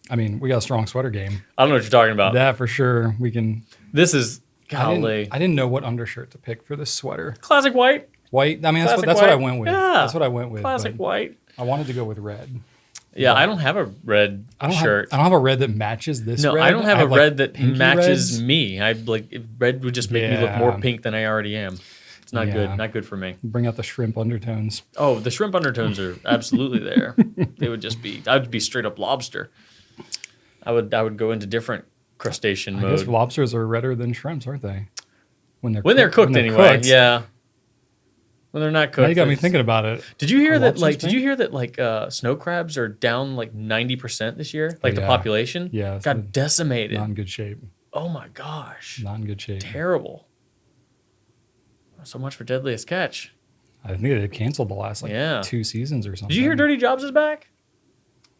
I mean, we got a strong sweater game. I don't know what you're talking about. That for sure. We can. This is I didn't know what undershirt to pick for this sweater. classic white. White. I mean, that's Classic what I white. went with. Yeah. That's what I went with. Classic but white. I wanted to go with red. Yeah, I don't have a red shirt. I don't have a red that matches this red. I don't have a red that pinky matches reds. me. Red would just make me look more pink than I already am. It's not good. Not good for me. Bring out the shrimp undertones. Oh, the shrimp undertones are absolutely there. They would just be. I would be straight up lobster. I would go into different crustacean mode. I guess lobsters are redder than shrimps, aren't they? When they're cooked anyway. Yeah. When they're not cooked. Now you got me thinking about it. Did you hear that? Snow crabs are down like 90% this year? Like the population, got decimated. Not in good shape. Oh my gosh. Not in good shape. Terrible. So much for Deadliest Catch. I think they canceled the last 2 seasons or something. Did you hear Dirty Jobs is back?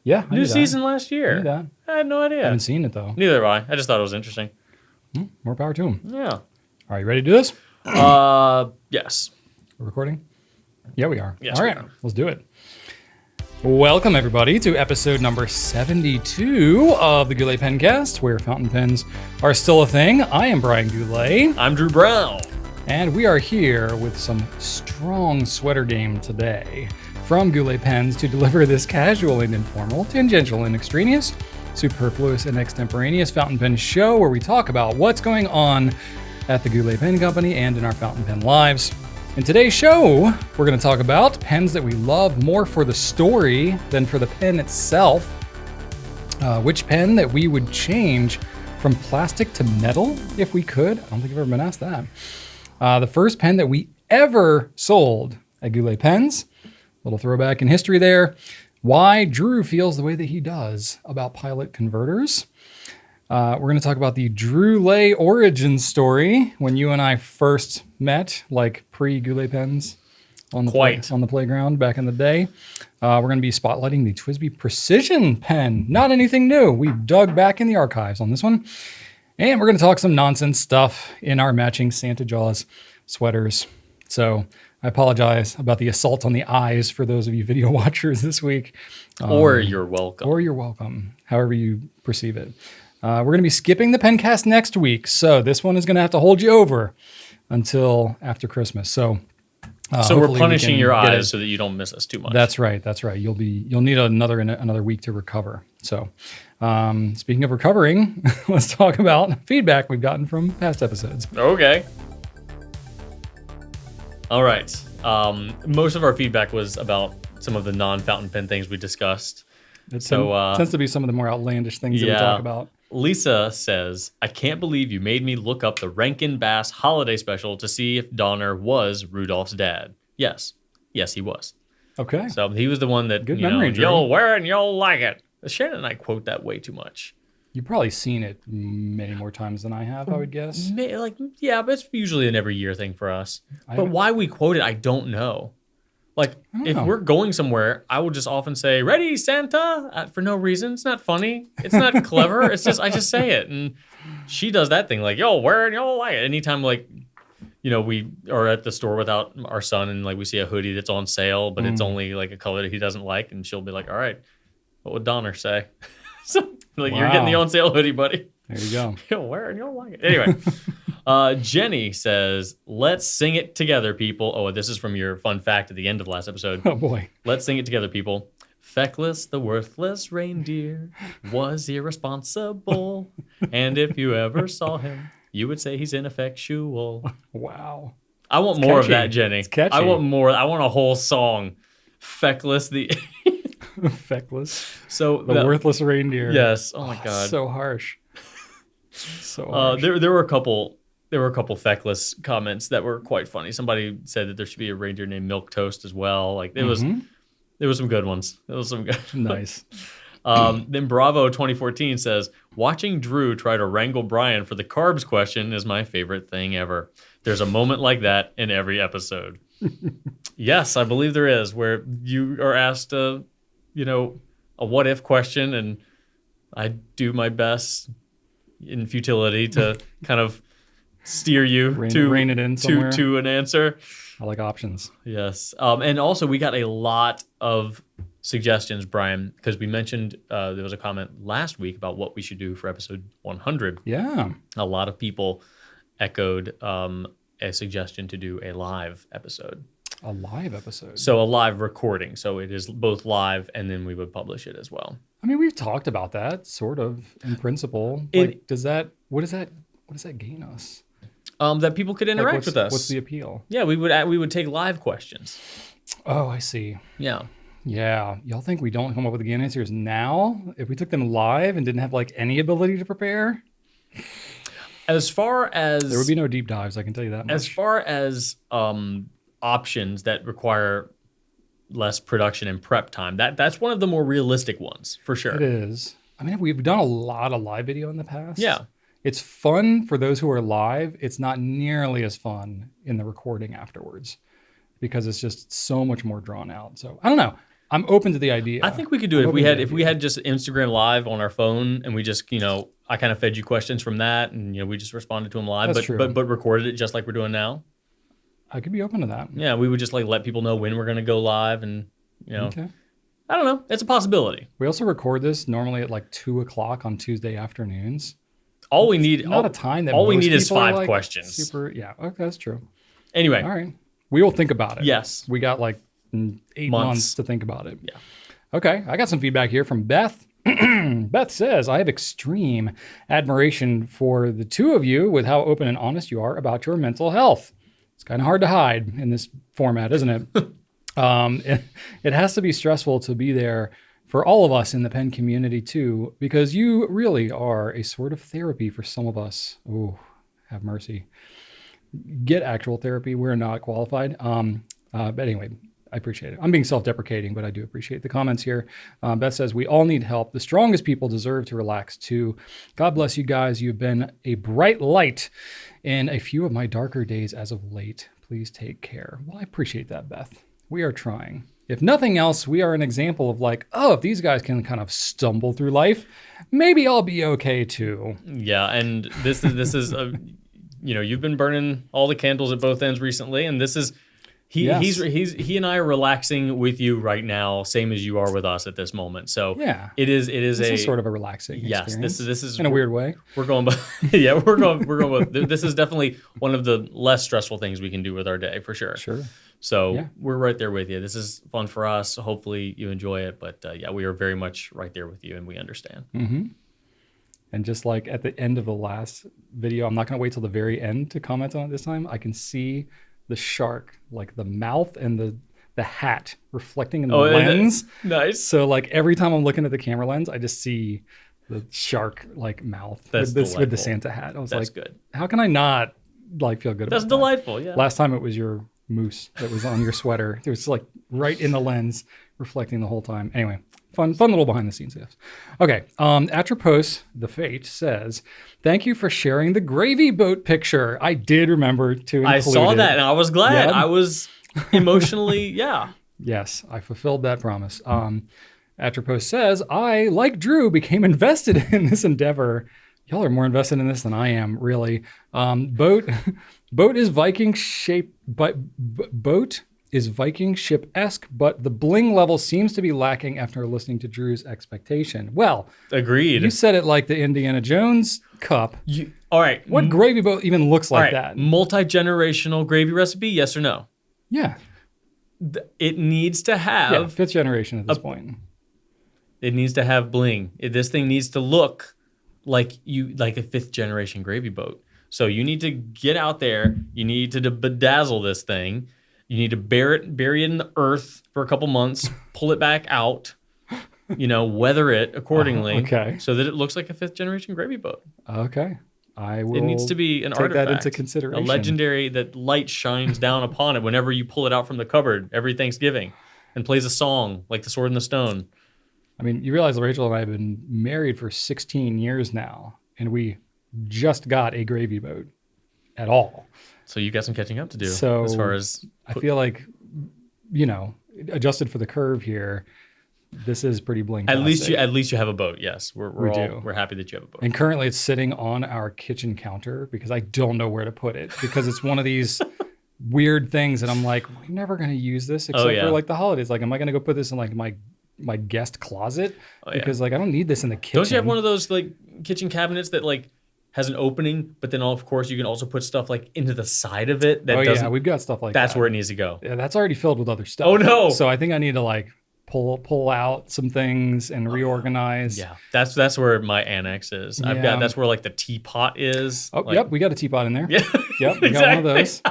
Yeah, new season last year. I knew that. I had no idea. I haven't seen it though. Neither have I. I just thought it was interesting. More power to them. Yeah. Are you ready to do this? Yes. We're recording? Yeah, we are. Yes, all right, let's do it. Welcome, everybody, to episode number 72 of the Goulet Pencast, where fountain pens are still a thing. I am Brian Goulet. I'm Drew Brown. And we are here with some strong sweater game today from Goulet Pens to deliver this casual and informal, tangential and extraneous, superfluous and extemporaneous fountain pen show where we talk about what's going on at the Goulet Pen Company and in our fountain pen lives. In today's show, we're going to talk about pens that we love more for the story than for the pen itself. Which pen that we would change from plastic to metal if we could. I don't think I've ever been asked that. The first pen that we ever sold at Goulet Pens. Little throwback in history there. Why Drew feels the way that he does about pilot converters. We're going to talk about the Goulet origin story when you and I first met, like pre-Goulet Pens on the playground back in the day. We're going to be spotlighting the TWSBI Precision Pen. Not anything new. We dug back in the archives on this one. And we're going to talk some nonsense stuff in our matching Santa Jaws sweaters. So I apologize about the assault on the eyes for those of you video watchers this week. Or you're welcome. Or you're welcome, however you perceive it. We're going to be skipping the Pencast next week, so this one is going to have to hold you over until after Christmas. So we're punishing your eyes so that you don't miss us too much. That's right. You'll need another week to recover. So, speaking of recovering, let's talk about feedback we've gotten from past episodes. Okay. All right. Most of our feedback was about some of the non-fountain pen things we discussed. It tends to be some of the more outlandish things that we talk about. Lisa says, I can't believe you made me look up the Rankin Bass holiday special to see if Donner was Rudolph's dad. Yes, he was. Okay. So he was the one that, Good memory, Drew. You'll wear it and you'll like it. Shannon and I quote that way too much. You've probably seen it many more times than I have, I would guess. But it's usually an every year thing for us. But why we quote it, I don't know. If we're going somewhere, I will just often say, "Ready, Santa," for no reason. It's not funny. It's not clever. It's just I just say it, and she does that thing like, "Yo, wear it, you'll like it." Anytime we are at the store without our son, and we see a hoodie that's on sale, but it's only a color that he doesn't like, and she'll be like, "All right, what would Donner say?" So you're getting the on sale hoodie, buddy. There you go. You'll wear it, and you'll like it. Anyway. Jenny says, let's sing it together, people. Oh, this is from your fun fact at the end of the last episode. Oh, boy. Let's sing it together, people. Feckless, the worthless reindeer, was irresponsible. And if you ever saw him, you would say he's ineffectual. Wow. I want more of that, Jenny. It's catchy. I want more. I want a whole song. Feckless, the... Feckless. So the worthless reindeer. Yes. Oh, my God. So harsh. So harsh. There were a couple feckless comments that were quite funny. Somebody said that there should be a reindeer named Milk Toast as well. There was some good ones. There was some good. Nice. Then Bravo 2014 says, watching Drew try to wrangle Brian for the carbs question is my favorite thing ever. There's a moment like that in every episode. Yes, I believe there is, where you are asked a what if question, and I do my best in futility to kind of steer you rein it in somewhere. to an answer. I like options. Yes. And also, we got a lot of suggestions, Brian, because we mentioned there was a comment last week about what we should do for episode 100. Yeah. A lot of people echoed a suggestion to do a live episode. A live episode? So a live recording. So it is both live and then we would publish it as well. I mean, we've talked about that sort of in principle. What does that gain us? That people could interact with us. What's the appeal? Yeah, we would take live questions. Oh, I see. Yeah. Yeah. Y'all think we don't come up with the answers now? If we took them live and didn't have like any ability to prepare? As far as... There would be no deep dives, I can tell you that much. As far as options that require less production and prep time, that's one of the more realistic ones, for sure. It is. I mean, we've done a lot of live video in the past. Yeah. It's fun for those who are live. It's not nearly as fun in the recording afterwards because it's just so much more drawn out. So I don't know. I'm open to the idea. I think we could do it if we had just Instagram live on our phone and we just, I kind of fed you questions from that and we just responded to them live, but recorded it just like we're doing now. I could be open to that. Yeah, we would just let people know when we're going to go live and Okay. I don't know. It's a possibility. We also record this normally at like 2:00 on Tuesday afternoons. All we need, not a time that all we need is people are, 5 questions. Yeah, okay, that's true. Anyway. All right. We will think about it. Yes. We got like 8 months to think about it. Yeah. Okay, I got some feedback here from Beth. Beth says, I have extreme admiration for the two of you with how open and honest you are about your mental health. It's kind of hard to hide in this format, isn't it? It has to be stressful to be there for all of us in the pen community too, because you really are a sort of therapy for some of us. Oh, have mercy. Get actual therapy. We're not qualified. But anyway, I appreciate it. I'm being self-deprecating, but I do appreciate the comments here. Beth says, we all need help. The strongest people deserve to relax too. God bless you guys. You've been a bright light in a few of my darker days as of late. Please take care. Well, I appreciate that, Beth. We are trying. If nothing else, we are an example of if these guys can kind of stumble through life, maybe I'll be okay too. Yeah, and this is you've been burning all the candles at both ends recently, and this is he and I are relaxing with you right now, same as you are with us at this moment. So yeah, it is sort of a relaxing experience. Yes, this is in a weird way. We're going we're going this is definitely one of the less stressful things we can do with our day for sure. Sure. So we're right there with you. This is fun for us. Hopefully you enjoy it. But we are very much right there with you and we understand. Mm-hmm. And just like at the end of the last video, I'm not going to wait till the very end to comment on it this time. I can see the shark, like the mouth and the hat reflecting in the lens. Nice. So every time I'm looking at the camera lens, I just see the shark mouth with the Santa hat. I was good. How can I not feel good about that? That's delightful, yeah. Last time it was your moose that was on your sweater. It was right in the lens, reflecting the whole time. Anyway, fun little behind the scenes stuff. Okay, Atropos the Fate says, "Thank you for sharing the gravy boat picture. I did remember to include I saw that and I was glad. Yeah. I was emotionally, Yes, I fulfilled that promise. Atropos says, I, like Drew, became invested in this endeavor. Y'all are more invested in this than I am, really. Boat is Viking shape, but boat is Viking ship-esque, but the bling level seems to be lacking after listening to Drew's expectation. Well, agreed. You said it like the Indiana Jones cup. All right. What gravy boat even looks like that? Multi-generational gravy recipe, yes or no? Yeah. It needs to have... fifth generation at this point. It needs to have bling. This thing needs to look like a fifth generation gravy boat. So you need to get out there. You need to bedazzle this thing. You need to bury it in the earth for a couple months, pull it back out, weather it accordingly, okay, so that it looks like a fifth generation gravy boat. Okay, I will. It needs to be an take artifact, that into consideration. A legendary that light shines down upon it whenever you pull it out from the cupboard every Thanksgiving, and plays a song like The Sword and the Stone. I mean, you realize Rachel and I have been married for 16 years now, and we just got a gravy boat at all. So you got some catching up to do. So as far as I feel like, adjusted for the curve here, this is pretty bling. At least you have a boat. Yes, we're happy that you have a boat. And currently, it's sitting on our kitchen counter because I don't know where to put it because it's one of these weird things, and I'm like, we're never gonna use this except for like the holidays. Like, am I gonna go put this in like my guest closet? Because like I don't need this in the kitchen. Don't you have one of those like kitchen cabinets that like has an opening, but then of course you can also put stuff like into the side of it? That yeah, we've got stuff like that. That's where it needs to go. Yeah, that's already filled with other stuff. Oh no! So I think I need to like pull out some things and reorganize. Yeah, that's where my annex is. I've got that's where like the teapot is. Oh, like, yep, we got a teapot in there. Yeah, yep, we got one of those.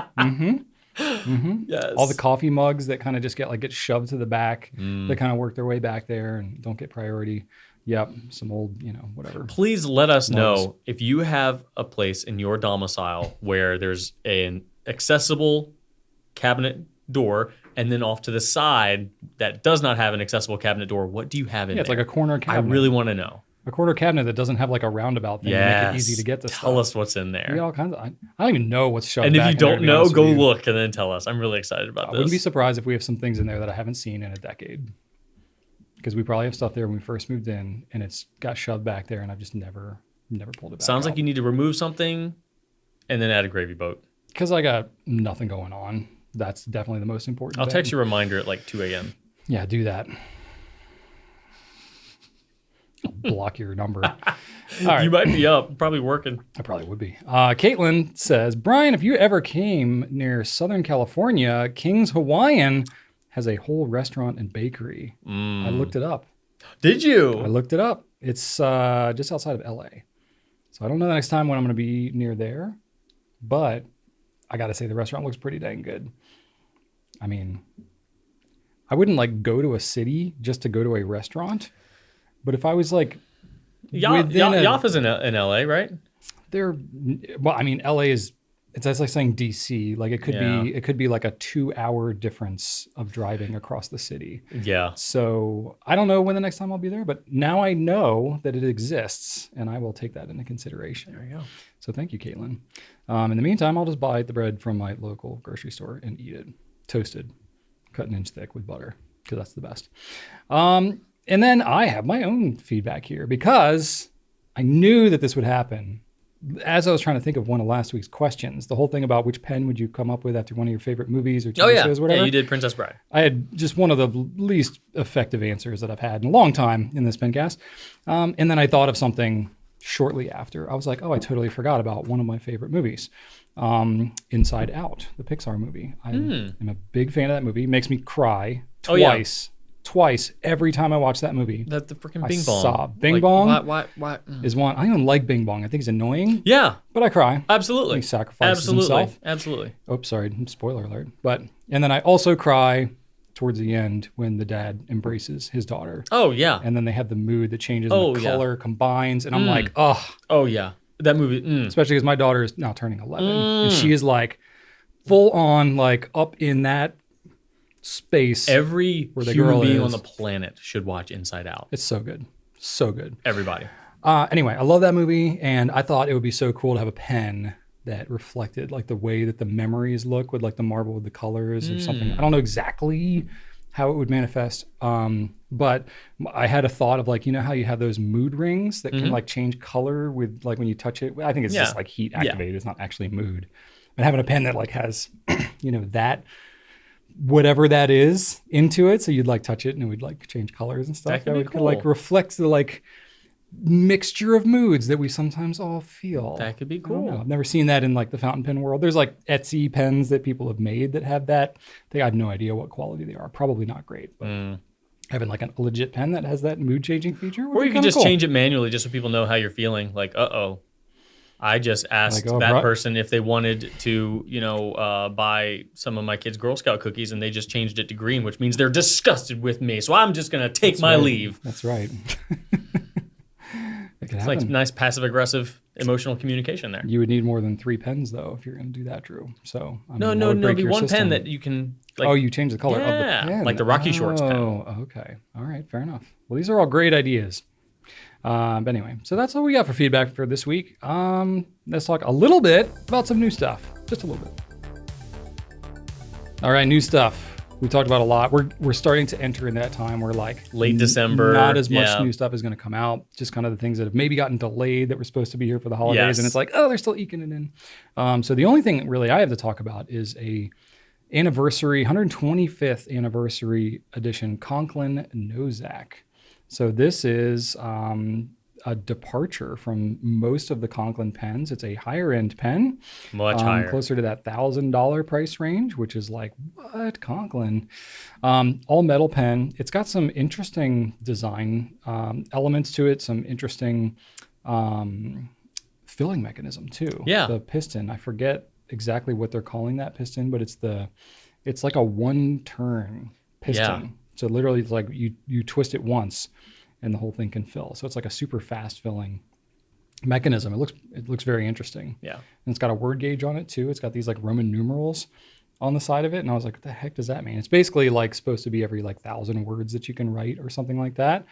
Yes. All the coffee mugs that kind of just get shoved to the back. They kind of work their way back there and don't get priority. Yep, some old, whatever. Please let us know if you have a place in your domicile where there's an accessible cabinet door, and then off to the side that does not have an accessible cabinet door. What do you have in there? It's like a corner cabinet. I really want to know. A corner cabinet that doesn't have like a roundabout thing to make it easy to get to stuff. Tell us what's in there. We all kinds of. I don't even know what's shoved and back. And if you don't know, go look and then tell us. I'm really excited about this. I wouldn't be surprised if we have some things in there that I haven't seen in a decade. Because we probably have stuff there when we first moved in, and it's got shoved back there, and I've just never pulled it back. Sounds out. like you need to remove something, and then add a gravy boat. Because I got nothing going on. That's definitely the most important. I'll text you a reminder at like 2 a.m. Yeah, do that. Block your number. All right. You might be up, probably working. I probably would be. Caitlin says, Brian, if you ever came near Southern California, King's Hawaiian has a whole restaurant and bakery. I looked it up. Did you? I looked it up. It's just outside of LA. So I don't know the next time when I'm going to be near there, but I got to say the restaurant looks pretty dang good. I mean, I wouldn't like go to a city just to go to a restaurant, but if I was like Yoff is in LA, right? Well, I mean, LA is. That's like saying DC. Like it could be like a 2-hour difference of driving across the city. Yeah. So I don't know when the next time I'll be there, but now I know that it exists, and I will take that into consideration. There you go. So thank you, Caitlin. In the meantime, I'll just buy the bread from my local grocery store and eat it, toasted, cut an inch thick with butter, because that's the best. And then I have my own feedback here because I knew that this would happen. As I was trying to think of one of last week's questions, the whole thing about which pen would you come up with after one of your favorite movies or TV shows, whatever. Yeah, you did Princess Bride. I had just one of the least effective answers that I've had in a long time in this Pencast. And then I thought of something shortly after. I was like, I totally forgot about one of my favorite movies, Inside Out, the Pixar movie. I'm a big fan of that movie. It makes me cry twice every time I watch that movie. That's the freaking Bing Bong. Sob. Bing Bong why? is one. I don't like Bing Bong. I think he's annoying. Yeah. But I cry. Absolutely. He sacrifices himself. Absolutely. Oops, sorry. Spoiler alert. And then I also cry towards the end when the dad embraces his daughter. Oh, yeah. And then they have the mood that changes and the color combines. And I'm like, oh. Oh, yeah. That movie. Especially because my daughter is now turning 11. And she is like full on like up in that space. Every human being on the planet should watch Inside Out. It's so good. So good. Everybody. Anyway, I love that movie, and I thought it would be so cool to have a pen that reflected like the way that the memories look with like the marble with the colors or something. I don't know exactly how it would manifest, but I had a thought of like, how you have those mood rings that can like change color with like when you touch it. I think it's just like heat activated. It's not actually mood. But having a pen that like has, that whatever that is into it, so you'd like touch it and it would like change colors and stuff. That could like reflect the like mixture of moods that we sometimes all feel. That could be cool. I've never seen that in like the fountain pen world. There's like Etsy pens that people have made that have that. I have no idea what quality they are. Probably not great, but having like a legit pen that has that mood changing feature. Or you can just change it manually just so people know how you're feeling. Like, I just asked person if they wanted to, buy some of my kids' Girl Scout cookies, and they just changed it to green, which means they're disgusted with me. So I'm just going to take my leave. That's right. It's like nice passive-aggressive emotional communication there. You would need more than 3 pens, though, if you're going to do that, Drew. So no, it'd be one pen that you can... Like, you change the color of the pen. Like the Rocky Shorts pen. Oh, okay. All right, fair enough. Well, these are all great ideas. But anyway, so that's all we got for feedback for this week. Let's talk a little bit about some new stuff. Just a little bit. All right, new stuff. we talked about a lot. We're starting to enter in that time where like late December, not as much new stuff is going to come out. Just kind of the things that have maybe gotten delayed that were supposed to be here for the holidays, and it's like, oh, they're still eking it in. So the only thing really I have to talk about is a 125th anniversary edition Conklin Nozak. So this is a departure from most of the Conklin pens. It's a higher end pen, much higher, closer to that $1,000 price range, which is like, what, Conklin? All metal pen. It's got some interesting design elements to it, some interesting filling mechanism too. Yeah. The piston, I forget exactly what they're calling that piston, but it's like a one turn piston. Yeah. So literally it's like you twist it once and the whole thing can fill. So it's like a super fast filling mechanism. It looks very interesting. Yeah. And it's got a word gauge on it too. It's got these like Roman numerals on the side of it. And I was like, what the heck does that mean? It's basically like supposed to be every like 1,000 words that you can write or something like that.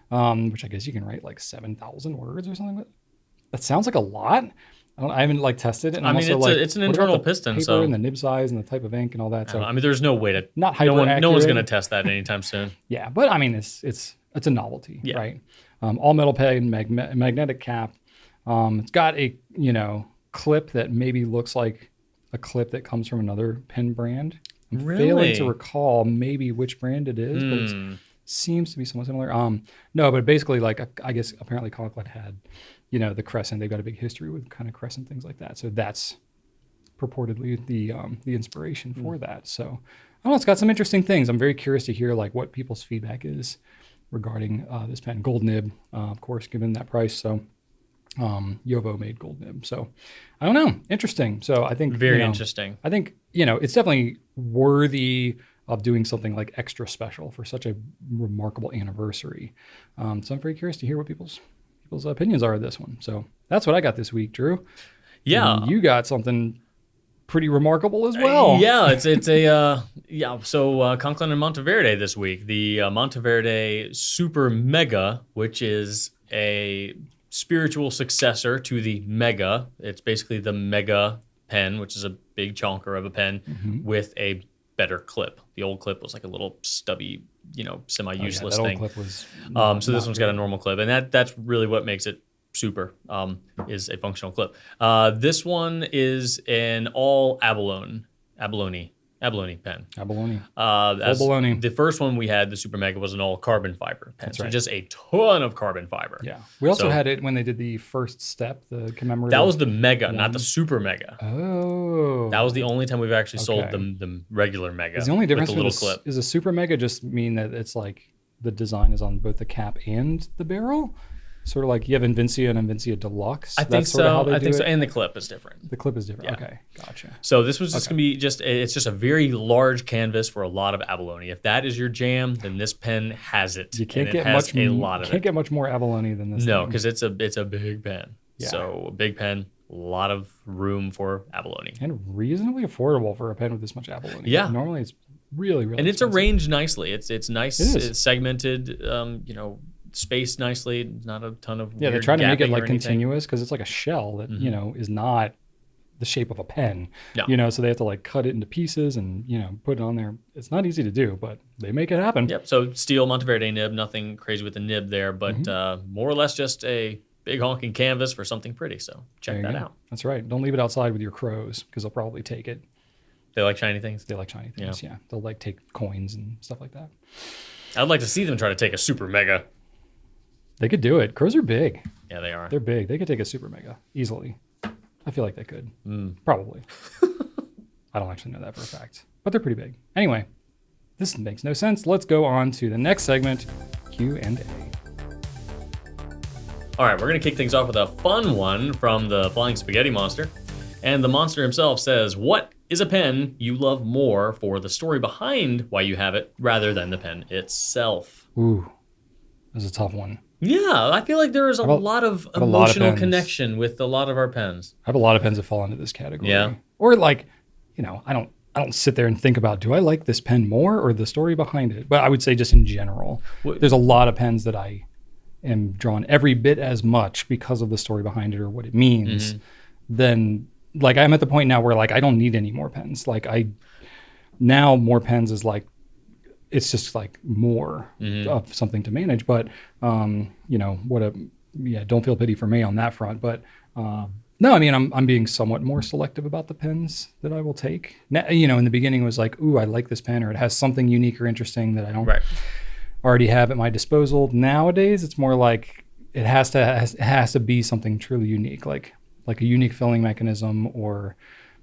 Which I guess you can write like 7,000 words or something. That sounds like a lot. I haven't like tested it. And it's an internal piston, paper so and the nib size and the type of ink and all that. So there's no way to not hyper accurate. No one's going to test that anytime soon. Yeah, but I mean, it's a novelty, right? All metal pen, magnetic cap. It's got a clip that maybe looks like a clip that comes from another pen brand. I'm failing to recall maybe which brand it is, but it seems to be somewhat similar. No, but basically, like I guess apparently Conklin had, the crescent. They've got a big history with kind of crescent things like that. So that's purportedly the inspiration for that. So I don't know. It's got some interesting things. I'm very curious to hear like what people's feedback is regarding this pen. Gold nib, of course, given that price. So Yovo made gold nib. So I don't know. Interesting. So I think very interesting. I think it's definitely worthy of doing something like extra special for such a remarkable anniversary. So I'm very curious to hear what people's opinions are of this one. So that's what I got this week, Drew. Yeah. And you got something pretty remarkable as well. So Conklin and Monteverde this week. The Monteverde Super Mega, which is a spiritual successor to the Mega. It's basically the Mega pen, which is a big chonker of a pen with a better clip. The old clip was like a little stubby, semi-useless thing. Old clip was so this one's got a normal clip, and that's really what makes it super, is a functional clip. This one is an all abalone pen. Abalone. The first one we had, the Super Mega, was an all carbon fiber pen. That's so right. Just a ton of carbon fiber. Yeah. We also had it when they did the first step, the commemorative. That was the Mega, not the Super Mega. Oh. That was the only time we've actually sold the regular Mega. Is the only difference with the little clip. Is a Super Mega just mean that it's like the design is on both the cap and the barrel? Sort of like you have Invincia and Invincia Deluxe. I think so. I think so. And the clip is different. The clip is different. Yeah. Okay, gotcha. So this was just going to be it's just a very large canvas for a lot of abalone. If that is your jam, then this pen has it. You can't get much more abalone than this. No, because it's a big pen. Yeah. So a big pen, a lot of room for abalone. And reasonably affordable for a pen with this much abalone. Yeah. Normally it's really and expensive. It's arranged nicely. It's nice. It's segmented. Spaced nicely. Not a ton of they're trying to make it like continuous because it's like a shell that is not the shape of a pen. No. So they have to like cut it into pieces and put it on there. It's not easy to do, but they make it happen. Yep. So steel Monteverde nib, nothing crazy with the nib there, but more or less just a big honking canvas for something pretty. So check that out. That's right. Don't leave it outside with your crows because they'll probably take it. They like shiny things. They like shiny things. Yeah. They'll like take coins and stuff like that. I'd like to see them try to take a Super Mega. They could do it. Crows are big. Yeah, they are. They're big. They could take a Super Mega easily. I feel like they could. Probably. I don't actually know that for a fact, but they're pretty big. Anyway, this makes no sense. Let's go on to the next segment, Q&A. All right, we're going to kick things off with a fun one from the Flying Spaghetti Monster. And the monster himself says, what is a pen you love more for the story behind why you have it rather than the pen itself? Ooh, that's a tough one. Yeah, I feel like there is a lot of emotional connection with a lot of our pens. I have a lot of pens that fall into this category. Yeah. Or like, I don't sit there and think about, do I like this pen more or the story behind it? But I would say just in general, there's a lot of pens that I am drawn every bit as much because of the story behind it or what it means. Then like I'm at the point now where like I don't need any more pens. Like now more pens is like it's just like more of something to manage. But don't feel pity for me on that front. But no, I mean, I'm being somewhat more selective about the pens that I will take. Now, in the beginning it was like, ooh, I like this pen, or it has something unique or interesting that I don't already have at my disposal. Nowadays, it's more like it has to be something truly unique, like a unique filling mechanism, or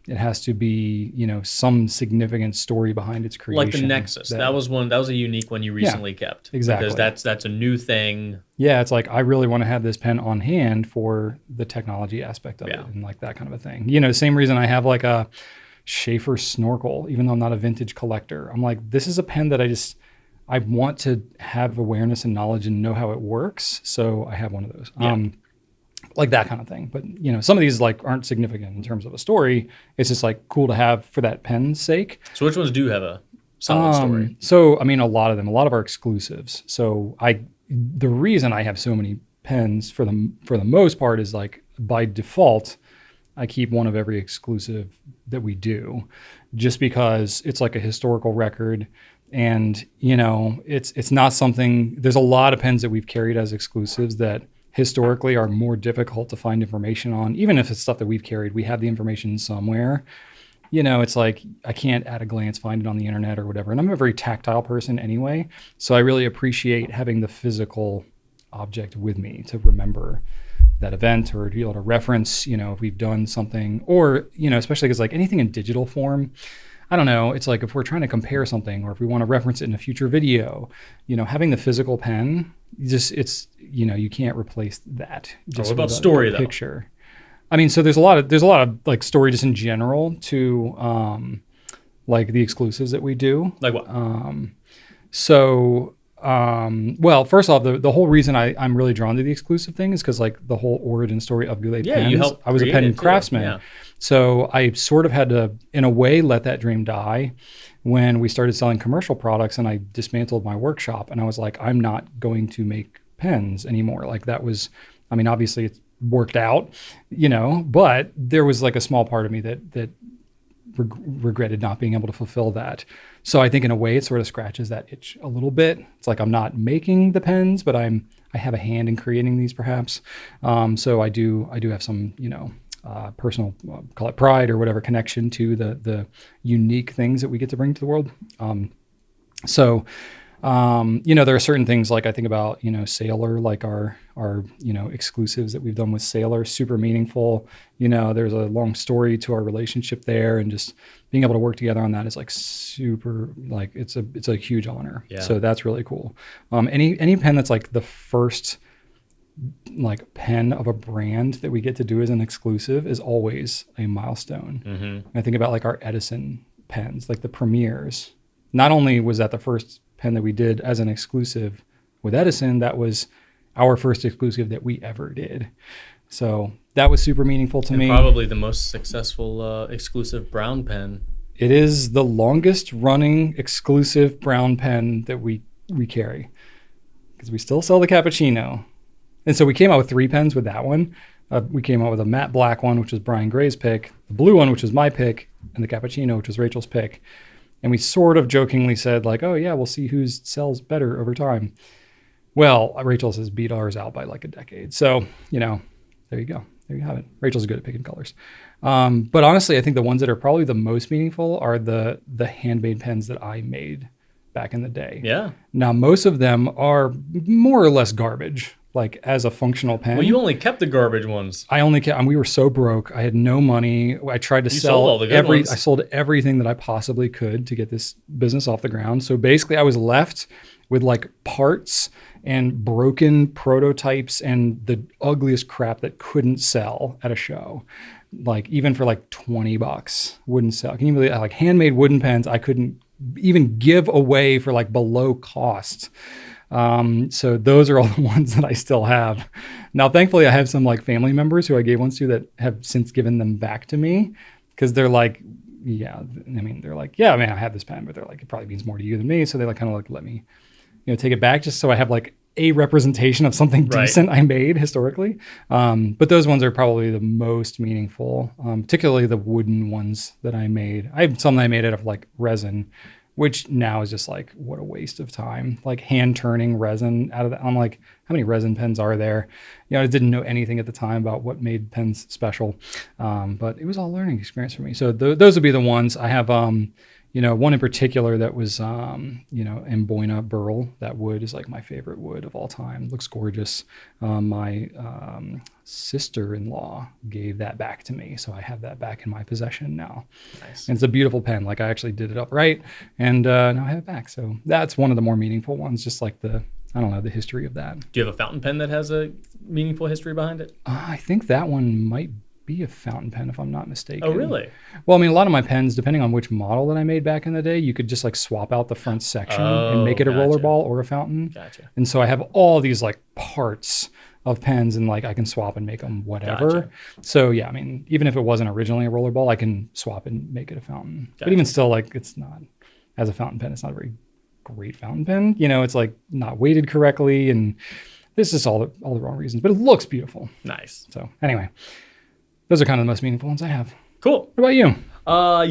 it has to be, some significant story behind its creation. Like the Nexus. That was a unique one you recently kept. Exactly. Because that's a new thing. Yeah, it's like I really want to have this pen on hand for the technology aspect of it and like that kind of a thing. The same reason I have like a Schaefer Snorkel, even though I'm not a vintage collector. I'm like, this is a pen that I want to have awareness and knowledge and know how it works. So I have one of those. Yeah. Like that kind of thing. But, some of these like aren't significant in terms of a story. It's just like cool to have for that pen's sake. So which ones do have a solid story? So, I mean, a lot of our exclusives. So the reason I have so many pens for the most part is like by default, I keep one of every exclusive that we do just because it's like a historical record. And, it's not something, there's a lot of pens that we've carried as exclusives that historically are more difficult to find information on. Even if it's stuff that we've carried, we have the information somewhere. It's like I can't at a glance find it on the internet or whatever. And I'm a very tactile person anyway. So I really appreciate having the physical object with me to remember that event or to be able to reference, if we've done something, or, especially because like anything in digital form, I don't know. It's like if we're trying to compare something or if we want to reference it in a future video, having the physical pen, you can't replace that. What about story though? Picture. I mean, so there's a lot of like story just in general to like the exclusives that we do. Like what? Well, first off, the whole reason I'm really drawn to the exclusive thing is because like the whole origin story of Goulet pens. I was a pen craftsman. Yeah. So I sort of had to, in a way, let that dream die when we started selling commercial products and I dismantled my workshop and I was like, I'm not going to make pens anymore. Like that was, I mean, obviously it's worked out, but there was like a small part of me that regretted not being able to fulfill that. So I think in a way it sort of scratches that itch a little bit. It's like I'm not making the pens, but I have a hand in creating these perhaps. So I do have some, personal, call it pride or whatever, connection to the unique things that we get to bring to the world. There are certain things like I think about, Sailor, like our exclusives that we've done with Sailor, super meaningful. There's a long story to our relationship there, and just being able to work together on that is like super, like it's a huge honor. Yeah. So that's really cool. Any pen that's like the first like pen of a brand that we get to do as an exclusive is always a milestone. Mm-hmm. I think about like our Edison pens, like the premieres. Not only was that the first pen that we did as an exclusive with Edison, that was our first exclusive that we ever did. So that was super meaningful to me. Probably the most successful exclusive brown pen. It is the longest running exclusive brown pen that we carry because we still sell the cappuccino. And so we came out with 3 pens with that one. We came out with a matte black one, which was Brian Gray's pick, the blue one, which was my pick, and the cappuccino, which was Rachel's pick. And we sort of jokingly said like, oh yeah, we'll see who sells better over time. Well, Rachel's has beat ours out by like a decade. So, there you go. There you have it. Rachel's good at picking colors. But honestly, I think the ones that are probably the most meaningful are the handmade pens that I made back in the day. Yeah. Now, most of them are more or less garbage, like as a functional pen. Well, you only kept the garbage ones. I only kept, we were so broke. I had no money. I tried to sell all the good ones. I sold everything that I possibly could to get this business off the ground. So basically I was left with like parts and broken prototypes and the ugliest crap that couldn't sell at a show. Like even for like $20 wouldn't sell. Can you believe that? Like handmade wooden pens I couldn't even give away for like below cost. So those are all the ones that I still have. Now, thankfully I have some like family members who I gave ones to that have since given them back to me because they're like, they're like, I have this pen, but they're like, it probably means more to you than me. So they like kind of like let me, take it back just so I have like a representation of something decent I made historically. But those ones are probably the most meaningful, particularly the wooden ones that I made. I have some that I made out of like resin which now is just like, what a waste of time. Like hand turning resin out of that. I'm like, how many resin pens are there? I didn't know anything at the time about what made pens special, but it was all a learning experience for me. So those would be the ones I have. One in particular that was, Amboina burl. That wood is like my favorite wood of all time. Looks gorgeous. My sister-in-law gave that back to me, so I have that back in my possession now. Nice. And it's a beautiful pen. Like I actually did it upright, and now I have it back. So that's one of the more meaningful ones. Just like the history of that. Do you have a fountain pen that has a meaningful history behind it? I think that one might be a fountain pen if I'm not mistaken. Oh, really? Well, I mean, a lot of my pens, depending on which model that I made back in the day, you could just like swap out the front section and make it a rollerball or a fountain. Gotcha. And so I have all these like parts of pens, and like I can swap and make them whatever. Gotcha. So yeah, I mean, even if it wasn't originally a rollerball, I can swap and make it a fountain. Gotcha. But even still, like it's not, as a fountain pen, it's not a very great fountain pen. It's like not weighted correctly, and this is all the wrong reasons, but it looks beautiful. Nice. So anyway, those are kind of the most meaningful ones I have. Cool. What about you?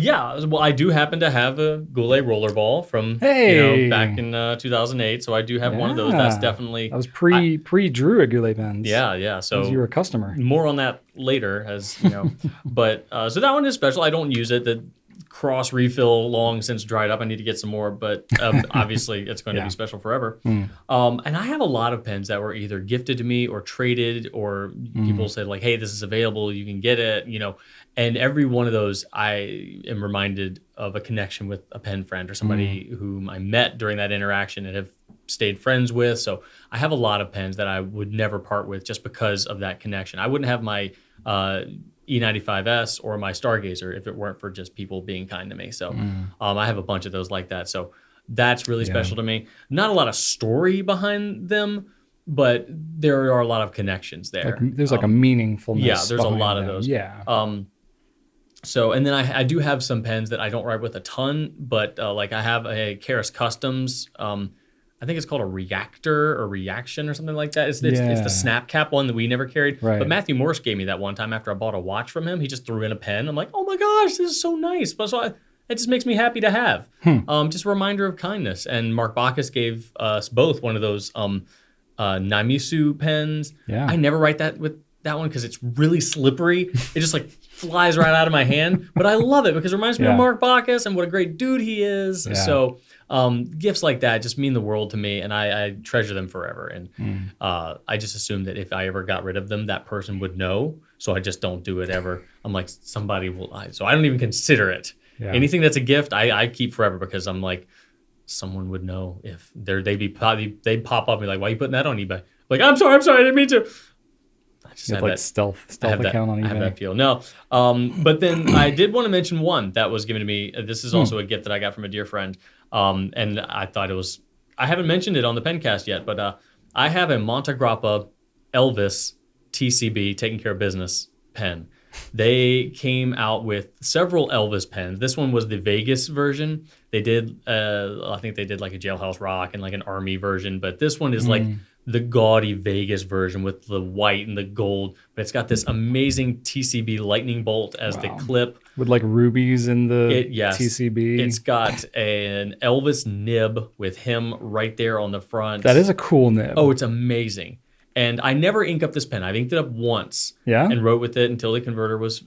Yeah. Well, I do happen to have a Goulet rollerball from back in 2008. So I do have one of those. That's definitely that was pre Drew at Goulet pens. Yeah. So you were a customer. More on that later, as you know. But so that one is special. I don't use it. The cross refill long since dried up. I need to get some more, but obviously it's going to be special forever. And I have a lot of pens that were either gifted to me or traded, or people said like, "Hey, this is available. You can get it." And every one of those, I am reminded of a connection with a pen friend or somebody whom I met during that interaction and have stayed friends with. So I have a lot of pens that I would never part with just because of that connection. I wouldn't have my E95S or my Stargazer if it weren't for just people being kind to me. So I have a bunch of those like that. So that's really special to me. Not a lot of story behind them, but there are a lot of connections there. There's like a meaningfulness. Yeah, there's a lot of them. those. Yeah. So, and then I do have some pens that I don't write with a ton, but like I have a Karas Customs. I think it's called a Reactor or Reaction or something like that. It's the snap cap one that we never carried. Right. But Matthew Morse gave me that one time after I bought a watch from him. He just threw in a pen. I'm like, oh my gosh, this is so nice. But it just makes me happy to have. Just a reminder of kindness. And Mark Bacchus gave us both one of those Namisu pens. Yeah. I never write that with that one because it's really slippery. It just like flies right out of my hand. But I love it because it reminds me of Mark Bacchus and what a great dude he is. Yeah. So gifts like that just mean the world to me, and I treasure them forever. And I just assume that if I ever got rid of them, that person would know. So I just don't do it ever. I'm like, somebody will. So I don't even consider it. Yeah. Anything that's a gift, I keep forever because I'm like, someone would know if they'd pop up and be like, why are you putting that on eBay? Like, I'm sorry, I didn't mean to. I just have like stealth account on eBay. I have that feel. No. But then I did want to mention one that was given to me. This is also a gift that I got from a dear friend. And I thought I haven't mentioned it on the Pencast yet, but I have a Montegrappa Elvis TCB, Taking Care of Business pen. They came out with several Elvis pens. This one was the Vegas version. They did, I think they did like a Jailhouse Rock and like an Army version, but this one is like the gaudy Vegas version with the white and the gold, but it's got this amazing TCB lightning bolt as the clip. With like rubies in the TCB. It's got an Elvis nib with him right there on the front. That is a cool nib. Oh, it's amazing. And I never ink up this pen. I've inked it up once and wrote with it until the converter was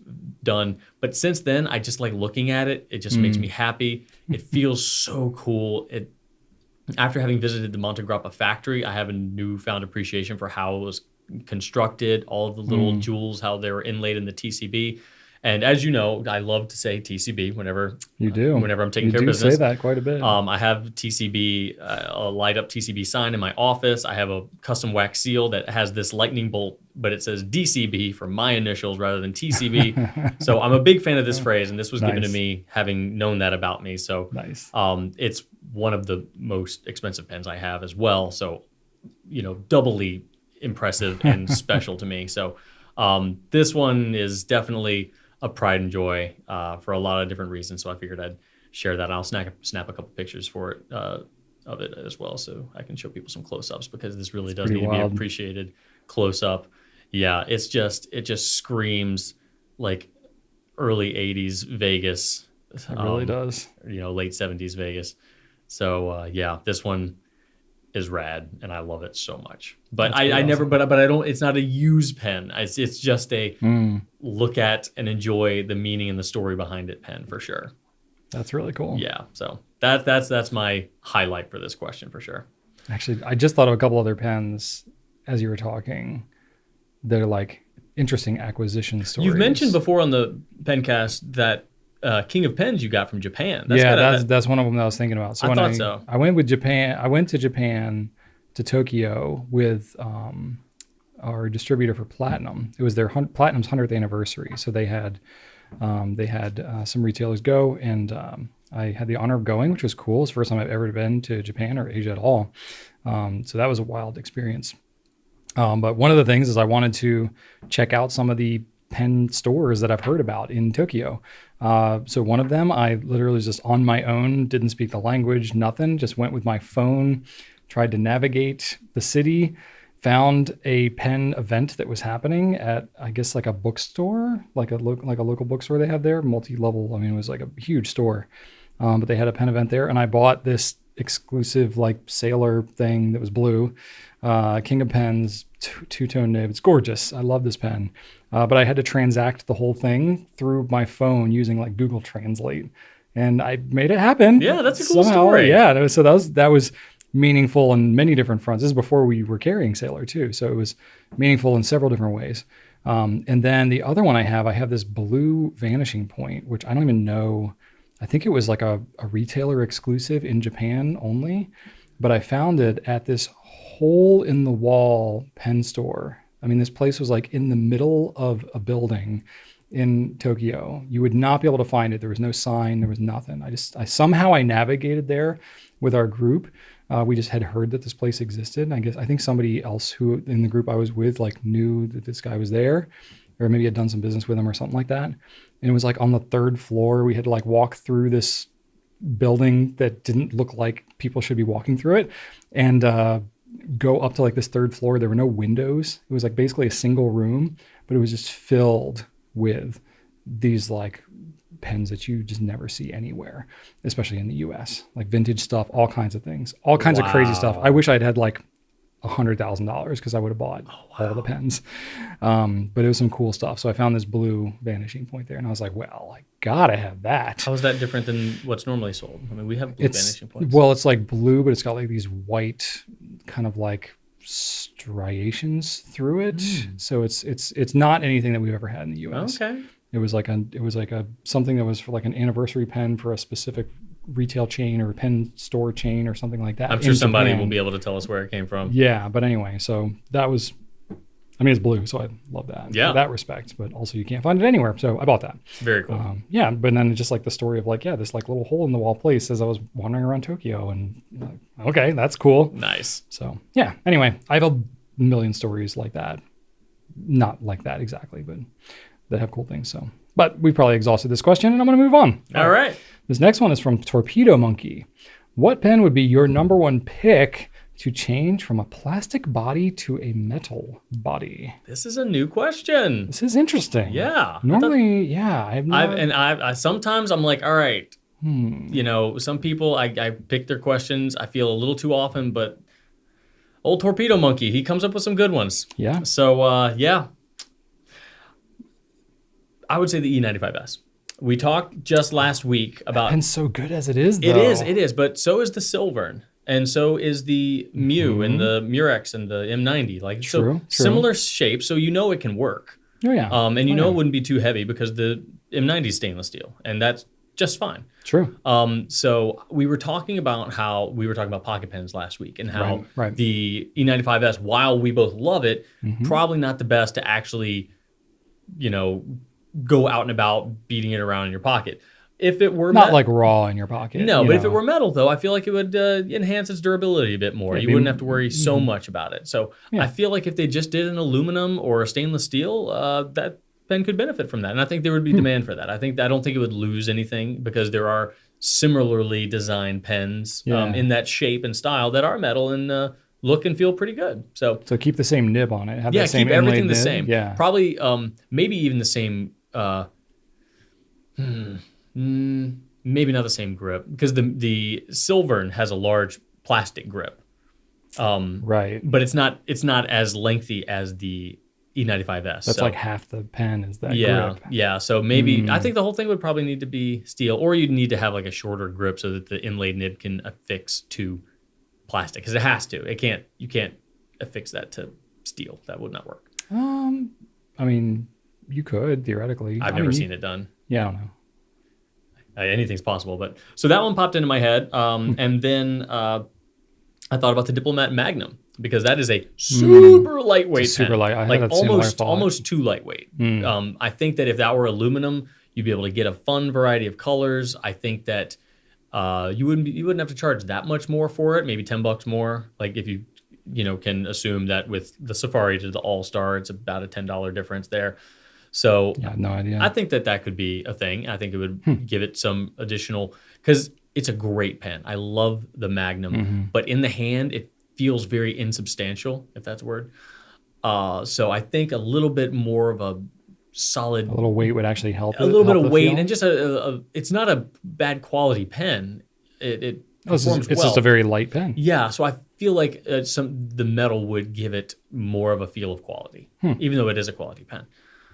done. But since then, I just like looking at it. It just makes me happy. It feels so cool. After having visited the Montegrappa factory, I have a newfound appreciation for how it was constructed, all of the little jewels, how they were inlaid in the TCB. And as you know, I love to say TCB whenever I'm taking care of business. You do say that quite a bit. I have TCB, a light up TCB sign in my office. I have a custom wax seal that has this lightning bolt, but it says DCB for my initials rather than TCB. So I'm a big fan of this phrase, and this was given to me having known that about me. So it's one of the most expensive pens I have as well. So, doubly impressive and special to me. So this one is definitely a pride and joy for a lot of different reasons. So I figured I'd share that. I'll snap a couple pictures for it of it as well, so I can show people some close-ups because this really does need to be appreciated close up. Yeah, it just screams like early '80s Vegas It really does. Late 70s Vegas. So this one is rad, and I love it so much. But I never, but I don't. It's not a use pen. It's just a look at and enjoy the meaning and the story behind it pen for sure. That's really cool. Yeah. So that's my highlight for this question for sure. Actually, I just thought of a couple other pens as you were talking. They're like interesting acquisition stories. You've mentioned before on the Pencast that King of Pens you got from Japan. That's one of them that I was thinking about. So I went to Japan to Tokyo with our distributor for Platinum. It was their Platinum's 100th anniversary. So they had some retailers go, and I had the honor of going, which was cool. It's the first time I've ever been to Japan or Asia at all. So that was a wild experience. But one of the things is I wanted to check out some of the pen stores that I've heard about in Tokyo. So one of them, I literally was just on my own, didn't speak the language, nothing, just went with my phone, tried to navigate the city, found a pen event that was happening at, I guess, like a bookstore, like a local bookstore they have there, multi-level. I mean, it was like a huge store, but they had a pen event there, and I bought this exclusive like sailor thing that was blue, King of Pens, two-tone nib. It's gorgeous. I love this pen, but I had to transact the whole thing through my phone using like Google Translate, and I made it happen. Yeah, that's a cool story. Yeah, so that was meaningful in many different fronts. This is before we were carrying Sailor too, so it was meaningful in several different ways. And then the other one I have this blue Vanishing Point, which I don't even know. I think it was like a retailer exclusive in Japan only, but I found it at this hole in the wall pen store. I mean, this place was like in the middle of a building in Tokyo. You would not be able to find it. There was no sign. There was nothing. I somehow navigated there with our group. We just had heard that this place existed. I think somebody else who in the group I was with like knew that this guy was there, or maybe had done some business with him or something like that. And it was like on the 3rd floor. We had to like walk through this building that didn't look like people should be walking through it, and go up to like this 3rd floor. There were no windows. It was like basically a single room, but it was just filled with these like pens that you just never see anywhere, especially in the US, like vintage stuff, all kinds of things, all kinds of crazy stuff. I wish I'd had like $100,000 because I would have bought all the pens. But it was some cool stuff. So I found this blue Vanishing Point there, and I was like, well, I gotta have that. How is that different than what's normally sold? I mean, we have blue Vanishing Points. Well, it's like blue, but it's got like these white kind of like striations through it. So it's not anything that we've ever had in the US. Okay. It was like a something that was for like an anniversary pen for a specific retail chain or pen store chain or something like that. I'm sure somebody will be able to tell us where it came from. Yeah, but anyway, so that was, I mean, it's blue, so I love that. Yeah. For that respect, but also you can't find it anywhere, so I bought that. Very cool. Yeah, but then just like the story of like, this like little hole in the wall place as I was wandering around Tokyo, and okay, that's cool. Nice. So yeah, anyway, I have a million stories like that. Not like that exactly, but that have cool things. So, but we probably exhausted this question, and I'm going to move on. All right. This next one is from Torpedo Monkey. What pen would be your number one pick to change from a plastic body to a metal body? This is a new question. This is interesting. Yeah. Normally, I sometimes I'm like, all right, some people, I pick their questions. I feel a little too often, but old Torpedo Monkey, he comes up with some good ones. Yeah. So, I would say the E95S. We talked just last week about... That pen's so good as it is, though. It is, but so is the Silvern. And so is the Mew and the Murex and the M90. Like, true. Similar shape, so it can work. Oh, yeah. And it wouldn't be too heavy because the M90 is stainless steel, and that's just fine. True. So we were talking about pocket pens last week, and how the E95S, while we both love it, probably not the best to actually, go out and about beating it around in your pocket. If it were not like raw in your pocket. No, but if it were metal, though, I feel like it would enhance its durability a bit more. You wouldn't have to worry so much about it. So I feel like if they just did an aluminum or a stainless steel, that pen could benefit from that. And I think there would be demand for that. I don't think it would lose anything, because there are similarly designed pens in that shape and style that are metal and look and feel pretty good. So keep the same nib on it. Have that same keep everything the nib. same. Yeah. Probably maybe even the same. maybe not the same grip because the Silvern has a large plastic grip. Right. But it's not as lengthy as the E95S. That's like half the pen is that grip. Yeah. So maybe I think the whole thing would probably need to be steel, or you'd need to have like a shorter grip so that the inlaid nib can affix to plastic because it has to. You can't affix that to steel. That would not work. I mean, you could theoretically. I've never seen it done. Yeah, I don't know. Anything's possible, but so that one popped into my head, and then I thought about the Diplomat Magnum because that is a super lightweight pen. Super light. I like had that almost too lightweight. I think that if that were aluminum, you'd be able to get a fun variety of colors. I think that you wouldn't have to charge that much more for it. Maybe $10 more. Like if you can assume that with the Safari to the All-Star, it's about a $10 difference there. So yeah, no idea. I think that could be a thing. I think it would give it some additional because it's a great pen. I love the Magnum, but in the hand, it feels very insubstantial, if that's a word. So I think a little bit more of a solid... A little weight would actually help it. A little bit of weight, and just it's not a bad quality pen. It performs well. It's just a very light pen. Yeah, so I feel like the metal would give it more of a feel of quality, even though it is a quality pen.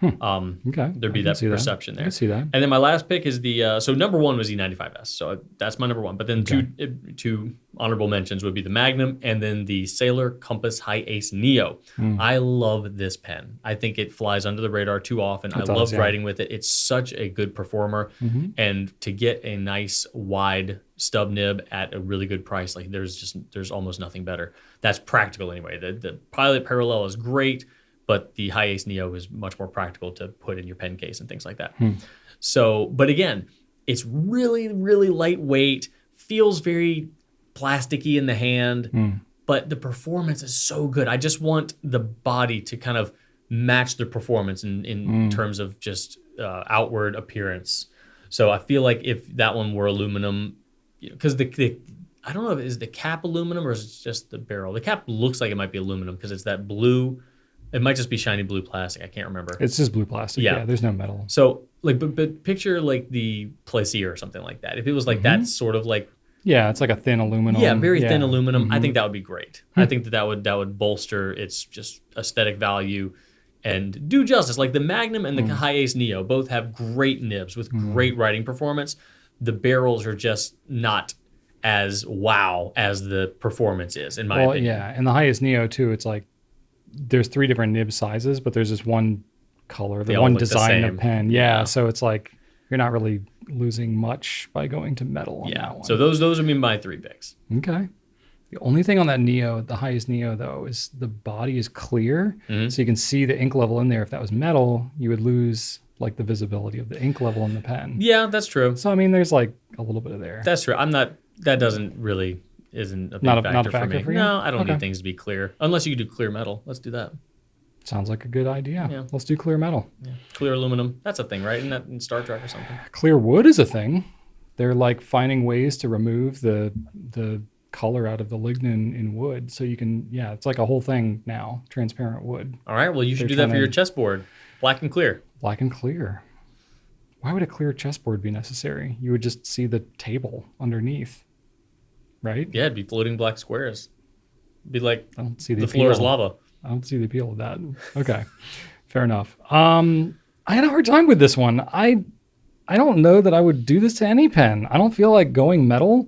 Okay. There'd be that perception there. I can see that. And then my last pick is the so number one was E95S, so that's my number one. But then two honorable mentions would be the Magnum and then the Sailor Compass High Ace Neo. I love this pen. I think it flies under the radar too often. I love writing with it. It's such a good performer, and to get a nice wide stub nib at a really good price, like there's almost nothing better. That's practical anyway. The Pilot Parallel is great, but the High Ace Neo is much more practical to put in your pen case and things like that. So, but again, it's really, really lightweight, feels very plasticky in the hand, but the performance is so good. I just want the body to kind of match the performance in terms of just outward appearance. So I feel like if that one were aluminum, because I don't know if is the cap aluminum or is it just the barrel. The cap looks like it might be aluminum because it's that blue. It might just be shiny blue plastic. I can't remember. It's just blue plastic. Yeah, there's no metal. So like, but picture like the Plaisir or something like that. If it was like that sort of like. Yeah, it's like a thin aluminum. Yeah, very thin aluminum. I think that would be great. I think that would bolster its just aesthetic value and do justice. Like the Magnum and the High Ace Neo both have great nibs with great writing performance. The barrels are just not as wow as the performance is, in my opinion. Yeah, and the High Ace Neo too, it's like there's 3 different nib sizes, but there's just one color, the one design of pen. Yeah, so it's like you're not really losing much by going to metal on that one. So those would be my 3 picks. Okay. The only thing on that Neo, the High Ace Neo though, is the body is clear, so you can see the ink level in there. If that was metal, you would lose like the visibility of the ink level in the pen. Yeah, that's true. So I mean, there's like a little bit of there. That's true. That isn't a big factor for me. No, I don't need things to be clear. Unless you could do clear metal. Let's do that. Sounds like a good idea. Yeah. Let's do clear metal. Yeah. Clear aluminum. That's a thing, right? Isn't that in Star Trek or something? Clear wood is a thing. They're like finding ways to remove the color out of the lignin in wood. So you can, it's like a whole thing now, transparent wood. All right. Well, you should do that for your chessboard. Black and clear. Black and clear. Why would a clear chessboard be necessary? You would just see the table underneath. Right? Yeah, it'd be floating black squares. It'd be like I don't see the floor is lava. I don't see the appeal of that. Okay, fair enough. I had a hard time with this one. I don't know that I would do this to any pen. I don't feel like going metal.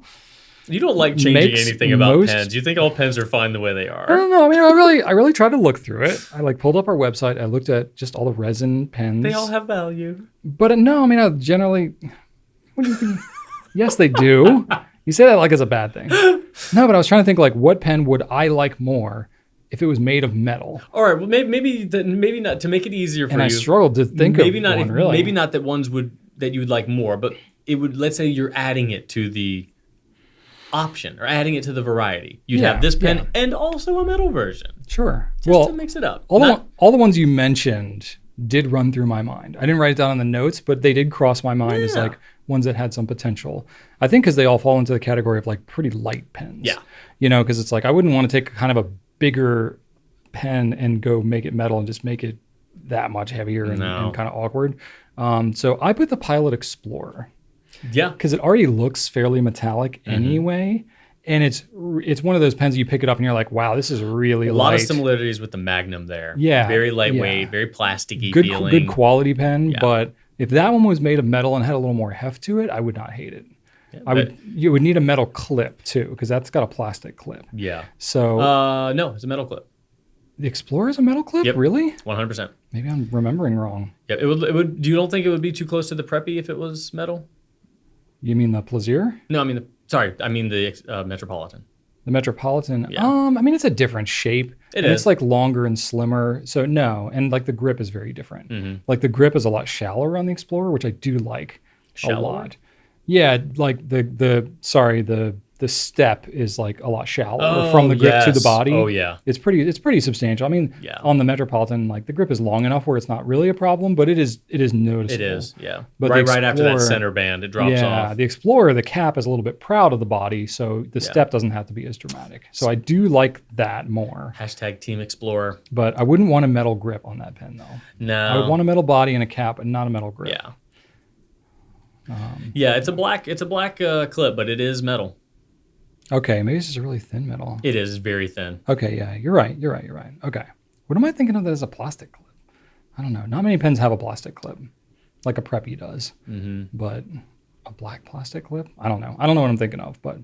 You don't like changing anything about pens. You think all pens are fine the way they are. I don't know. I mean, I really tried to look through it. I like pulled up our website. I looked at just all the resin pens. They all have value. But no, I mean, I generally. What do you think? Yes, they do. You say that like it's a bad thing. No, but I was trying to think like what pen would I like more if it was made of metal? All right, well maybe not to make it easier for you. And I struggled to think of one, really. Maybe not that ones that you would like more, but it would. Let's say you're adding it to the option or adding it to the variety. You'd have this pen and also a metal version. Sure. Just to mix it up. All the ones you mentioned did run through my mind. I didn't write it down in the notes, but they did cross my mind as like ones that had some potential. I think because they all fall into the category of like pretty light pens. Yeah. Because it's like I wouldn't want to take kind of a bigger pen and go make it metal and just make it that much heavier and kind of awkward. So I put the Pilot Explorer. Yeah. Because it already looks fairly metallic anyway. And it's one of those pens you pick it up and you're like, wow, this is really light. A lot of similarities with the Magnum there. Yeah. Very lightweight, very plasticky good, feeling. Good quality pen, but if that one was made of metal and had a little more heft to it, I would not hate it. Yeah, you would need a metal clip too, because that's got a plastic clip. Yeah. So no, it's a metal clip. The Explorer is a metal clip? Yep. Really? 100%. Maybe I'm remembering wrong. Yeah, it would. You don't think it would be too close to the Preppy if it was metal? You mean the Plaisir? No, I mean the Metropolitan. The Metropolitan. Yeah. I mean, it's a different shape. It's like longer and slimmer. So no, and like the grip is very different. Like the grip is a lot shallower on the Explorer, which I do like a lot. Yeah, like the step is like a lot shallower from the grip to the body. Oh yeah, it's pretty substantial. I mean, on the Metropolitan, like the grip is long enough where it's not really a problem, but it is noticeable. It is, yeah. But right after that center band, it drops off. Yeah, the Explorer, the cap is a little bit proud of the body, so the step doesn't have to be as dramatic. So I do like that more. # Team Explorer. But I wouldn't want a metal grip on that pen though. No, I would want a metal body and a cap, and not a metal grip. Yeah. It's a black clip, but it is metal. Okay, maybe this is a really thin metal. It is very thin. Okay, yeah, you're right. Okay. What am I thinking of that as a plastic clip? I don't know. Not many pens have a plastic clip, like a Preppy does. But a black plastic clip? I don't know. I don't know what I'm thinking of. But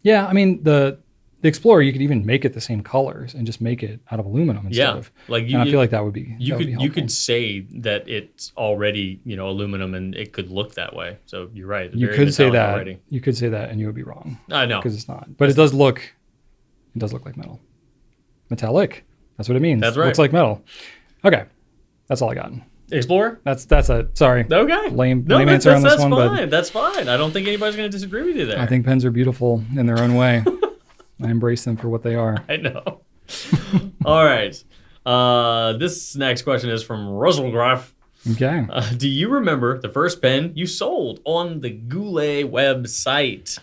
yeah, I mean, the Explorer, you could even make it the same colors and just make it out of aluminum instead of. Like and I feel like that would be. You could say that it's already aluminum and it could look that way. So you're right. You could say that. Already. You could say that, and you would be wrong. I know because it's not. But it does look. It does look like metal. Metallic. That's what it means. That's right. It looks like metal. Okay, that's all I got. Explorer? That's a sorry. Okay. Lame answer on this one. But that's fine. I don't think anybody's going to disagree with you there. I think pens are beautiful in their own way. I embrace them for what they are. I know. All right. This next question is from Russell Graff. Okay. Do you remember the first pen you sold on the Goulet website?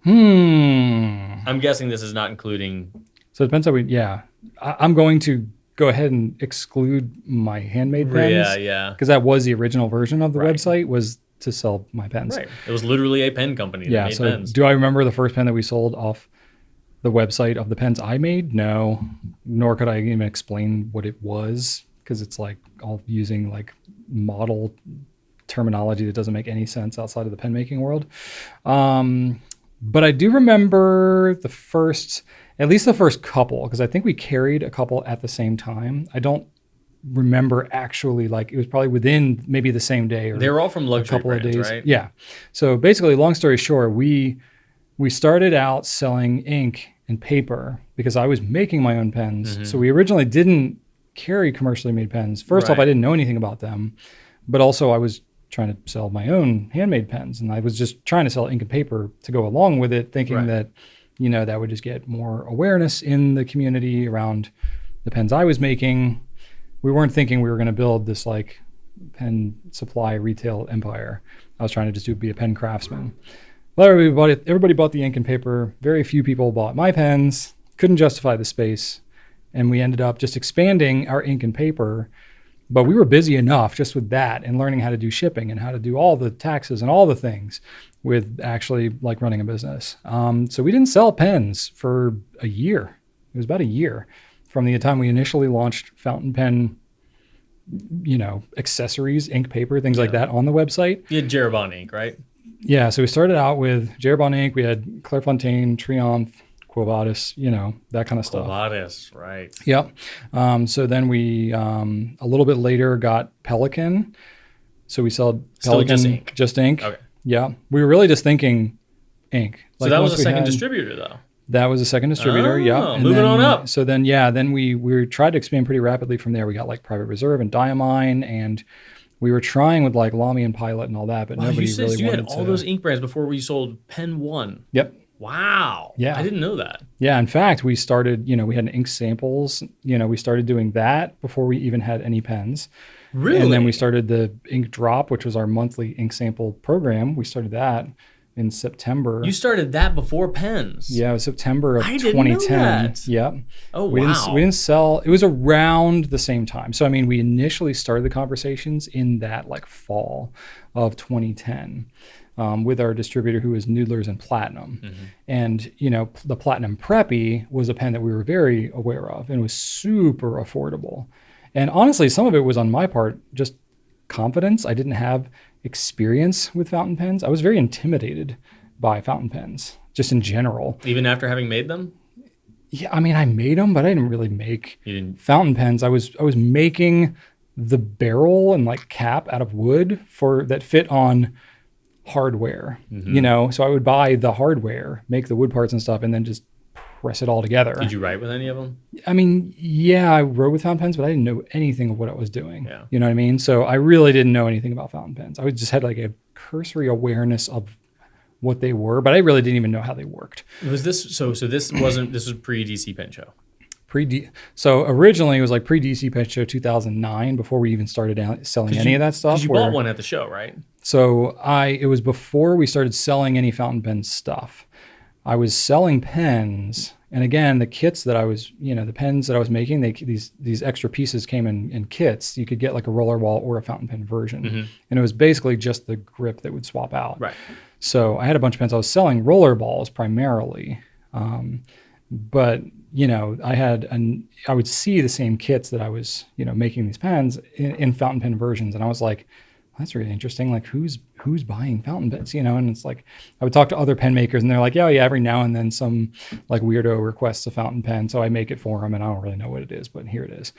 I'm guessing this is not including. So it depends how I'm going to go ahead and exclude my handmade pens. Yeah. Because that was the original version of the website, was to sell my pens. Right. It was literally a pen company that made pens. Do I remember the first pen that we sold off the website of the pens I made? No. Nor could I even explain what it was, because it's like all using like model terminology that doesn't make any sense outside of the pen making world. But I do remember at least the first couple, because I think we carried a couple at the same time. I don't remember actually, like it was probably within maybe the same day or they were all from luxury a couple brands, of days. Right? Yeah. So basically, long story short, we started out selling ink and paper because I was making my own pens. So we originally didn't carry commercially made pens. First off, I didn't know anything about them, but also I was trying to sell my own handmade pens, and I was just trying to sell ink and paper to go along with it, thinking that that would just get more awareness in the community around the pens I was making. We weren't thinking we were going to build this like pen supply retail empire. I was trying to just be a pen craftsman. Well, everybody bought the ink and paper. Very few people bought my pens. Couldn't justify the space, and we ended up just expanding our ink and paper. But we were busy enough just with that and learning how to do shipping and how to do all the taxes and all the things with actually like running a business. So we didn't sell pens for a year. It was about a year from the time we initially launched fountain pen, accessories, ink, paper, things like that on the website. You had Jeroboam ink, right? Yeah. So we started out with Jeroboam ink. We had Clairefontaine, Triomphe, Quo Vadis, that kind of stuff. Quo Vadis, right. Yep. So then we, a little bit later, got Pelican. So we sold Pelican. Just ink. Okay. Yeah. We were really just thinking ink. So that was a second distributor, though. That was a second distributor, yeah. And moving on up. So then, then we tried to expand pretty rapidly from there. We got like Private Reserve and Diamine, and we were trying with like Lamy and Pilot and all that, but nobody really wanted to. You had all those ink brands before we sold Pen 1. Yep. Wow. Yeah. I didn't know that. Yeah. In fact, we started, we had ink samples, we started doing that before we even had any pens. Really? And then we started the Ink Drop, which was our monthly ink sample program. We started that in September. You started that before pens? Yeah, it was September of 2010. Didn't know that. Yep. Oh, we didn't sell. It was around the same time. So, I mean, we initially started the conversations in that like fall of 2010. with our distributor who is Noodlers and Platinum. And, the Platinum Preppy was a pen that we were very aware of and was super affordable. And honestly, some of it was on my part, just confidence. I didn't have experience with fountain pens. I was very intimidated by fountain pens, just in general. Even after having made them? Yeah, I mean, I made them, but I didn't really make fountain pens. I was making the barrel and like cap out of wood that fit on hardware, So I would buy the hardware, make the wood parts and stuff, and then just press it all together. Did you write with any of them? I mean, yeah, I wrote with fountain pens, but I didn't know anything of what I was doing. Yeah. You know what I mean? So I really didn't know anything about fountain pens. I just had like a cursory awareness of what they were, but I really didn't even know how they worked. Was this so this was pre-DC Pen Show? So originally it was like pre-DC Pen Show 2009, before we even started selling any of that stuff. Because you bought one at the show, right? So it was before we started selling any fountain pen stuff. I was selling pens, and again, the kits that I was, the pens that I was making, these extra pieces came in kits. You could get like a roller ball or a fountain pen version, and it was basically just the grip that would swap out. Right. So I had a bunch of pens. I was selling roller balls primarily, but I would see the same kits that I was, making these pens in fountain pen versions, and I was like, that's really interesting. Like, who's buying fountain pens, And it's like, I would talk to other pen makers, and they're like, yeah, every now and then some like weirdo requests a fountain pen, so I make it for them, and I don't really know what it is, but here it is.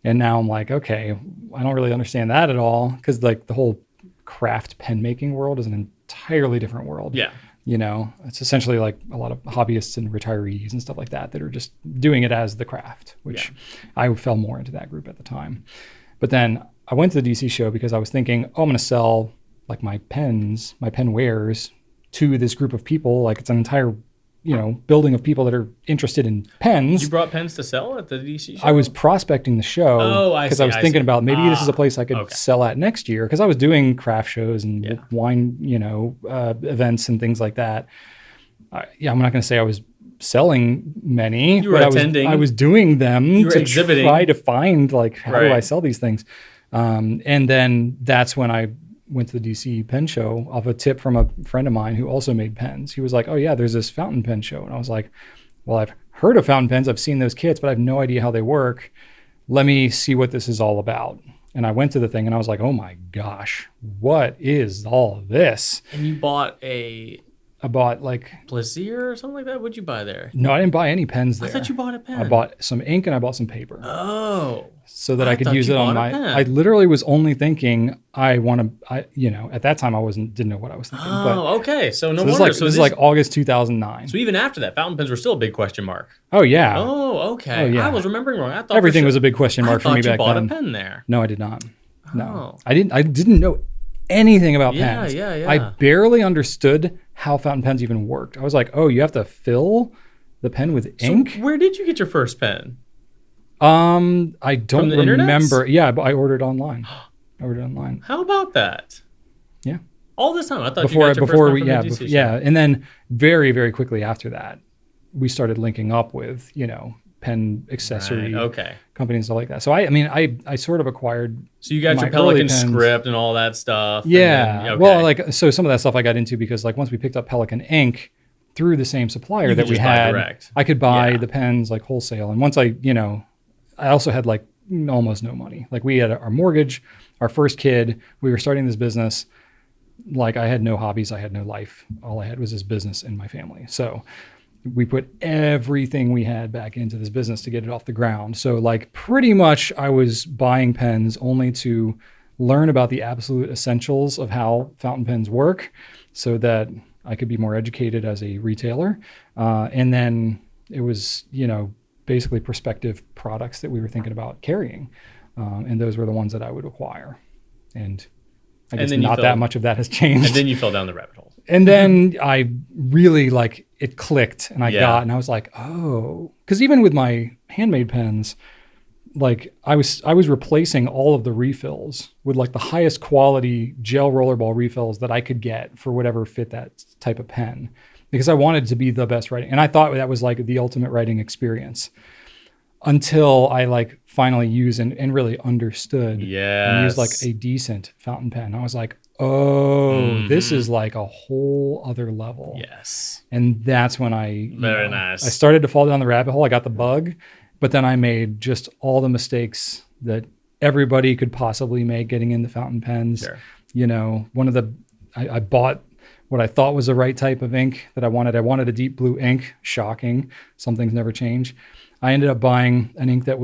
And now I'm like, okay, I don't really understand that at all, because like the whole craft pen making world is an entirely different world. Yeah. It's essentially like a lot of hobbyists and retirees and stuff like that are just doing it as the craft, which I fell more into that group at the time. But then I went to the DC show because I was thinking, I'm going to sell like my pen wares to this group of people. Like, it's an entire, building of people that are interested in pens. You brought pens to sell at the DC show? I was prospecting the show. Oh, I see. Because I was thinking about maybe this is a place I could sell at next year. Because I was doing craft shows and wine, events and things like that. I'm not going to say I was selling many. You were attending. I was doing them exhibiting. Try to find like, how do I sell these things? And then that's when I went to the DC pen show off a tip from a friend of mine who also made pens. He was like, oh yeah, there's this fountain pen show. And I was like, well, I've heard of fountain pens. I've seen those kits, but I have no idea how they work. Let me see what this is all about. And I went to the thing and I was like, oh my gosh, what is all of this? And you bought I bought like Plaisir or something like that. What'd you buy there? No, I didn't buy any pens there. I thought you bought a pen. I bought some ink and I bought some paper. Oh. So that I could use it on my. I literally was only thinking at that time I didn't know what I was thinking. Oh, okay. So no wonder. This is like August 2009. So even after that, fountain pens were still a big question mark. Oh yeah. Oh, okay. Oh, yeah. I was remembering wrong. I thought everything was a big question mark for me back then. I thought you bought a pen there. No, I did not. No, I didn't know anything about pens. Yeah. I barely understood how fountain pens even worked. I was like, oh, you have to fill the pen with ink? So where did you get your first pen? I don't remember. Yeah, I ordered online. How about that? Yeah. All this time, I thought you got your first pen from the DC show. And then very, very quickly after that, we started linking up with, pen accessory companies and stuff like that. So I sort of acquired. So you got your Pelican script and all that stuff. Yeah. Well, so some of that stuff I got into because like once we picked up Pelican ink through the same supplier that we had, I could buy the pens like wholesale. And once I also had like almost no money. Like we had our mortgage, our first kid, we were starting this business. Like I had no hobbies, I had no life. All I had was this business and my family. So we put everything we had back into this business to get it off the ground. So like pretty much I was buying pens only to learn about the absolute essentials of how fountain pens work so that I could be more educated as a retailer. And then it was, basically prospective products that we were thinking about carrying. And those were the ones that I would acquire. And I guess not that much of that has changed. And then you fell down the rabbit hole. And then I really it clicked and I was like, oh, because even with my handmade pens, like I was replacing all of the refills with like the highest quality gel rollerball refills that I could get for whatever fit that type of pen, because I wanted to be the best writing. And I thought that was like the ultimate writing experience until I finally used and really understood and used like a decent fountain pen. I was like, oh, this is like a whole other level. Yes. And that's when I nice. started to fall down the rabbit hole. I got the bug, but then I made just all the mistakes that everybody could possibly make getting into fountain pens. Sure. I bought what I thought was the right type of ink that I wanted. I wanted a deep blue ink. Shocking. Some things never change. I ended up buying an ink that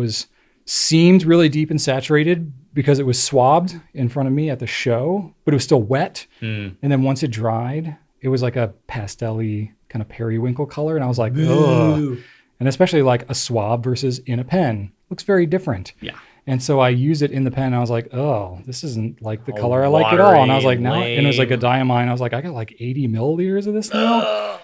seemed really deep and saturated because it was swabbed in front of me at the show, but it was still wet. And then once it dried, it was like a pastel-y kind of periwinkle color. And I was like, ugh. And especially like a swab versus in a pen looks very different. Yeah. And so I used it in the pen. And I was like, oh, this isn't like the color I like at all. And I was like, now, and it was like a diamine. I was like, I got like 80 milliliters of this now.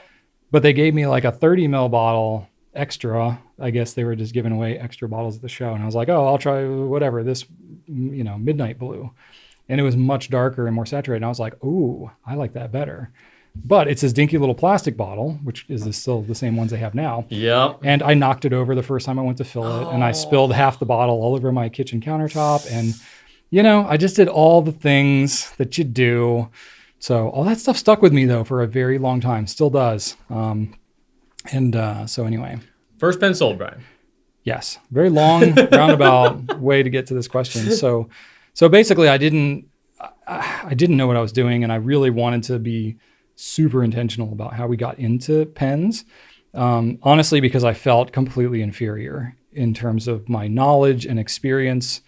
But they gave me like a 30 ml bottle extra. I guess they were just giving away extra bottles at the show. And I was like, oh, I'll try whatever, this, midnight blue. And it was much darker and more saturated. And I was like, ooh, I like that better. But it's this dinky little plastic bottle, which is still the same ones they have now. Yep. And I knocked it over the first time I went to fill it. And I spilled half the bottle all over my kitchen countertop. And, I just did all the things that you do. So all that stuff stuck with me, though, for a very long time. Still does. So anyway. First pen sold, Brian. Yes. Very long, roundabout way to get to this question. So basically, I didn't know what I was doing. And I really wanted to be super intentional about how we got into pens. Honestly, because I felt completely inferior in terms of my knowledge and experience.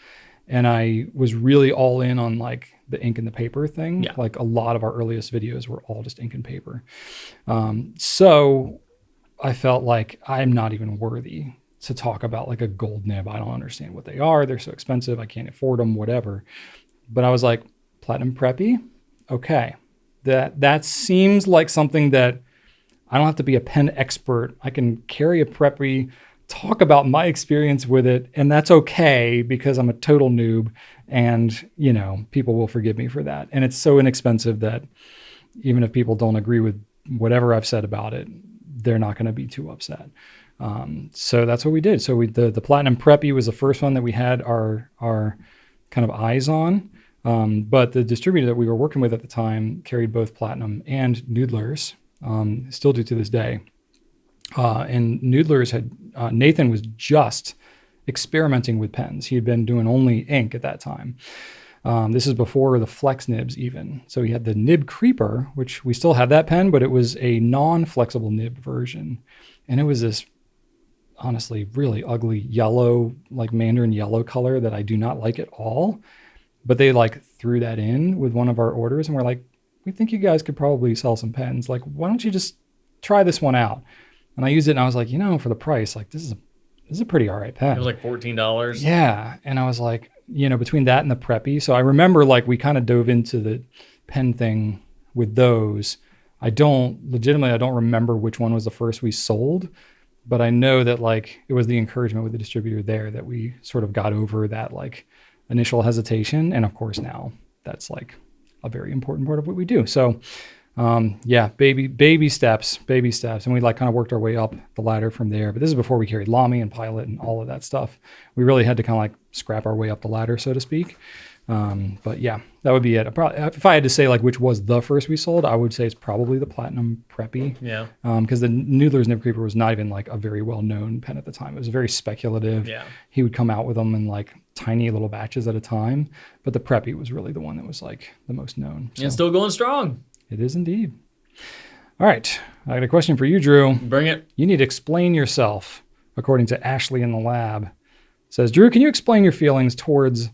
And I was really all in on like the ink and the paper thing. Yeah. Like a lot of our earliest videos were all just ink and paper. So I felt like I'm not even worthy to talk about like a gold nib. I don't understand what they are. They're so expensive. I can't afford them, whatever. But I was like, platinum preppy? Okay. That seems like something that I don't have to be a pen expert. I can carry a preppy, talk about my experience with it, and that's okay because I'm a total noob and, people will forgive me for that. And it's so inexpensive that even if people don't agree with whatever I've said about it, they're not going to be too upset. So that's what we did. So the Platinum Preppy was the first one that we had our kind of eyes on. But the distributor that we were working with at the time carried both Platinum and Noodlers, still do to this day. And Noodlers Nathan was just experimenting with pens. He had been doing only ink at that time. This is before the flex nibs even. So he had the Nib Creeper, which we still have that pen, but it was a non-flexible nib version. And it was this honestly really ugly yellow, like mandarin yellow color that I do not like at all. But they like threw that in with one of our orders and we're like, we think you guys could probably sell some pens. Like, why don't you just try this one out? And I used it and I was like, for the price, like this is a pretty all right pen. It was like $14. Yeah. And I was like, between that and the Preppy. So I remember like we kind of dove into the pen thing with those. I don't remember which one was the first we sold, but I know that like it was the encouragement with the distributor there that we sort of got over that like initial hesitation. And of course now that's like a very important part of what we do. So baby steps. And we like kind of worked our way up the ladder from there. But this is before we carried Lamy and Pilot and all of that stuff. We really had to kind of like scrap our way up the ladder, so to speak. But yeah, that would be it. If I had to say like which was the first we sold, I would say it's probably the Platinum Preppy. Yeah. Because the Noodler's Nib Creeper was not even like a very well-known pen at the time. It was very speculative. Yeah. He would come out with them in like tiny little batches at a time. But the Preppy was really the one that was like the most known. So. And still going strong. It is indeed. All right. I got a question for you, Drew. Bring it. You need to explain yourself, according to Ashley in the lab. It says, Drew, can you explain your feelings towards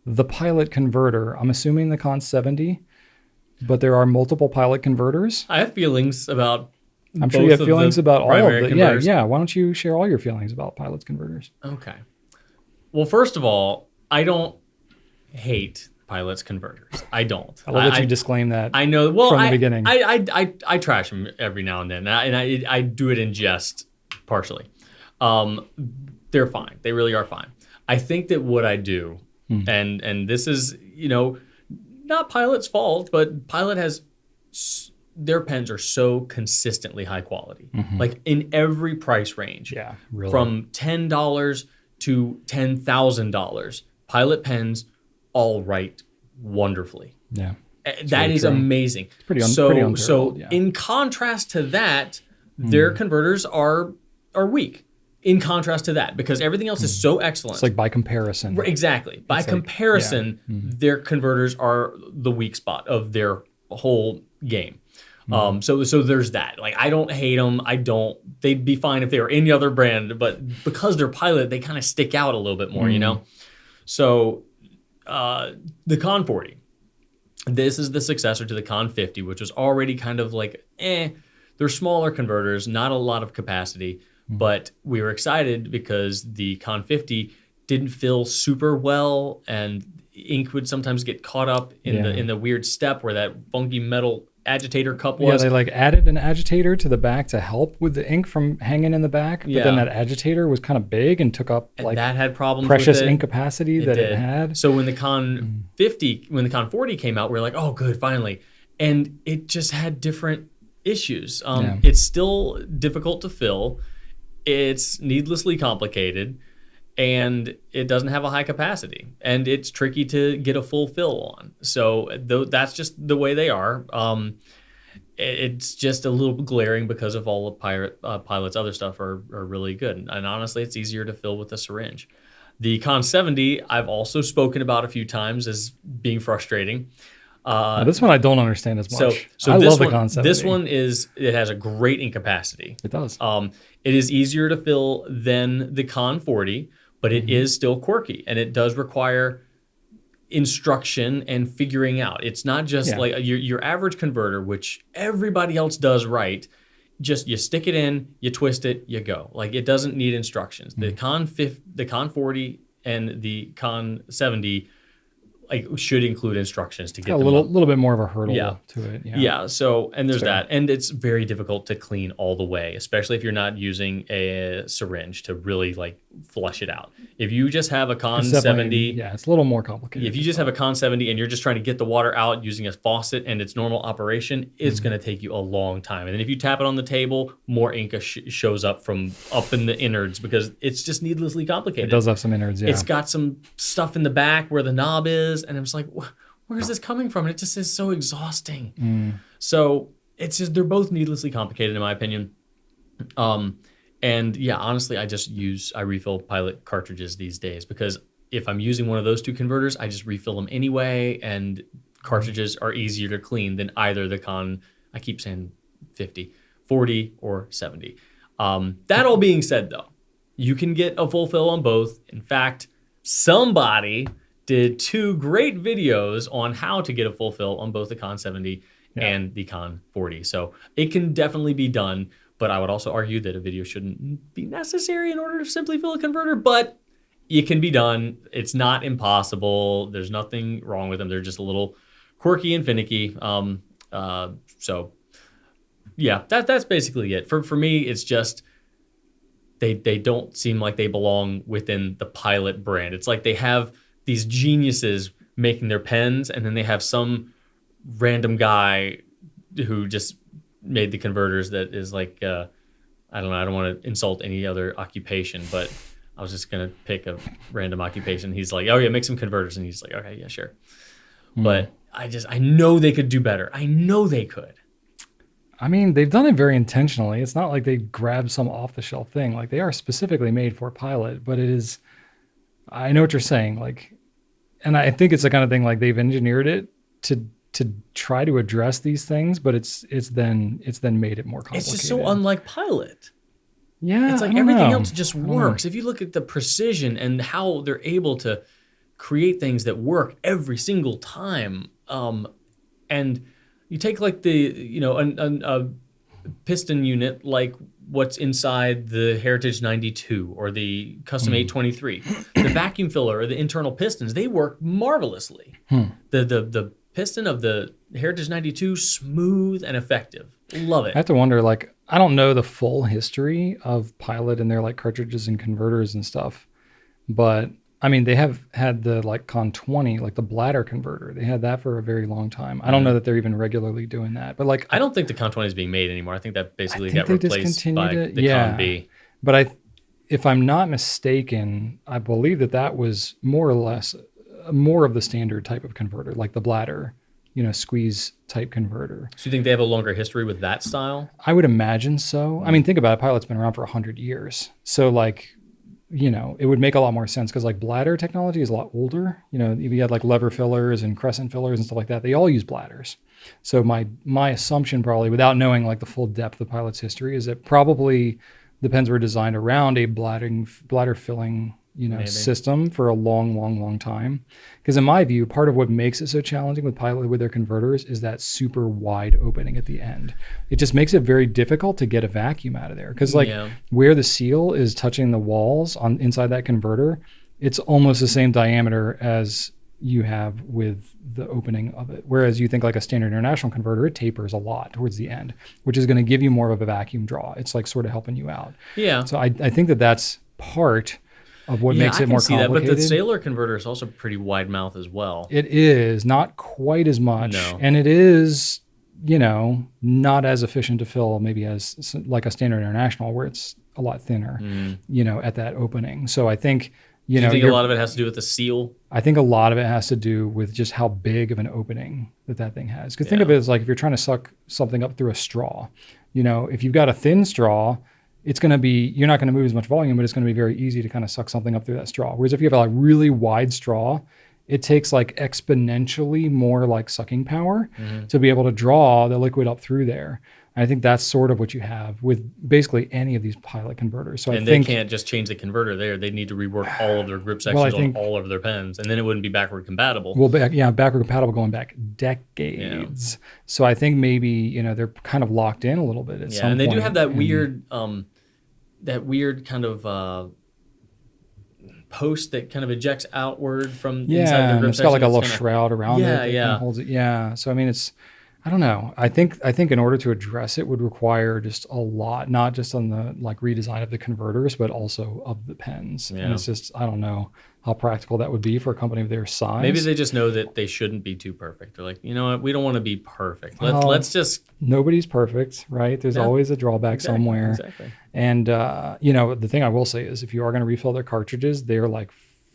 the Pilot converter? I'm assuming the Con 70, but there are multiple Pilot converters. I have feelings about I'm sure you have feelings about all of them. Yeah. Why don't you share all your feelings about Pilot's converters? Okay. Well, first of all, I don't hate Pilot's converters. I don't. I love that you disclaim that. I know. Well, from the beginning. I trash them every now and then, and I do it in jest, partially. They're fine. They really are fine. I think that what I do, and this is not Pilot's fault, but Pilot has their pens are so consistently high quality, like in every price range. Yeah, really. From $10 to $10,000, Pilot pens all write wonderfully. Yeah. That is amazing. It's pretty so in contrast to that, their converters are weak. In contrast to that, because everything else is so excellent. It's like by comparison. Exactly. By comparison, their converters are the weak spot of their whole game. So there's that. Like, I don't hate them. They'd be fine if they were any other brand, but because they're Pilot, they kind of stick out a little bit more, you know? So the Con 40, this is the successor to the Con 50, which was already kind of like, they're smaller converters, not a lot of capacity. But we were excited because the Con 50 didn't fill super well, and ink would sometimes get caught up in the weird step where that funky metal agitator cup was. Yeah, they like added an agitator to the back to help with the ink from hanging in the back. But then that agitator was kind of big and took up like that had problems precious with ink capacity it had. So when the Con 50, when the Con 40 came out, we were like, oh, good, finally. And it just had different issues. It's still difficult to fill. It's needlessly complicated, and it doesn't have a high capacity, and it's tricky to get a full fill on. So that's just the way they are. It's just a little glaring because of all of Pilot's other stuff are really good. And honestly, it's easier to fill with a syringe. The Con 70, I've also spoken about a few times as being frustrating. This one I don't understand as much. So I love the Con 70. This one it has a great ink capacity. It does. It is easier to fill than the Con 40, but it is still quirky, and it does require instruction and figuring out. It's not just like your average converter, which everybody else does right. Just you stick it in, you twist it, you go. Like, it doesn't need instructions. The Con 40 and the Con 70 should include instructions to get a little bit more of a hurdle to it. Yeah. So, and there's that, and it's very difficult to clean all the way, especially if you're not using a syringe to really like flush it out. If you just have a Con 70, it's a little more complicated. If you just have a Con 70 and you're just trying to get the water out using a faucet and its normal operation, it's going to take you a long time. And then if you tap it on the table, more ink shows up from up in the innards because it's just needlessly complicated. It does have some innards. Yeah. It's got some stuff in the back where the knob is. And I was like, where is this coming from? And it just is so exhausting. So it's just, they're both needlessly complicated in my opinion. And yeah, honestly, I refill Pilot cartridges these days because if I'm using one of those two converters, I just refill them anyway. And cartridges are easier to clean than either the Con, I keep saying 50, 40 or 70. That all being said though, you can get a full fill on both. In fact, somebody did 2 great videos on how to get a full fill on both the Con 70 and the Con 40. So it can definitely be done, but I would also argue that a video shouldn't be necessary in order to simply fill a converter, but it can be done. It's not impossible. There's nothing wrong with them. They're just a little quirky and finicky. So yeah, that's basically it. For me, it's just they don't seem like they belong within the Pilot brand. It's like they have these geniuses making their pens, and then they have some random guy who just made the converters that is like, I don't know, I don't want to insult any other occupation, but I was just going to pick a random occupation. He's like, oh yeah, make some converters. And he's like, okay, yeah, sure. But I know they could do better. I know they could. I mean, they've done it very intentionally. It's not like they grabbed some off-the-shelf thing. Like, they are specifically made for Pilot, but it is, I know what you're saying. Like, and I think it's the kind of thing like they've engineered it to try to address these things, but it's then made it more complicated. It's just so unlike Pilot. Yeah, it's like everything else just works. If you look at the precision and how they're able to create things that work every single time, and you take like a piston unit like what's inside the Heritage 92 or the Custom 823, the vacuum filler or the internal pistons, they work marvelously. The piston of the Heritage 92, smooth and effective. Love it. I have to wonder, like, I don't know the full history of Pilot and their like cartridges and converters and stuff, but I mean, they have had the like Con 20, like the bladder converter. They had that for a very long time. I don't know that they're even regularly doing that, but like, I don't think the Con 20 is being made anymore. I think that basically got replaced by the Con B. But if I'm not mistaken, I believe that was more or less more of the standard type of converter, like the bladder squeeze type converter. So you think they have a longer history with that style? I would imagine so. I mean, think about it. Pilot's been around for 100 years. So like, it would make a lot more sense because like bladder technology is a lot older. You had like lever fillers and crescent fillers and stuff like that. They all use bladders. So my assumption probably, without knowing like the full depth of Pilot's history, is that probably the pens were designed around a bladder filling system for a long time. Because in my view, part of what makes it so challenging with Pilot with their converters is that super wide opening at the end. It just makes it very difficult to get a vacuum out of there. Because where the seal is touching the walls on inside that converter, it's almost the same diameter as you have with the opening of it. Whereas you think like a standard international converter, it tapers a lot towards the end, which is going to give you more of a vacuum draw. It's like sort of helping you out. Yeah. So I think that's part of what makes it more complicated. That, but the Sailor converter is also pretty wide mouth as well. It is not quite as much, and it is, not as efficient to fill maybe as like a standard international where it's a lot thinner, at that opening. So I think, Do you think a lot of it has to do with the seal? I think a lot of it has to do with just how big of an opening that thing has. Because think of it as like if you're trying to suck something up through a straw, if you've got a thin straw, it's going to be, you're not going to move as much volume, but it's going to be very easy to kind of suck something up through that straw. Whereas if you have a really wide straw, it takes like exponentially more like sucking power to be able to draw the liquid up through there. And I think that's sort of what you have with basically any of these Pilot converters. So they can't just change the converter there. They need to rework all of their grip sections on all of their pens, and then it wouldn't be backward compatible. Well, backward compatible going back decades. Yeah. So I think maybe, they're kind of locked in a little bit at some point. And they do have that weird kind of post that kind of ejects outward from inside the grip section. It's got like a little shroud around it that kind of holds it. Yeah. So I mean, I don't know. I think in order to address it would require just a lot, not just on the like redesign of the converters, but also of the pens. Yeah. And it's just, I don't know how practical that would be for a company of their size. Maybe they just know that they shouldn't be too perfect. They're like, you know what? We don't want to be perfect. Let's just. Nobody's perfect, right? There's always a drawback somewhere. Exactly. And, the thing I will say is if you are going to refill their cartridges, they're like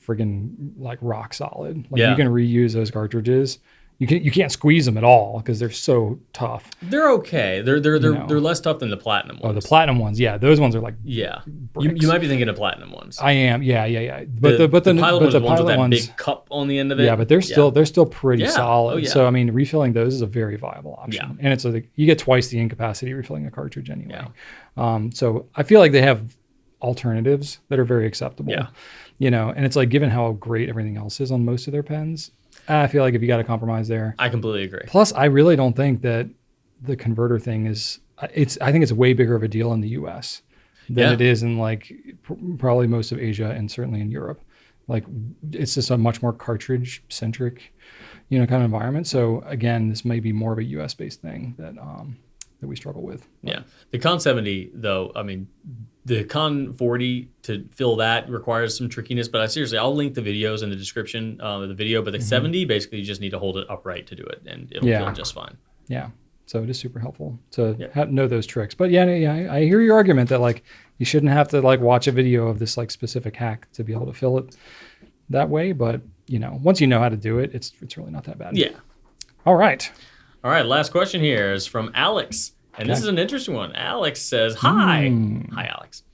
friggin' like rock solid. Like you can reuse those cartridges. You can't squeeze them at all because they're so tough. They're okay. They're less tough than the platinum ones. Oh, the platinum ones, those ones are like you might be thinking of platinum ones. I am, But the Pilot ones are the ones with that big cup on the end of it. Yeah, but they're still pretty solid. Oh, yeah. So I mean, refilling those is a very viable option. Yeah. And it's you get twice the incapacity refilling a cartridge anyway. Yeah. So I feel like they have alternatives that are very acceptable. Yeah. And it's like given how great everything else is on most of their pens. I feel like if you got to compromise there. I completely agree. Plus, I really don't think that the converter thing I think it's way bigger of a deal in the US than it is in like probably most of Asia and certainly in Europe. Like it's just a much more cartridge centric, kind of environment. So again, this may be more of a US based thing that we struggle with. But. Yeah. The Con 70 though, I mean, the Con 40 to fill that requires some trickiness, but I'll link the videos in the description of the video. But the 70, basically, you just need to hold it upright to do it, and it'll feel just fine. Yeah. So it is super helpful to know those tricks. But I hear your argument that like you shouldn't have to like watch a video of this like specific hack to be able to fill it that way. But once you know how to do it, it's really not that bad. Yeah. All right. Last question here is from Alex. And this is an interesting one. Alex says, hi. Hi, Alex.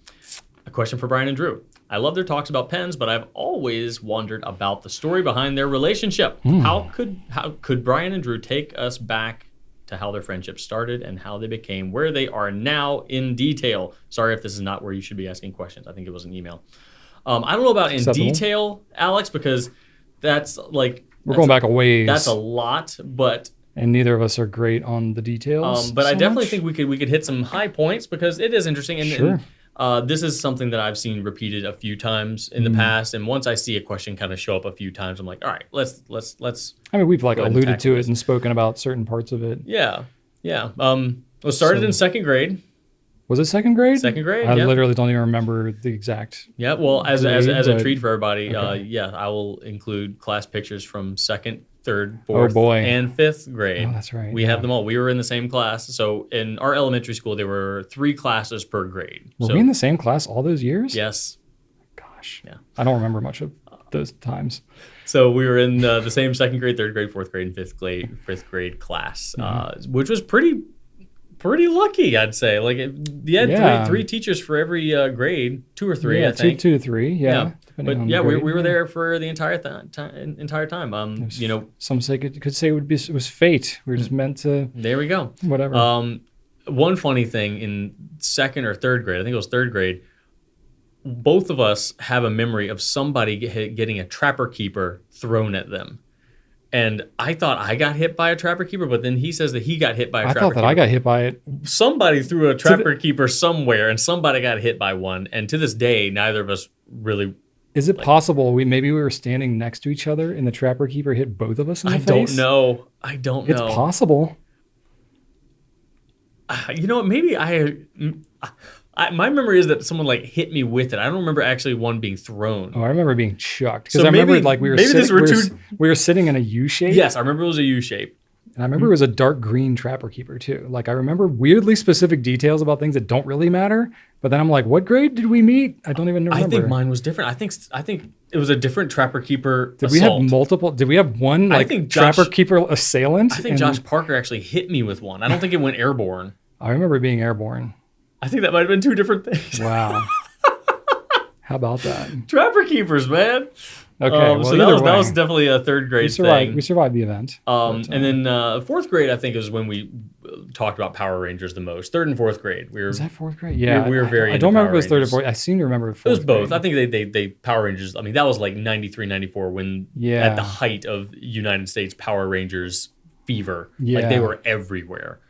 A question for Brian and Drew. I love their talks about pens, but I've always wondered about the story behind their relationship. How could Brian and Drew take us back to how their friendship started and how they became where they are now in detail? Sorry if this is not where you should be asking questions. I think it was an email. I don't know about in detail, Alex, because that's like... We're going back a ways. That's a lot, but... And neither of us are great on the details. But I definitely think we could hit some high points because it is interesting. And this is something that I've seen repeated a few times in the past. And once I see a question kind of show up a few times, I'm like, all right, let's. I mean, we've like alluded to it and spoken about certain parts of it. Yeah. It started in second grade. Was it second grade? Second grade. I literally don't even remember the exact. Yeah. Well, as a treat for everybody, I will include class pictures from second, third, fourth, and fifth grade. Oh, that's right. We have them all. We were in the same class. So in our elementary school, there were 3 classes per grade. Were we in the same class all those years? Yes. Gosh. Yeah. I don't remember much of those times. So we were in the same second grade, third grade, fourth grade, and fifth grade class, which was pretty lucky, I'd say. Like you had three teachers for every grade, 2 or 3, I think. 2 to 3, yeah. But we were there for the entire time. Some say could say it was fate. We were just meant to. There we go. Whatever. One funny thing in second or third grade, I think it was third grade, both of us have a memory of somebody getting a trapper keeper thrown at them. And I thought I got hit by a trapper keeper, but then he says that he got hit by a trapper keeper. I thought that I got hit by it. Somebody threw a trapper keeper somewhere, and somebody got hit by one. And to this day, neither of us really... Is it possible we were standing next to each other and the trapper keeper hit both of us in the face? I don't know. It's possible. You know what? Maybe my memory is that someone hit me with it. I don't remember actually one being thrown. Oh, I remember being chucked because I remember we were sitting in a U shape. Yes, I remember it was a U shape. And I remember it was a dark green trapper keeper too. Like I remember weirdly specific details about things that don't really matter. But then I'm like, what grade did we meet? I don't even remember. I think mine was different. I think it was a different trapper keeper. Did we have multiple? Did we have one trapper keeper assailant? I think Josh Parker actually hit me with one. I don't think it went airborne. I remember being airborne. I think that might have been 2 different things. Wow. How about that? Trapper keepers, man. Okay, so that was definitely a third grade thing. We survived the event. And then fourth grade, I think, is when we talked about Power Rangers the most. Third and fourth grade. Was that fourth grade? Yeah. We were very I don't remember if it was third or fourth. I seem to remember fourth. It was both. Grade. I think they Power Rangers, I mean, that was like 93, 94 when at the height of United States Power Rangers fever. Yeah. Like they were everywhere.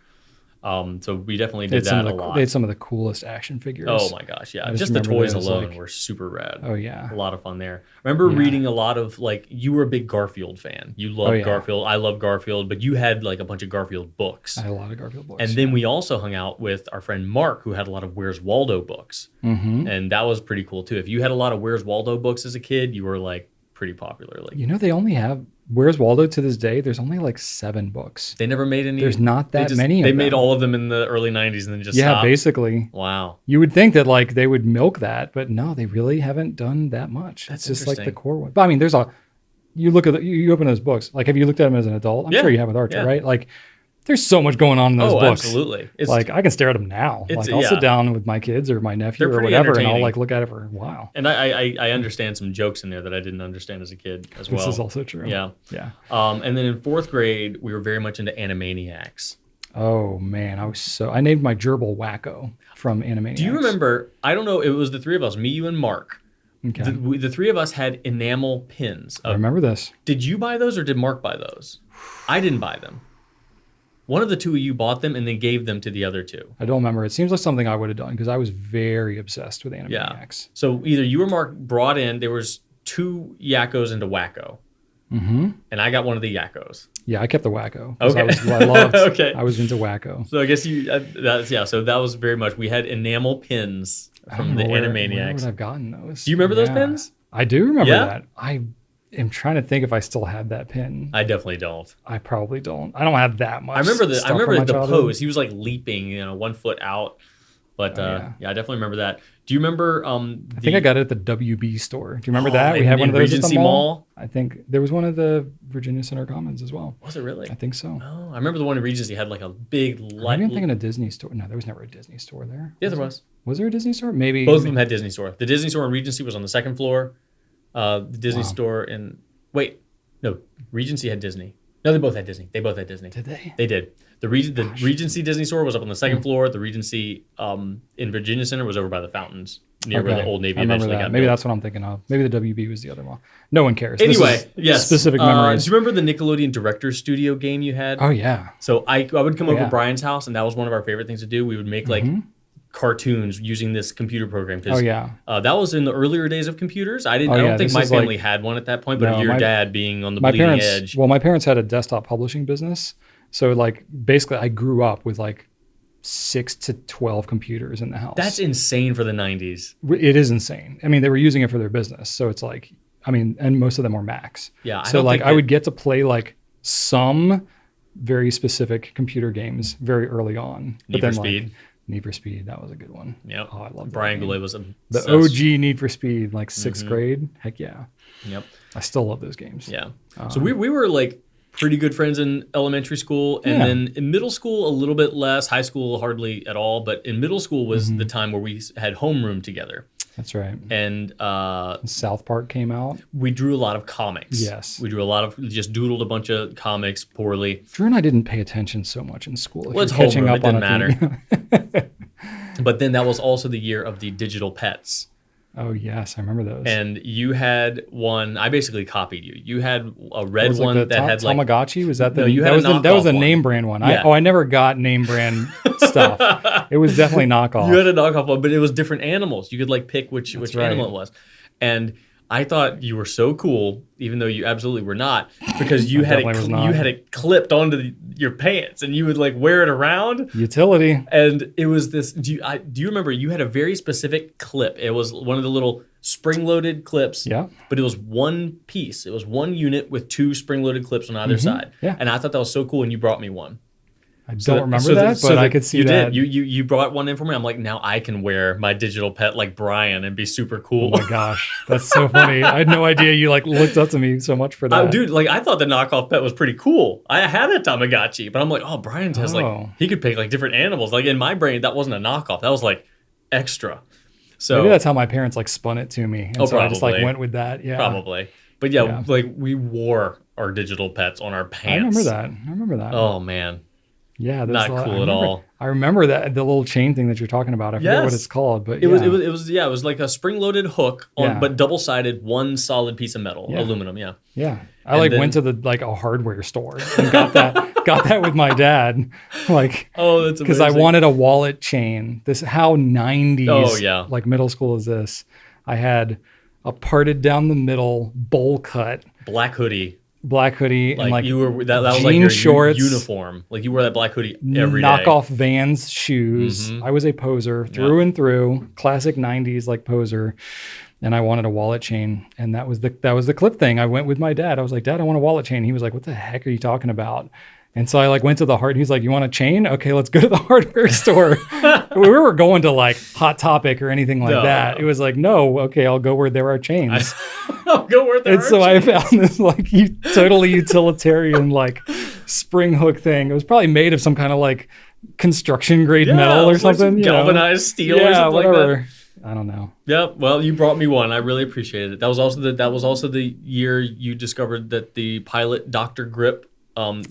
So we definitely did that a lot. They had some of the coolest action figures. Oh my gosh, yeah. Just the toys alone were super rad. Oh yeah. A lot of fun there. I remember reading a lot of you were a big Garfield fan. You loved Garfield. I love Garfield, but you had a bunch of Garfield books. I had a lot of Garfield books. And then we also hung out with our friend Mark, who had a lot of Where's Waldo books. Mm-hmm. And that was pretty cool too. If you had a lot of Where's Waldo books as a kid, you were pretty popular. They only have Where's Waldo to this day? There's only 7 books. They never made any. There's not that many of them. They made all of them in the early 90s and then just stopped. Basically. Wow. You would think that they would milk that, but no, they really haven't done that much. That's just the core one. But I mean, you look at you open those books. Have you looked at them as an adult? I'm sure you have with Archer, right? There's so much going on in those books. Absolutely. I can stare at them now. I'll sit down with my kids or my nephew or whatever, and I'll look at it for a while. And I understand some jokes in there that I didn't understand as a kid as well. This is also true. Yeah. Yeah. And then in fourth grade, we were very much into Animaniacs. Oh man, I named my gerbil Wacko from Animaniacs. Do you remember? I don't know. It was the 3 of us, me, you, and Mark. Okay. The 3 of us had enamel pins. I remember this. Did you buy those or did Mark buy those? I didn't buy them. One of the 2 of you bought them and then gave them to the other 2. I don't remember. It seems like something I would have done because I was very obsessed with Animaniacs. Yeah. So either you or Mark brought in, there was 2 Yakkos and a Wacko. Mm-hmm. And I got one of the Yakkos. Yeah, I kept the Wacko. Okay. I loved. Okay. I was into Wacko. So I guess so that was very much, we had enamel pins from the Animaniacs. Where would I've gotten those? Do you remember those pins? I do remember that. I'm trying to think if I still have that pin. I definitely don't. I probably don't. I don't have that much. I remember the pose. He was leaping, 1 foot out. But I definitely remember that. Do you remember? I think I got it at the WB store. Do you remember that? We had one of those Regency at the Mall. I think there was one at the Virginia Center Commons as well. Was it really? I think so. Oh, I remember the one in Regency had a big light. I'm thinking a Disney store. No, there was never a Disney store there. Yeah, there was. Was there a Disney store? Maybe. Both of them had Disney store. The Disney store in Regency was on the 2nd floor. The Disney store in Regency had Disney. No, they both had Disney. Did they? They did. The Regency Disney store was up on the 2nd floor. The Regency in Virginia Center was over by the fountains near where the Old Navy eventually got Maybe built. that's what I'm thinking of. Maybe the WB was the other one. No one cares. Anyway, yes. Specific memories. Do you remember the Nickelodeon Director's Studio game you had? Oh, yeah. So I would come over to Brian's house, and that was one of our favorite things to do. We would make cartoons using this computer program. That was in the earlier days of computers. I don't think my family had one at that point, but your dad being on the bleeding edge. Well, my parents had a desktop publishing business. So basically I grew up with 6 to 12 computers in the house. That's insane for the 90s. It is insane. I mean, they were using it for their business. So it's and most of them were Macs. Yeah. I would get to play some very specific computer games very early on. Need for Speed. Need for Speed, that was a good one. Yep. Oh, I love that Brian game. Goulet was The OG Need for Speed, like 6th grade. Heck yeah. Yep. I still love those games. Yeah. So we were like pretty good friends in elementary school, and then in middle school a little bit less, high school hardly at all, but in middle school was the time where we had homeroom together. That's right. And South Park came out. We drew a lot of comics. Yes. We drew a lot of, just doodled a bunch of comics poorly. Drew and I didn't pay attention so much in school. Well, it's homeroom, it didn't matter. But then that was also the year of the digital pets. Oh, yes, I remember those. And you had one, I basically copied you. You had a red one that had like... Tamagotchi? Was that the... No, you had that was a name brand one. Yeah. I never got name brand stuff. It was definitely knockoff. You had a knockoff one, but it was different animals. You could like pick which animal it was. And I thought you were so cool, even though you absolutely were not, because you had it clipped onto your pants, and you would like wear it around. Utility. And it was this. Do you remember? You had a very specific clip. It was one of the little spring-loaded clips. Yeah. But it was one piece. It was one unit with 2 spring-loaded clips on either side. Yeah. And I thought that was so cool, and you brought me one. I don't remember that, but I could see that. You brought one in for me. I'm like, now I can wear my digital pet like Brian and be super cool. Oh my gosh, that's so funny. I had no idea you like looked up to me so much for that. Dude, like I thought the knockoff pet was pretty cool. I had a Tamagotchi, but I'm like, oh, Brian has like, he could pick like different animals. Like in my brain, that wasn't a knockoff. That was like extra. So maybe that's how my parents like spun it to me. And so probably. I just like went with that. Yeah. Probably. But yeah, like we wore our digital pets on our pants. I remember that. Oh man. Yeah, not cool at all. I remember that the little chain thing that you're talking about. I forget what it's called, but it was like a spring-loaded hook on, but double-sided, one solid piece of metal, aluminum. Yeah. Yeah, I went to the like a hardware store and got that with my dad, like that's because I wanted a wallet chain. How 90s? Oh yeah, like middle school is this? I had a parted down the middle bowl cut black hoodie, and like you were that was like your shorts, uniform. Like you wore that black hoodie every day. Knockoff Vans shoes. I was a poser through and through, classic 90s like poser. And I wanted a wallet chain, and that was the clip thing. I went with my dad. I was like, Dad, I want a wallet chain. He was like, what the heck are you talking about? And so I like went to the heart. He's like, you want a chain? Okay, let's go to the hardware store. We were going to like Hot Topic or anything like that. It was like, no, okay, I'll go where there are chains. I'll go where there are chains. And so I found this like totally utilitarian like spring hook thing. It was probably made of some kind of like construction grade metal or something. Galvanized steel or something whatever. Like that. I don't know. Yep. Well, you brought me one. I really appreciated it. That was also the year you discovered that the Pilot Dr. Grip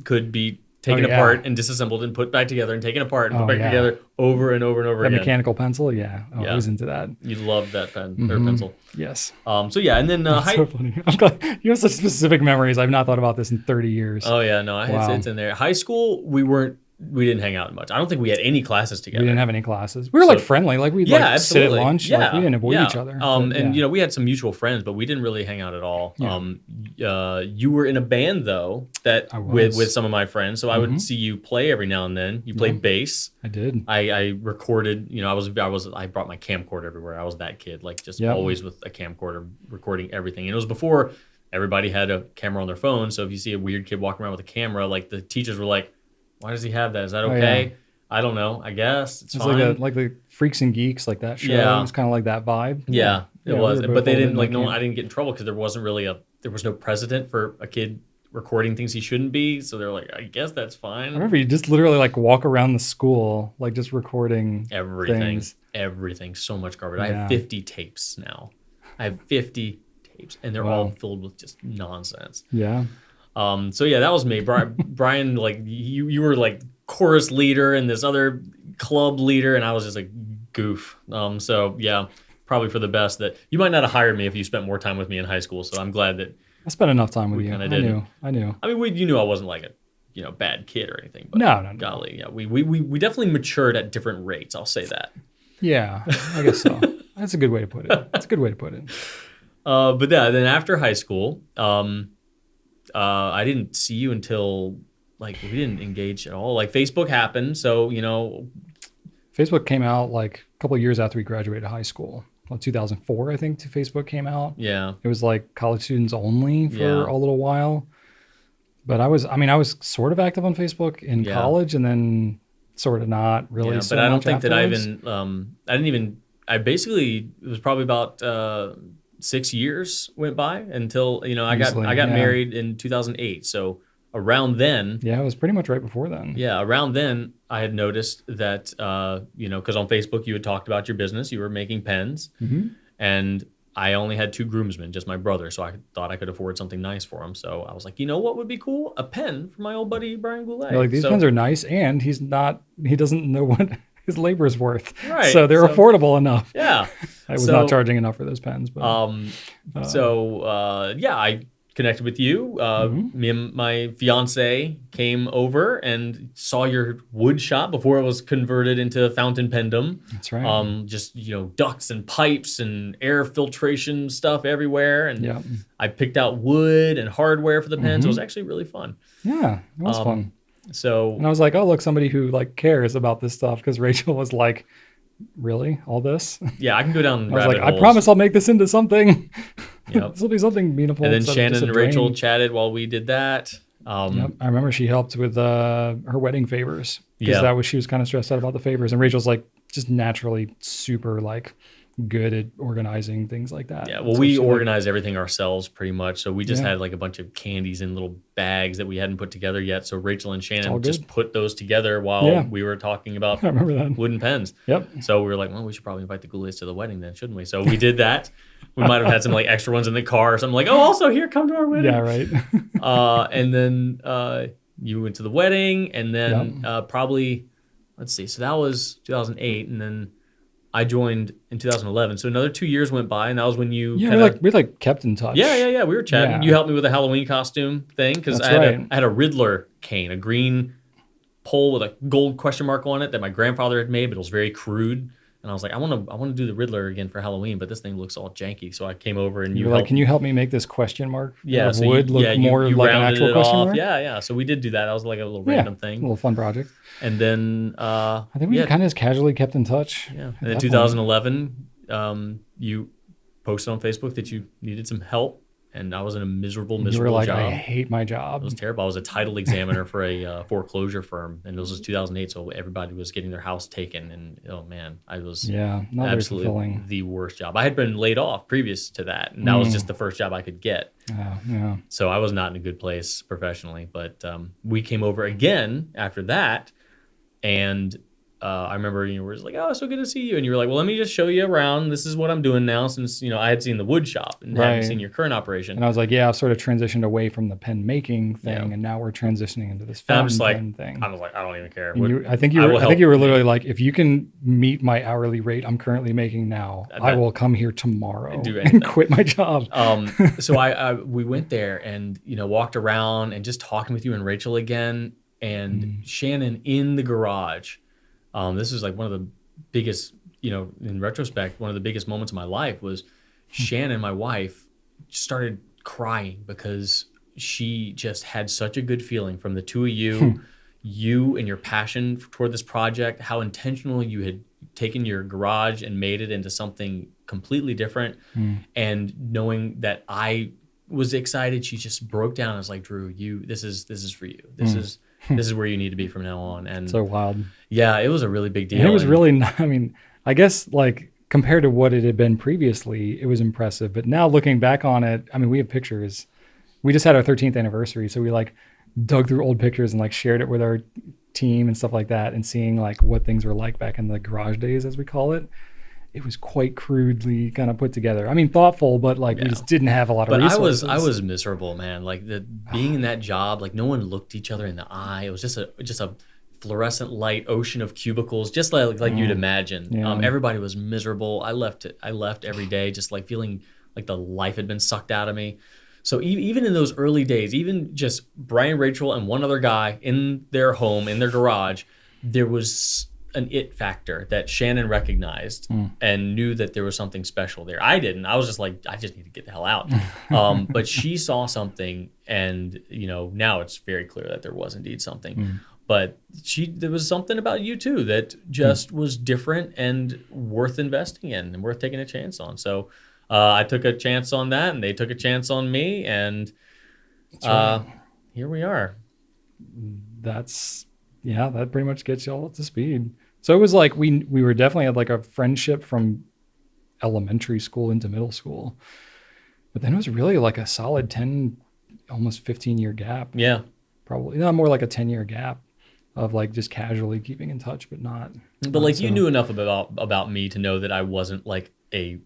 could be taken apart and disassembled and put back together and taken apart and put back together over and over and over again. Mechanical pencil, I was into that. You loved that pen or pencil. Yes. So yeah, and then so funny. I'm glad you have such specific memories. I've not thought about this in 30 years. Oh yeah, no, it's in there. High school, we didn't hang out much. I don't think we had any classes together. We didn't have any classes. We were like friendly. Like we'd like sit at lunch. Yeah. Like, we didn't avoid each other. And we had some mutual friends, but we didn't really hang out at all. Yeah. You were in a band though with some of my friends, so I would see you play every now and then. You played bass. I did. I recorded. I brought my camcorder everywhere. I was that kid, like just always with a camcorder recording everything. And it was before everybody had a camera on their phone. So if you see a weird kid walking around with a camera, like the teachers were like, why does he have that? Is that okay? I don't know. I guess it's fine. Like the Freaks and Geeks, like that show. Yeah. It was kind of like that vibe. Yeah, it was. But they didn't I didn't get in trouble because there was no precedent for a kid recording things he shouldn't be. So they're like, I guess that's fine. I remember you just literally like walk around the school, like just recording everything. So much garbage. I have 50 tapes now. I have 50 tapes, and they're all filled with just nonsense. Yeah. So yeah, that was me. Brian, like you were like chorus leader and this other club leader, and I was just a goof. So yeah, probably for the best that you might not have hired me if you spent more time with me in high school. So I'm glad that I spent enough time with you. Kind of did. I knew. I mean, you knew I wasn't like a bad kid or anything. But no. Golly, yeah, we definitely matured at different rates. I'll say that. Yeah, I guess so. That's a good way to put it. But yeah, then after high school, I didn't see you until we didn't engage at all. Like Facebook happened, so Facebook came out like a couple of years after we graduated high school. Well, 2004, I think, Facebook came out. Yeah, it was like college students only for a little while. But I was sort of active on Facebook in college, and then sort of not really. Yeah, so but I don't much think that I afterwards. even, I didn't even, I basically, it was probably about 6 years went by until, I Easily, got yeah. married in 2008. So around then, Yeah, it was pretty much right before then. yeah, around then I had noticed that, because on Facebook you had talked about your business, you were making pens, and I only had 2 groomsmen, just my brother, so I thought I could afford something nice for him. So I was like, you know what would be cool? A pen for my old buddy Brian You're like, Goulet. these pens are nice, and he doesn't know what his labor is worth. Right. So they're affordable enough. Yeah. I was not charging enough for those pens. But I connected with you. Me and my fiance came over and saw your wood shop before it was converted into fountain pendum. That's right. Just, ducts and pipes and air filtration stuff everywhere. And I picked out wood and hardware for the pens. It was actually really fun. Yeah, it was fun. So, and I was like, oh, look, somebody who like cares about this stuff, because Rachel was like, really, all this? Yeah, I can go down I was rabbit like, holes. I promise I'll make this into something. Yep. This will be something meaningful. And then Shannon and Rachel chatted while we did that. Yep. I remember she helped with her wedding favors, because she was kind of stressed out about the favors, and Rachel's like just naturally super like good at organizing things like that. Yeah, well, we organize everything ourselves pretty much. So we just had like a bunch of candies in little bags that we hadn't put together yet. So Rachel and Shannon just put those together while we were talking about I remember that. wooden pens. Yep. So we were like, well, we should probably invite the Goulets to the wedding then, shouldn't we? So we did that. We might have had some like extra ones in the car or something, like, oh, also here, come to our wedding. Yeah, right. And then you went to the wedding, and then probably, let's see, so that was 2008, and then I joined in 2011. So another 2 years went by, and that was when you we kept in touch. Yeah. We were chatting. Yeah. You helped me with a Halloween costume thing, because I had a Riddler cane, a green pole with a gold question mark on it that my grandfather had made, but it was very crude. And I was like, I want to do the Riddler again for Halloween, but this thing looks all janky. So I came over and you were like, can you help me make this question mark? Yeah, so wood look more you like an rounded actual it question off. mark? Yeah. So we did do that. That was like a little random thing. A little fun project. And then I think we kind of just casually kept in touch. Yeah. And in 2011, you posted on Facebook that you needed some help. And I was in a miserable you were like, job. I hate my job. It was terrible. I was a title examiner for a foreclosure firm, and this was 2008, so everybody was getting their house taken. And oh man, I was not absolutely the worst job. I had been laid off previous to that, and that was just the first job I could get. Yeah. So I was not in a good place professionally. But we came over again after that, and I remember you were just like, oh, it's so good to see you. And you were like, well, let me just show you around. This is what I'm doing now, since, I had seen the wood shop and hadn't seen your current operation. And I was like, I've sort of transitioned away from the pen making thing, and now we're transitioning into this fountain pen thing. I was like, I don't even care. I think you were literally like, if you can meet my hourly rate I'm currently making now, I will come here tomorrow and quit my job. So we went there and, walked around and just talking with you and Rachel again, and Shannon in the garage. This was like one of the biggest, in retrospect, one of the biggest moments of my life was Shannon, my wife, started crying because she just had such a good feeling from the two of you, you and your passion toward this project, how intentional you had taken your garage and made it into something completely different. And knowing that I was excited, she just broke down and was like, Drew, this is for you. This is where you need to be from now on. And so wild. Yeah, it was a really big deal. And it was really not, I guess like compared to what it had been previously, it was impressive. But now looking back on it, we have pictures. We just had our 13th anniversary. So we like dug through old pictures and like shared it with our team and stuff like that, and seeing like what things were like back in the garage days, as we call it. It was quite crudely kind of put together. Thoughtful, but we just didn't have a lot of resources. I was miserable, man. Like being in that job, like no one looked each other in the eye. It was just a fluorescent light ocean of cubicles, just like you'd imagine. Yeah. Everybody was miserable. I left every day just like feeling like the life had been sucked out of me. So even in those early days, even just Brian, Rachel, and one other guy in their home, in their garage, there was an it factor that Shannon recognized and knew that there was something special there. I didn't. I was just like, I just need to get the hell out. But she saw something, and now it's very clear that there was indeed something. But there was something about you too that just was different and worth investing in and worth taking a chance on. So I took a chance on that, and they took a chance on me, and here we are. That's yeah, that pretty much gets you all up to speed. So it was like we were definitely had like a friendship from elementary school into middle school. But then it was really like a solid 10, almost 15-year gap. Yeah. Probably not, more like a 10-year gap of like just casually keeping in touch, but not. But like you knew enough about me to know that I wasn't like a,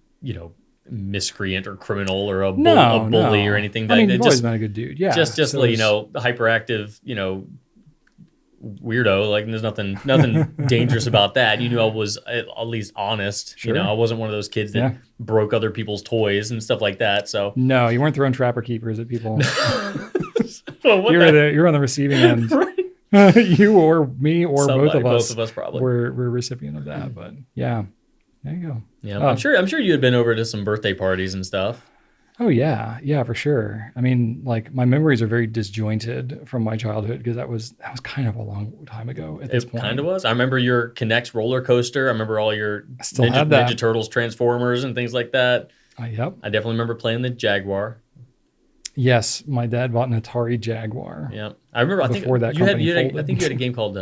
miscreant or criminal or a bully or anything. I mean, you've always been a good dude. Yeah. Just so like, hyperactive, weirdo. Like there's nothing dangerous about that. You knew I was at least honest. Sure. I wasn't one of those kids that broke other people's toys and stuff like that. So no, you weren't throwing trapper keepers at people. Well, you were on the receiving end. Right. You or me or Somebody, both of us probably were recipient of that. But yeah, there you go. Yeah, I'm sure you had been over to some birthday parties and stuff. Oh yeah, for sure. I mean, like my memories are very disjointed from my childhood because that was kind of a long time ago at this point. It kind of was. I remember your Connects roller coaster. I remember all your Ninja Turtles Transformers and things like that. Yep. I definitely remember playing the Jaguar. Yes, my dad bought an Atari Jaguar. Yeah, I remember. I think you had a game called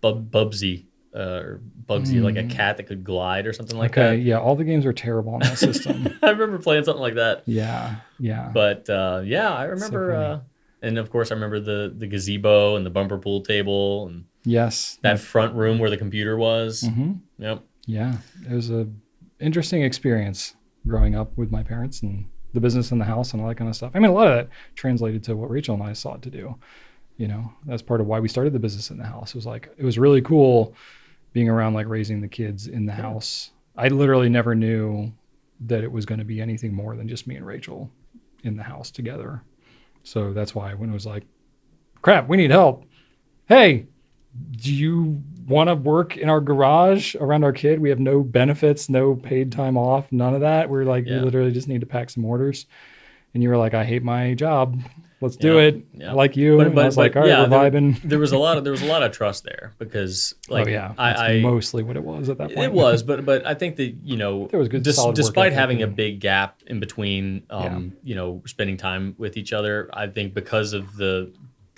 Bubsy. Or Bugsy, like a cat that could glide or something like that. Okay, yeah, all the games were terrible on that system. I remember playing something like that. Yeah. But I remember, and of course I remember the gazebo and the bumper pool table and that front room where the computer was. Mm-hmm. Yep. Yeah, it was a interesting experience growing up with my parents and the business in the house and all that kind of stuff. I mean, a lot of that translated to what Rachel and I sought to do. That's part of why we started the business in the house. It was really cool being around, like raising the kids in the house. I literally never knew that it was going to be anything more than just me and Rachel in the house together. So that's why when it was like, crap, we need help. Hey, do you want to work in our garage around our kid? We have no benefits, no paid time off, none of that. We're like, we literally just need to pack some orders. And you were like, I hate my job. Let's do it. Yeah. I like you. But I was like, all right, we're vibing. There was a lot of trust there because like that's mostly what it was at that point. It was, but I think that there was good despite having a big gap in between spending time with each other, I think because of the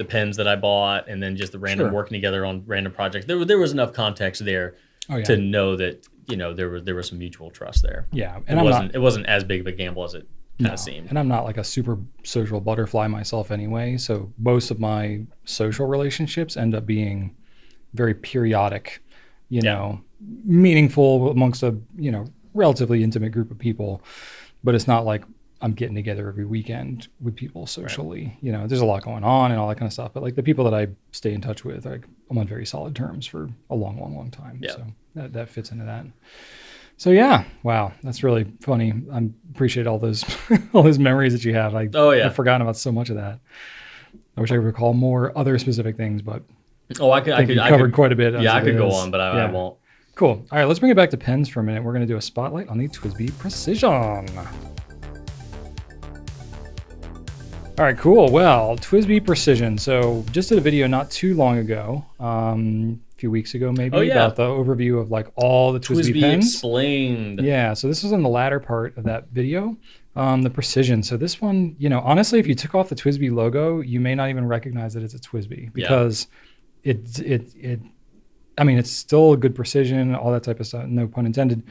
pens that I bought and then just the random working together on random projects, there was enough context there to know that there was some mutual trust there. Yeah, and it wasn't as big of a gamble as it kind of seemed. And I'm not like a super social butterfly myself anyway. So most of my social relationships end up being very periodic, meaningful amongst a, relatively intimate group of people. But it's not like I'm getting together every weekend with people socially. Right. There's a lot going on and all that kind of stuff. But like the people that I stay in touch with, like I'm on very solid terms for a long, long, long time. Yeah. So that fits into that. So yeah, wow, that's really funny. I appreciate all those memories that you have. I've forgotten about so much of that. I wish I could recall more other specific things, but I could covered quite a bit. Yeah, I could go on, but I won't. Cool. All right, let's bring it back to pens for a minute. We're going to do a spotlight on the TWSBI Precision. All right, cool. Well, TWSBI Precision. So just did a video not too long ago, a few weeks ago maybe, about the overview of like all the TWSBI pens. Explained. Yeah, so this was in the latter part of that video, the Precision. So this one, honestly, if you took off the TWSBI logo, you may not even recognize that it's a TWSBI because it's still a good precision, all that type of stuff, no pun intended.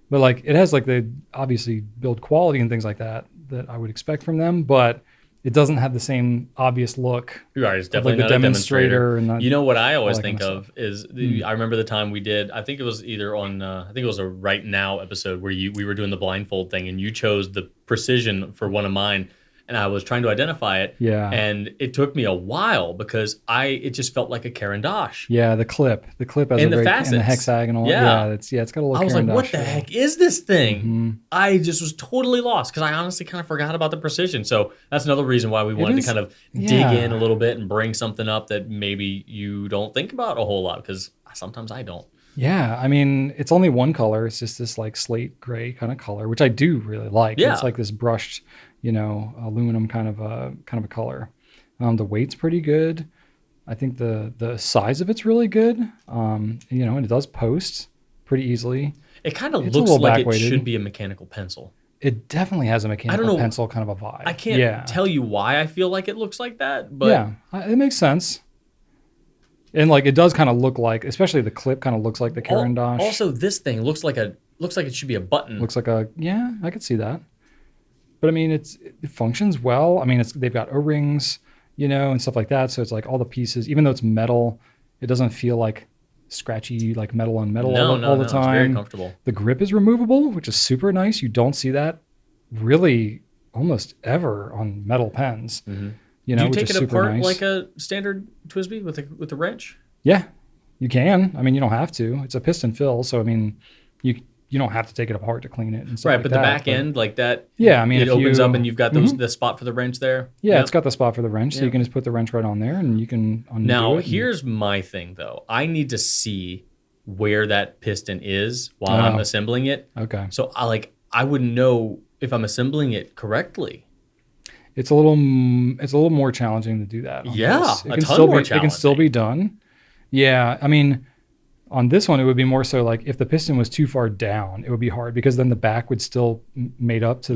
But like it has like the obviously build quality and things like that I would expect from them, but it doesn't have the same obvious look. Right, it's definitely not a demonstrator. And what I always think of is I remember the time we did. I think it was either on. I think it was a Right Now episode where we were doing the blindfold thing, and you chose the Precision for one of mine, and I was trying to identify it. Yeah. And it took me a while because it just felt like a Caran d'Ache. Yeah, the clip has and the facets, and the hexagonal. Yeah, it's got a little. I was like, what the heck is this thing? Mm-hmm. I just was totally lost because I honestly kind of forgot about the Precision. So that's another reason why we wanted to kind of dig in a little bit and bring something up that maybe you don't think about a whole lot because sometimes I don't. Yeah, I mean, it's only one color. It's just this like slate gray kind of color, which I do really like. Yeah. It's like this brushed, aluminum kind of a color. The weight's pretty good. I think the size of it's really good. And it does post pretty easily. It kind of looks like it should be a mechanical pencil. It definitely has a mechanical pencil kind of a vibe. I can't tell you why I feel like it looks like that, but yeah, it makes sense. And like it does kind of look like, especially the clip kind of looks like the Caran d'Ache. Also, this thing looks like it should be a button. Looks like I could see that. But I mean, it functions well. I mean, they've got O-rings, and stuff like that. So it's like all the pieces, even though it's metal, it doesn't feel like scratchy, like metal on metal all the time. It's very comfortable. The grip is removable, which is super nice. You don't see that really almost ever on metal pens. Mm-hmm. Do you take it apart like a standard TWSBI with a wrench? Yeah, you can. I mean, you don't have to. It's a piston fill, so I mean, you don't have to take it apart to clean it and stuff. Right, but the back end like that. Yeah, I mean, it opens up and you've got the spot for the wrench there. Yeah, it's got the spot for the wrench, so you can just put the wrench right on there and you can undo it. Now, here's my thing though. I need to see where that piston is while I'm assembling it. Okay. So I wouldn't know if I'm assembling it correctly. It's a little more challenging to do that. Yeah, a ton more challenging. It can still be done. Yeah, I mean, on this one, it would be more so like if the piston was too far down, it would be hard because then the back would still made up to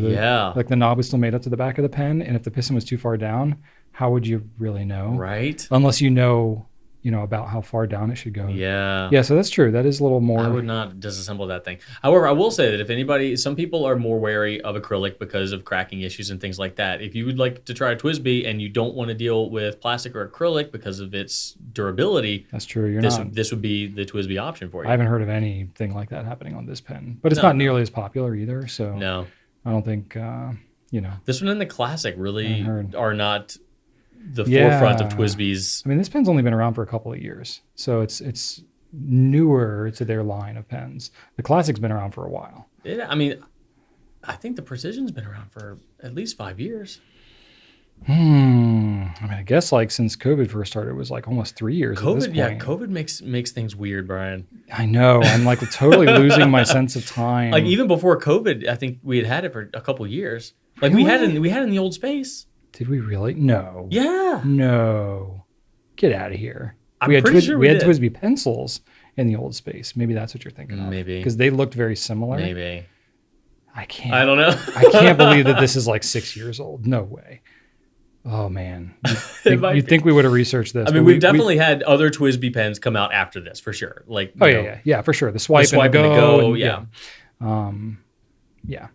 like the knob was still made up to the back of the pen. And if the piston was too far down, how would you really know? Right. Unless you know about how far down it should go. Yeah. Yeah, so that's true. That is a little more. I would not disassemble that thing. However, I will say that some people are more wary of acrylic because of cracking issues and things like that. If you would like to try a TWSBI and you don't want to deal with plastic or acrylic because of its durability, that's true. This would be the TWSBI option for you. I haven't heard of anything like that happening on this pen, but it's not nearly as popular either. So no, I don't think This one and the Classic really are not the forefront of TWSBIs. I mean, this pen's only been around for a couple of years, so it's newer to their line of pens. The Classic's been around for a while. Yeah, I mean, I think the Precision's been around for at least 5 years. I mean, I guess like since COVID first started, it was like almost 3 years. COVID makes things weird, Brian. I know. I'm like totally losing my sense of time. Like even before COVID, I think we had it for a couple of years. Like really? we had it in the old space. Did we really? No. Yeah. No. Get out of here. We had TWSBI pencils in the old space. Maybe that's what you're thinking of. Maybe. Because they looked very similar. Maybe. I don't know. I can't believe that this is like 6 years old. No way. Oh, man. You'd think we would have researched this. I mean, we've definitely had other TWSBI pens come out after this, for sure. Like, yeah, for sure. The swipe and the go. Yeah.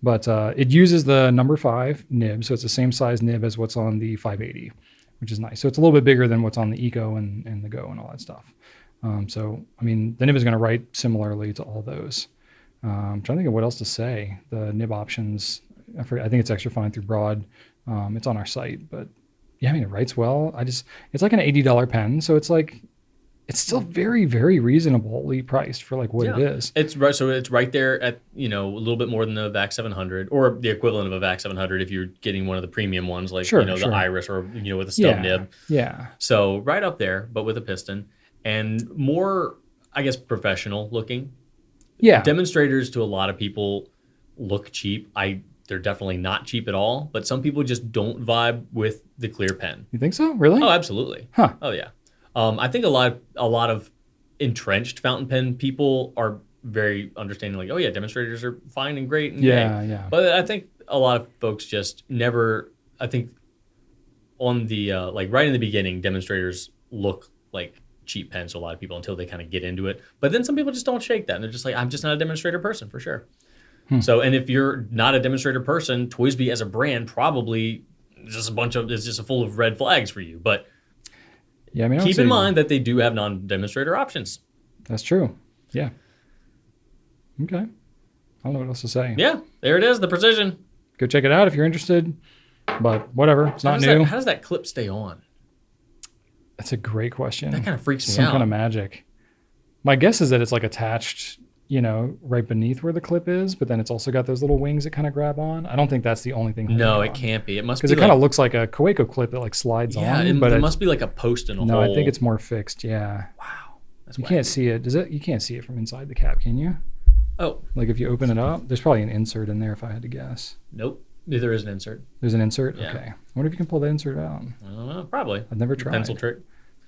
But it uses the number 5 nib, so it's the same size nib as what's on the 580, which is nice. So it's a little bit bigger than what's on the Eco and the Go and all that stuff. So, I mean, the nib is going to write similarly to all those. I'm trying to think of what else to say. The nib options, I think it's extra fine through broad. It's on our site, but yeah, I mean, it writes well. It's like an $80 pen, so it's like, it's still very, very reasonably priced for like what it is. It's right. So it's right there at, a little bit more than the VAC 700 or the equivalent of a VAC 700 if you're getting one of the premium ones like, the Iris or, with a stub nib. Yeah. So right up there, but with a piston and more, I guess, professional looking. Yeah. Demonstrators to a lot of people look cheap. They're definitely not cheap at all, but some people just don't vibe with the clear pen. You think so? Really? Oh, absolutely. Huh. Oh, yeah. I think a lot of entrenched fountain pen people are very understanding, like, oh yeah, demonstrators are fine and great. And yeah. But I think a lot of folks just never. I think on the like right in the beginning, demonstrators look like cheap pens to a lot of people until they kind of get into it. But then some people just don't shake that, and they're just like, I'm just not a demonstrator person for sure. So, and if you're not a demonstrator person, TWSBI as a brand probably is just full of red flags for you. But yeah, I mean, keep in mind that they do have non-demonstrator options. That's true. Yeah. Okay. I don't know what else to say. Yeah, there it is, the Precision. Go check it out if you're interested. But whatever, it's not new. How does that clip stay on? That's a great question. That kind of freaks me out. Some kind of magic. My guess is that it's like attached, right beneath where the clip is, but then it's also got those little wings that kind of grab on. I don't think that's the only thing. No, it can't be. It must be because it kind of looks like a Kaweco clip that like slides on. But it must be like a post in a hole. No, I think it's more fixed. Yeah. Wow. You can't see it. You can't see it from inside the cap, can you? Oh. Like if you open it up, there's probably an insert in there if I had to guess. Nope. There is an insert. There's an insert? Yeah. Okay. I wonder if you can pull the insert out. I don't know. Probably. I've never tried. Pencil trick.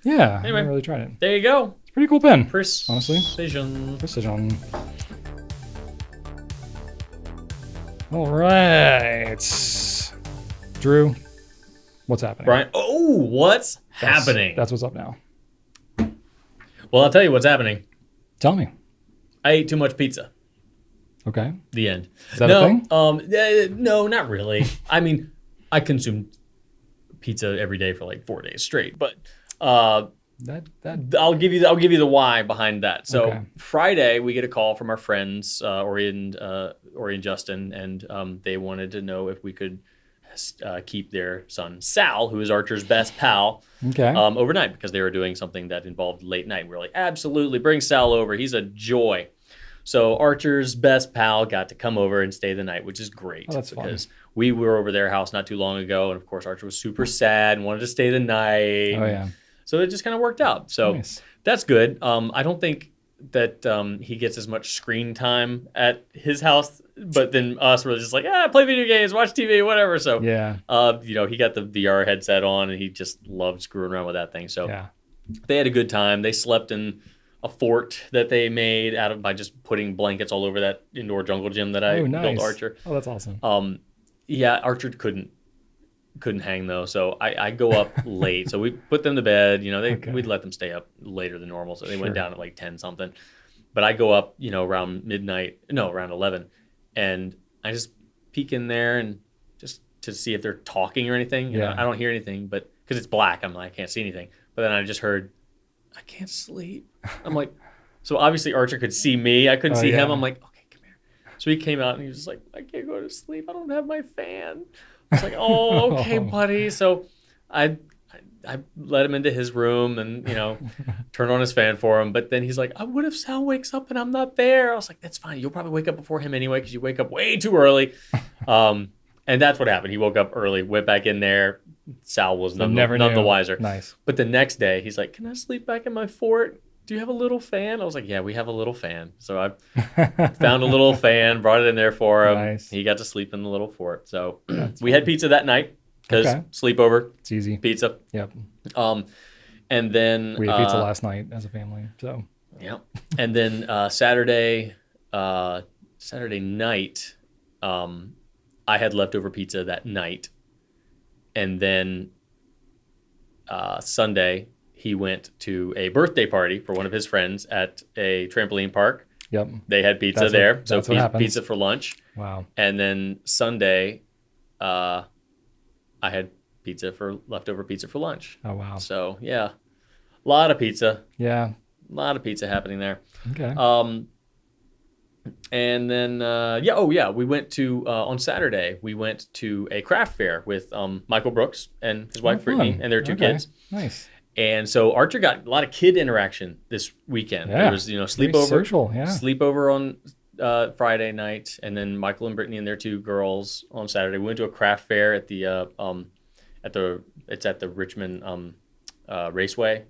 Yeah. Anyway, I never really tried it. There you go. It's a pretty cool pen. Honestly. Precision. All right. Drew, what's happening? Brian. Oh, what's happening? That's what's up now. Well, I'll tell you what's happening. Tell me. I ate too much pizza. Okay. The end. Is that a thing? No, not really. I mean, I consume pizza every day for like 4 days straight, but I'll give you the why behind that. So Friday we get a call from our friends Ori and Justin, and they wanted to know if we could keep their son Sal, who is Archer's best pal, overnight, because they were doing something that involved late night. We were like, absolutely, bring Sal over. He's a joy. So Archer's best pal got to come over and stay the night, which is great. Oh, that's because fun. We were over their house not too long ago, and of course Archer was super sad and wanted to stay the night. Oh yeah. So it just kind of worked out. So that's good. I don't think that he gets as much screen time at his house, but then us were just like, play video games, watch TV, whatever. So he got the VR headset on, and he just loved screwing around with that thing. So they had a good time. They slept in a fort that they made by just putting blankets all over that indoor jungle gym that I built Archer. Oh, that's awesome. Archer couldn't hang though, so I go up late. So we put them to bed. We'd let them stay up later than normal, so they went down at like 10 something. But I go up, around around 11, and I just peek in there and just to see if they're talking or anything. I don't hear anything, but because it's black, I can't see anything. But then I just heard, I can't sleep. I'm like, so obviously Archer could see me. I couldn't see him. I'm like, okay, come here. So he came out and he was just like, I can't go to sleep. I don't have my fan. I was like, oh, okay, buddy. So I let him into his room and, turned on his fan for him. But then he's like, what if Sal wakes up and I'm not there? I was like, that's fine. You'll probably wake up before him anyway because you wake up way too early. And that's what happened. He woke up early, went back in there. Sal was none the wiser. Nice. But the next day, he's like, can I sleep back in my fort? Do you have a little fan? I was like, yeah, we have a little fan. So I found a little fan, brought it in there for him. Nice. He got to sleep in the little fort. So we had pizza that night because sleepover. It's easy. Pizza. Yep. And then we had pizza last night as a family. So yeah. And then Saturday night, I had leftover pizza that night. And then Sunday, he went to a birthday party for one of his friends at a trampoline park. Yep. They had pizza there. So pizza for lunch. Wow. And then Sunday, I had leftover pizza for lunch. Oh, wow. So, yeah. A lot of pizza. Yeah. A lot of pizza happening there. Okay. And then, we went to, on Saturday, we went to a craft fair with Michael Brooks and his wife, Brittany, and their two kids. Nice. And so Archer got a lot of kid interaction this weekend. Yeah. There was, sleepover. Social, Sleepover on Friday night, and then Michael and Brittany and their two girls on Saturday. We went to a craft fair at the Richmond Raceway.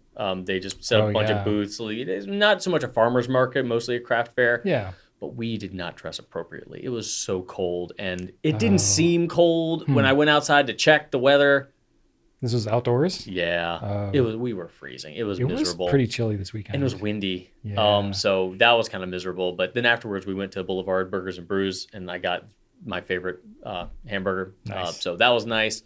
They just set up a bunch of booths. So it's not so much a farmer's market, mostly a craft fair. Yeah. But we did not dress appropriately. It was so cold, and it didn't seem cold when I went outside to check the weather. This was outdoors? Yeah. It was. We were freezing. It was miserable. It was pretty chilly this weekend. And it was windy. Yeah. So that was kind of miserable. But then afterwards, we went to Boulevard Burgers and Brews, and I got my favorite hamburger. Nice. So that was nice.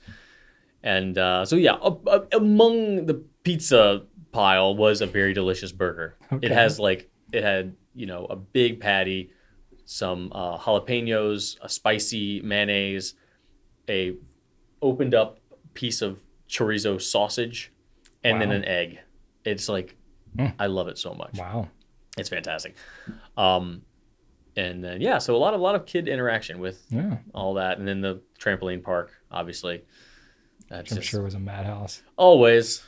And among the pizza pile was a very delicious burger. Okay. It had a big patty, some jalapenos, a spicy mayonnaise, a opened up piece of chorizo sausage, and then an egg. It's like, I love it so much. Wow. It's fantastic. And then, so a lot of kid interaction with all that. And then the trampoline park, obviously. I'm sure it was a madhouse. Always.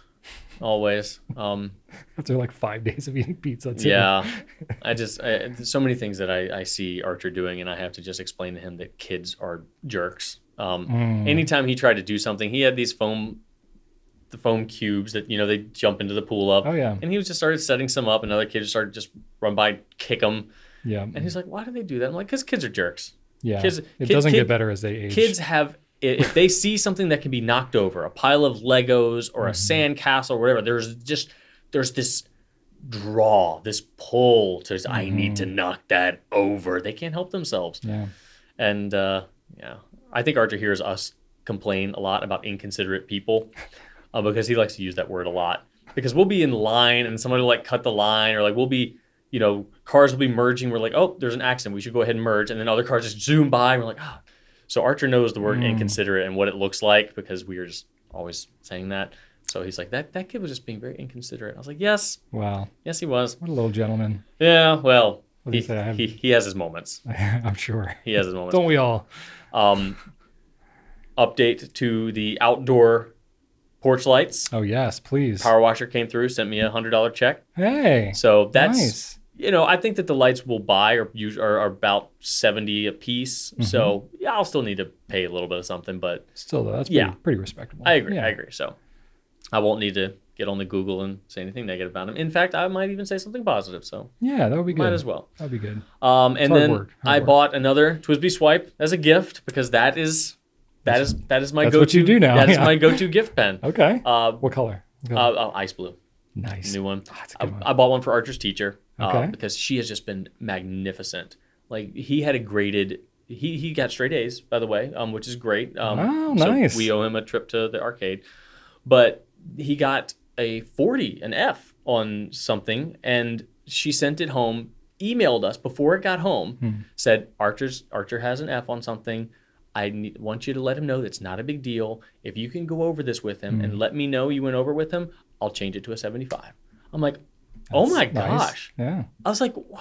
After like 5 days of eating pizza too. Yeah. There's so many things that I see Archer doing, and I have to just explain to him that kids are jerks. Anytime he tried to do something, he had these foam cubes that, they jump into the pool of. Oh, yeah. And he started setting some up, and other kids started just run by, kick them. Yeah. And he's like, why do they do that? I'm like, because kids are jerks. Yeah. It doesn't get better as they age. Kids if they see something that can be knocked over, a pile of Legos or a sand castle or whatever, there's this draw, this pull to, I need to knock that over. They can't help themselves. Yeah. And, I think Archer hears us complain a lot about inconsiderate people because he likes to use that word a lot. because we'll be in line and somebody will like cut the line, or like we'll be, cars will be merging. We're like, oh, there's an accident. We should go ahead and merge. And then other cars just zoom by. And we're like, oh. So Archer knows the word inconsiderate and what it looks like, because we are just always saying that. So he's like, that kid was just being very inconsiderate. I was like, yes. Wow. Yes, he was. What a little gentleman. Yeah, well, he has his moments. I'm sure. He has his moments. Don't we all? Update to the outdoor porch lights. Oh, yes, please. Power washer came through, sent me $100 check. Hey. So that's, nice. I think that the lights we'll buy are about $70 a piece. Mm-hmm. So yeah, I'll still need to pay a little bit of something, but still, though, that's pretty respectable. I agree. So I won't need to get on the Google and say anything negative about him. In fact, I might even say something positive. So yeah, that would be good. Might as well. That'd be good. And then I bought another TWSBI swipe as a gift, because that is my that's go-to. what you do now. That is my go-to gift pen. Okay. What color? Ice blue. Nice. New one. Oh, that's a good one. I bought one for Archer's teacher. Okay. Because she has just been magnificent. Like, he had a graded. He got straight A's, by the way, which is great. Nice. So we owe him a trip to the arcade, but he got a 40, an F on something, and she sent it home. Emailed us before it got home. Said Archer has an F on something. I want you to let him know that's not a big deal. If you can go over this with him and let me know you went over with him, I'll change it to a 75. I'm like, oh my gosh. Yeah. I was like, wow,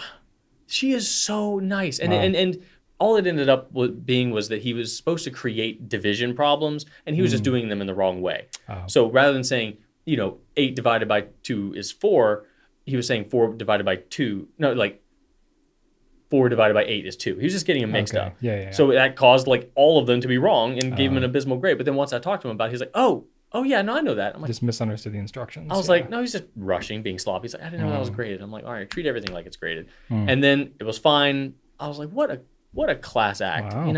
she is so nice. And and all it ended up being was that he was supposed to create division problems, and he was just doing them in the wrong way. Oh. So rather than saying, 8 divided by 2 is 4, he was saying 4 divided by 2. No, like 4 divided by 8 is 2. He was just getting them mixed up. Yeah. So that caused like all of them to be wrong and gave him an abysmal grade. But then once I talked to him about it, he's like, oh yeah, no, I know that. I'm like, just misunderstood the instructions. I was like, no, he's just rushing, being sloppy. He's like, I didn't know that was graded. I'm like, all right, treat everything like it's graded. And then it was fine. I was like, what a class act. Wow.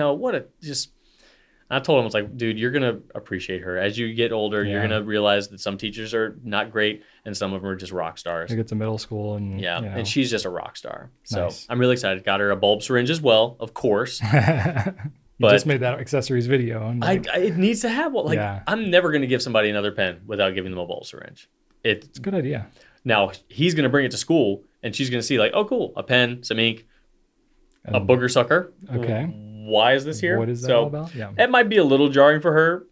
I told him, I was like, dude, you're going to appreciate her. As you get older, you're going to realize that some teachers are not great and some of them are just rock stars. You get to middle school and... Yeah, and she's just a rock star. So nice. I'm really excited. Got her a bulb syringe as well, of course. You just made that accessories video. And it needs to have one. Like, I'm never going to give somebody another pen without giving them a bulb syringe. It's a good idea. Now, he's going to bring it to school and she's going to see like, oh, cool, a pen, some ink, a booger sucker. Okay. Why is this here? What is that all about? Yeah. It might be a little jarring for her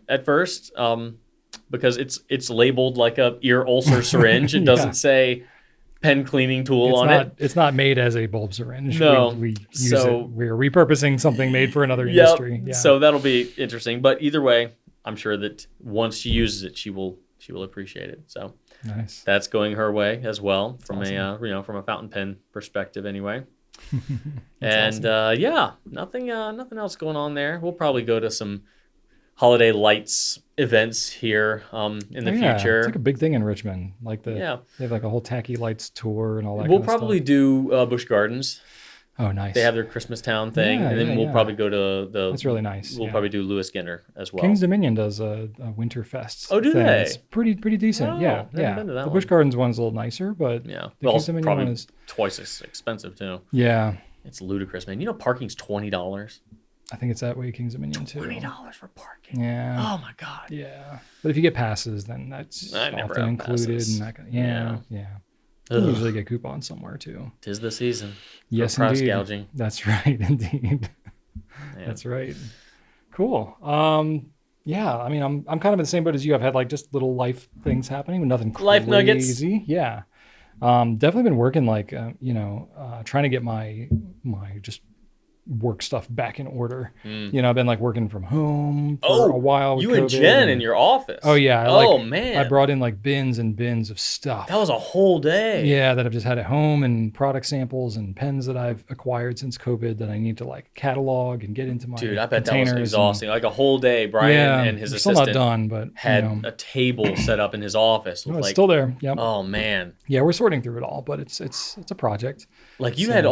at first, because it's labeled like a ear ulcer syringe. It doesn't say pen cleaning tool on it. It's not made as a bulb syringe. No. We use it. We're repurposing something made for another industry. Yeah. So that'll be interesting. But either way, I'm sure that once she uses it, she will appreciate it. So nice. That's going her way as well from from a fountain pen perspective anyway. And awesome. Nothing else going on there. We'll probably go to some holiday lights events here in the future. It's like a big thing in Richmond. Like they have like a whole tacky lights tour and all that. We'll probably do Busch Gardens. Oh, nice. They have their Christmas Town thing, and then we'll probably go to the. That's really nice. We'll probably do Lewis Skinner as well. King's Dominion does a Winter Fest. Oh, do thing. they? It's pretty decent. Oh, yeah. Been to that the one. Busch Gardens one's a little nicer, but the King's Dominion one is twice as expensive too. Yeah. It's ludicrous, man. Parking's $20. I think it's that way, King's Dominion too. $20 for parking. Yeah. Oh my God. Yeah. But if you get passes, then that's often included. Passes. And yeah. You usually get coupons somewhere too. 'Tis the season. Yes, for price indeed. gouging. That's right, indeed. Yeah. That's right. Cool. Yeah. I mean, I'm kind of in the same boat as you. I've had like just little life things happening, but nothing crazy. Life nuggets. Yeah. Definitely been working like trying to get my just work stuff back in order. I've been like working from home for a while with you COVID and Jen in your office. Oh yeah. Man, I brought in like bins and bins of stuff. That was a whole day. Yeah, that I've just had at home, and product samples and pens that I've acquired since COVID that I need to like catalog and get into my I bet that was exhausting. Like a whole day, Brian and his assistant still not done, but had a table set up in his office. With it's still there. Yep. Oh man. Yeah, we're sorting through it all, but it's a project. Like you had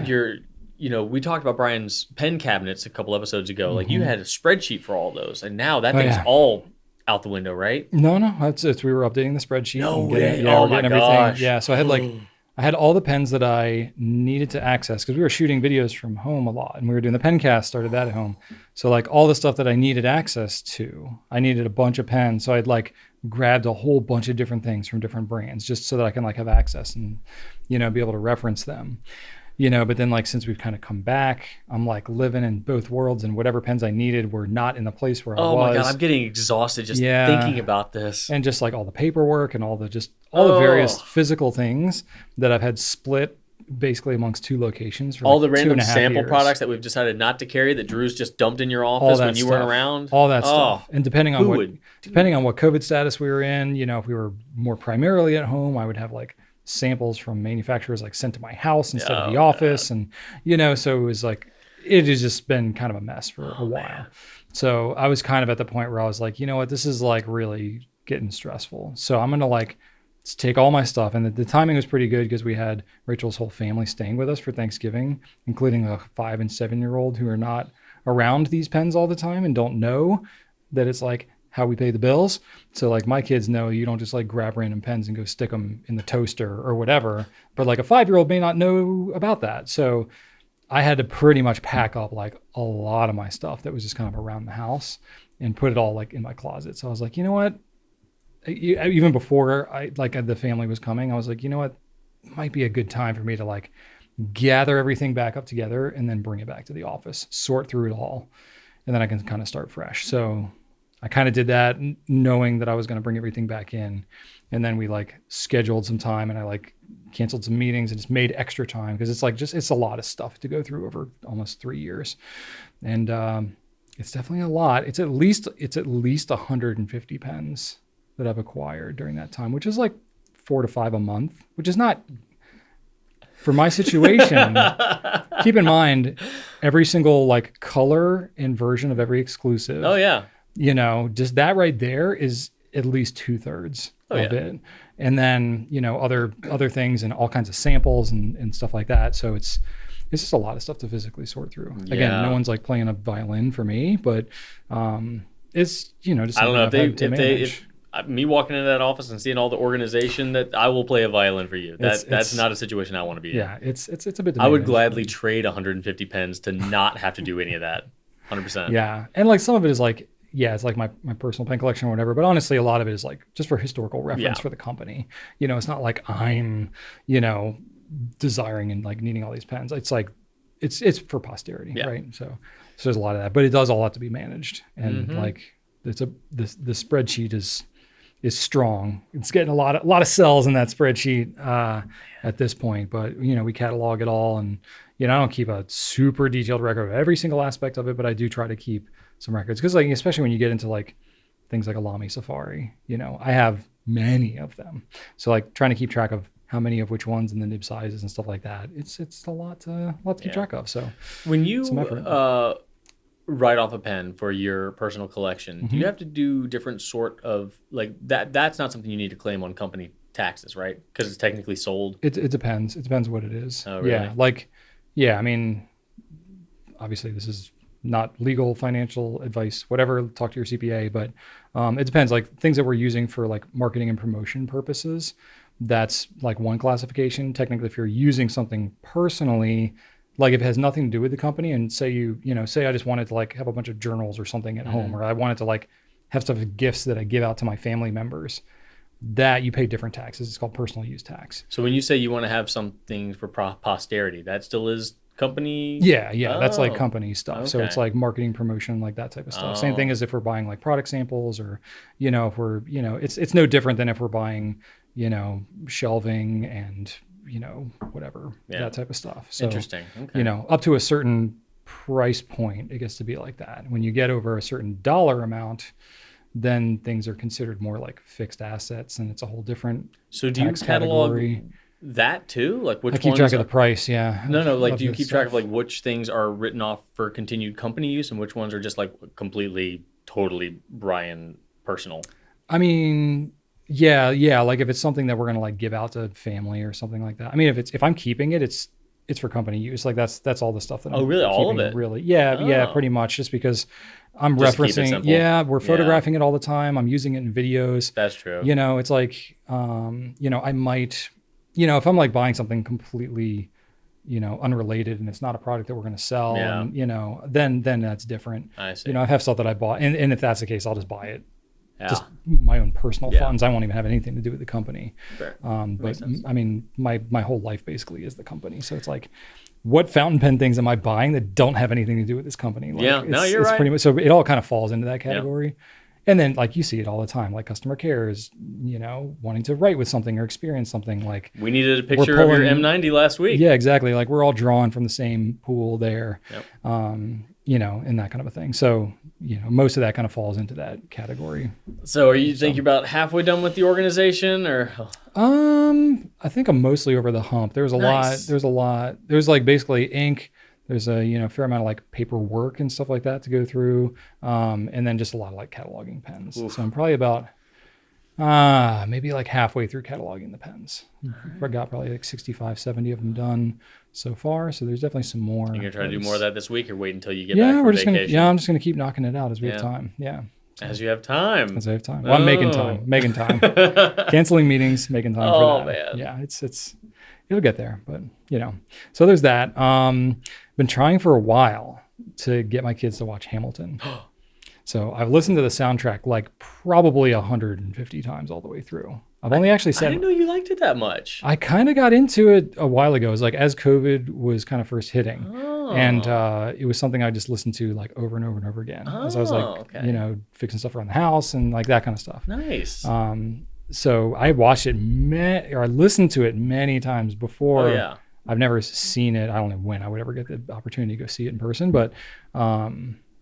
your. We talked about Brian's pen cabinets a couple episodes ago. Like you had a spreadsheet for all those, and now that thing's all out the window, right? No, it's we were updating the spreadsheet. No way. We're getting everything. Yeah, so I had all the pens that I needed to access because we were shooting videos from home a lot, and we were doing the Pencast. Started that at home, so like all the stuff that I needed access to, I needed a bunch of pens. So I'd like grabbed a whole bunch of different things from different brands just so that I can like have access and, be able to reference them. But then like since we've kind of come back, I'm like living in both worlds, and whatever pens I needed were not in the place where I was. Oh my God, I'm getting exhausted just thinking about this. And just like all the paperwork and all the various physical things that I've had split basically amongst 2 locations. For all like the random 2.5 sample years. products that we've decided not to carry that Drew's just dumped in your office when you weren't around. All that stuff. And depending on what COVID status we were in, if we were more primarily at home, I would have like samples from manufacturers like sent to my house instead of the office. And, so it was like, it has just been kind of a mess for a while. Man. So I was kind of at the point where I was like, you know what, this is like really getting stressful. So I'm going to like take all my stuff. And the timing was pretty good because we had Rachel's whole family staying with us for Thanksgiving, including a 5 and 7-year-old who are not around these pens all the time and don't know that it's like how we pay the bills. So like my kids know you don't just like grab random pens and go stick them in the toaster or whatever, but like a 5-year-old may not know about that. So I had to pretty much pack up like a lot of my stuff that was just kind of around the house and put it all like in my closet. So I was like, you know what? Even before the family was coming, I was like, you know what? It might be a good time for me to like gather everything back up together and then bring it back to the office, sort through it all. And then I can kind of start fresh. So I kind of did that knowing that I was going to bring everything back in. And then we like scheduled some time and I like canceled some meetings and just made extra time because it's like it's a lot of stuff to go through over almost 3 years. And it's definitely a lot. It's at least 150 pens that I've acquired during that time, which is like 4 to 5 a month, which is not for my situation. Keep in mind every single like color and version of every exclusive. Oh yeah. Just that right there is at least 2/3 of it. And then, other things and all kinds of samples and stuff like that. So it's just a lot of stuff to physically sort through. Yeah. Again, no one's like playing a violin for me, but it's, just I don't know if me walking into that office and seeing all the organization that I will play a violin for you. That's not a situation I want to be in. Yeah, it's a bit. I would gladly trade 150 pens to not have to do any of that. 100%. Yeah, and like some of it is like, it's like my personal pen collection or whatever. But honestly, a lot of it is like just for historical reference for the company. It's not like I'm, desiring and like needing all these pens. It's like, it's for posterity, right? So there's a lot of that, but it does all have to be managed. And like the spreadsheet is strong. It's getting a lot of cells in that spreadsheet at this point. But we catalog it all, and I don't keep a super detailed record of every single aspect of it, but I do try to keep some records because like especially when you get into like things like a Lamy Safari, I have many of them. So like trying to keep track of how many of which ones and the nib sizes and stuff like that, it's a lot to keep track of. So when you write off a pen for your personal collection, do you have to do different sort of like that? That's not something you need to claim on company taxes, right? Because it's technically sold. It depends. It depends what it is. Oh, really? Yeah. I mean, obviously this is not legal financial advice, whatever, talk to your CPA, but it depends. Like things that we're using for like marketing and promotion purposes, that's like one classification. Technically, if you're using something personally, like if it has nothing to do with the company, and say say I just wanted to like have a bunch of journals or something at home, or I wanted to like have stuff as gifts that I give out to my family members, that you pay different taxes. It's called personal use tax. So when you say you want to have something for posterity, that still is company? Yeah. That's like company stuff. Okay. So it's like marketing, promotion, like that type of stuff. Same thing as if we're buying like product samples, or, if we're, it's no different than if we're buying, shelving and, whatever, that type of stuff. So, interesting. Okay. Up to a certain price point, it gets to be like that. When you get over a certain dollar amount, then things are considered more like fixed assets, and it's a whole different So do you catalog category. That too? Like which ones? I keep track of the price, yeah. No, like do you keep track of like which things are written off for continued company use and which ones are just like completely, totally Brian personal? I mean, yeah. Like if it's something that we're gonna like give out to family or something like that. I mean, if I'm keeping it, it's for company use. Like that's all the stuff that I'm really all of it? Really. Yeah, pretty much. Just because I'm just referencing. Yeah, we're photographing it all the time. I'm using it in videos. That's true. It's like I might, if I'm like buying something completely, unrelated and it's not a product that we're going to sell, and, then that's different. I see. I have stuff that I bought, and if that's the case, I'll just buy it just my own personal Yeah. funds. I won't even have anything to do with the company. Fair. But I mean, my whole life basically is the company. So it's like, what fountain pen things am I buying that don't have anything to do with this company? Like, Yeah, no, you're right. Pretty much, so it all kind of falls into that category. Yeah. And then like you see it all the time, like customer care is, you know, wanting to write with something or experience something. Like we needed a picture of your M90 last week. Yeah, exactly. Like we're all drawing from the same pool there. Yep. You know, and that kind of a thing. So, you know, most of that kind of falls into that category. So think you're about halfway done with the organization, or? I think I'm mostly over the hump. There's a lot. There's like basically ink. There's a, you know, fair amount of like paperwork and stuff like that to go through. And then just a lot of like cataloging pens. Oof. So I'm probably about maybe like halfway through cataloging the pens. I got probably like 65, 70 of them done so far. So there's definitely some more. You're going to try to do more of that this week, or wait until you get back from vacation? I'm just going to keep knocking it out as we have time. Yeah. So, as you have time. As I have time. Well, I'm making time. Canceling meetings, making time for that. Man. Yeah, it'll get there, but you know. So there's that. Been trying for a while to get my kids to watch Hamilton. So I've listened to the soundtrack like probably 150 times all the way through. I've only actually said, I didn't know you liked it that much. I kind of got into it a while ago. It was like as COVID was kind of first hitting. And it was something I just listened to like over and over and over again. As I was like, you know, fixing stuff around the house and like that kind of stuff. Nice. So I watched it or I listened to it many times before. Oh, yeah. I've never seen it. I don't know when I would ever get the opportunity to go see it in person, but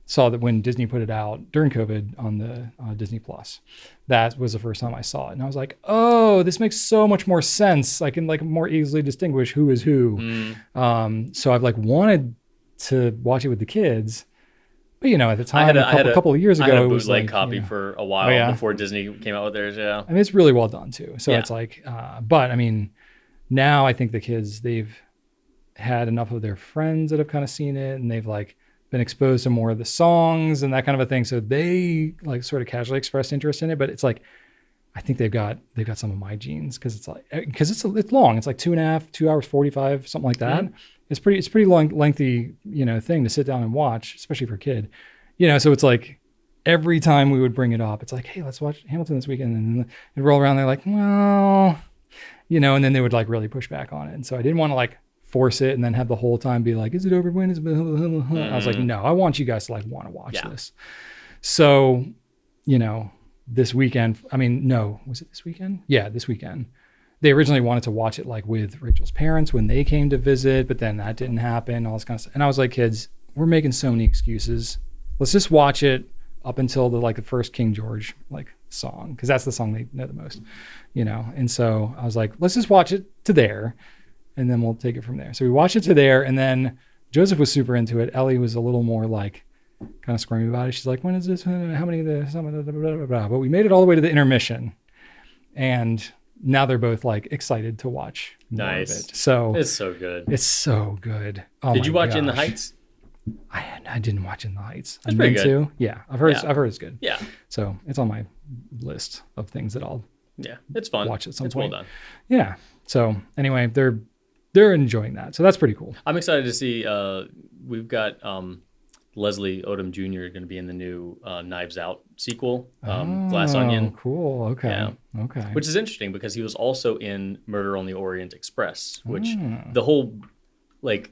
saw that when Disney put it out during COVID on the Disney Plus. That was the first time I saw it. And I was like, oh, this makes so much more sense. I can like more easily distinguish who is who. So I've like wanted to watch it with the kids. But you know, at the time, a couple of years ago, I had a it was bootleg like, copy for a while before Disney came out with theirs. Yeah. I mean, it's really well done too. So it's like, but I mean, now I think the kids, they've had enough of their friends that have kind of seen it, and they've like been exposed to more of the songs and that kind of a thing. So they like sort of casually expressed interest in it, but it's like, I think they've got some of my genes because it's long. It's like 2 hours, 45, something like that. Mm-hmm. It's pretty long, lengthy, you know, thing to sit down and watch, especially for a kid, you know. So it's like every time we would bring it up, it's like, hey, let's watch Hamilton this weekend, and they'd roll around. They're like, well, you know, and then they would like really push back on it. And so I didn't want to like force it and then have the whole time be like, is it over when? I was like, no, I want you guys to like want to watch this. So, you know, this weekend, was it this weekend? Yeah, this weekend. They originally wanted to watch it like with Rachel's parents when they came to visit, but then that didn't happen, all this kind of stuff. And I was like, kids, we're making so many excuses. Let's just watch it up until the first King George like song, because that's the song they know the most, you know. And so I was like, let's just watch it to there, and then we'll take it from there. So we watched it to there, and then Joseph was super into it. Ellie was a little more like kind of squirmy about it. She's like, when is this? How many of the? But we made it all the way to the intermission, and now they're both like excited to watch more of it. So it's so good. It's so good. Oh, did you watch In the Heights? I didn't watch In the Heights. It's pretty good. To. Yeah, I've heard it's good. Yeah. So it's on my list of things that I'll it's fun. Watch at some point. Well done. Yeah. So anyway, they're enjoying that. So that's pretty cool. I'm excited to see. We've got Leslie Odom Jr. going to be in the new Knives Out sequel, Glass Onion. Cool. Okay. Yeah. Okay. Which is interesting because he was also in Murder on the Orient Express, which the whole like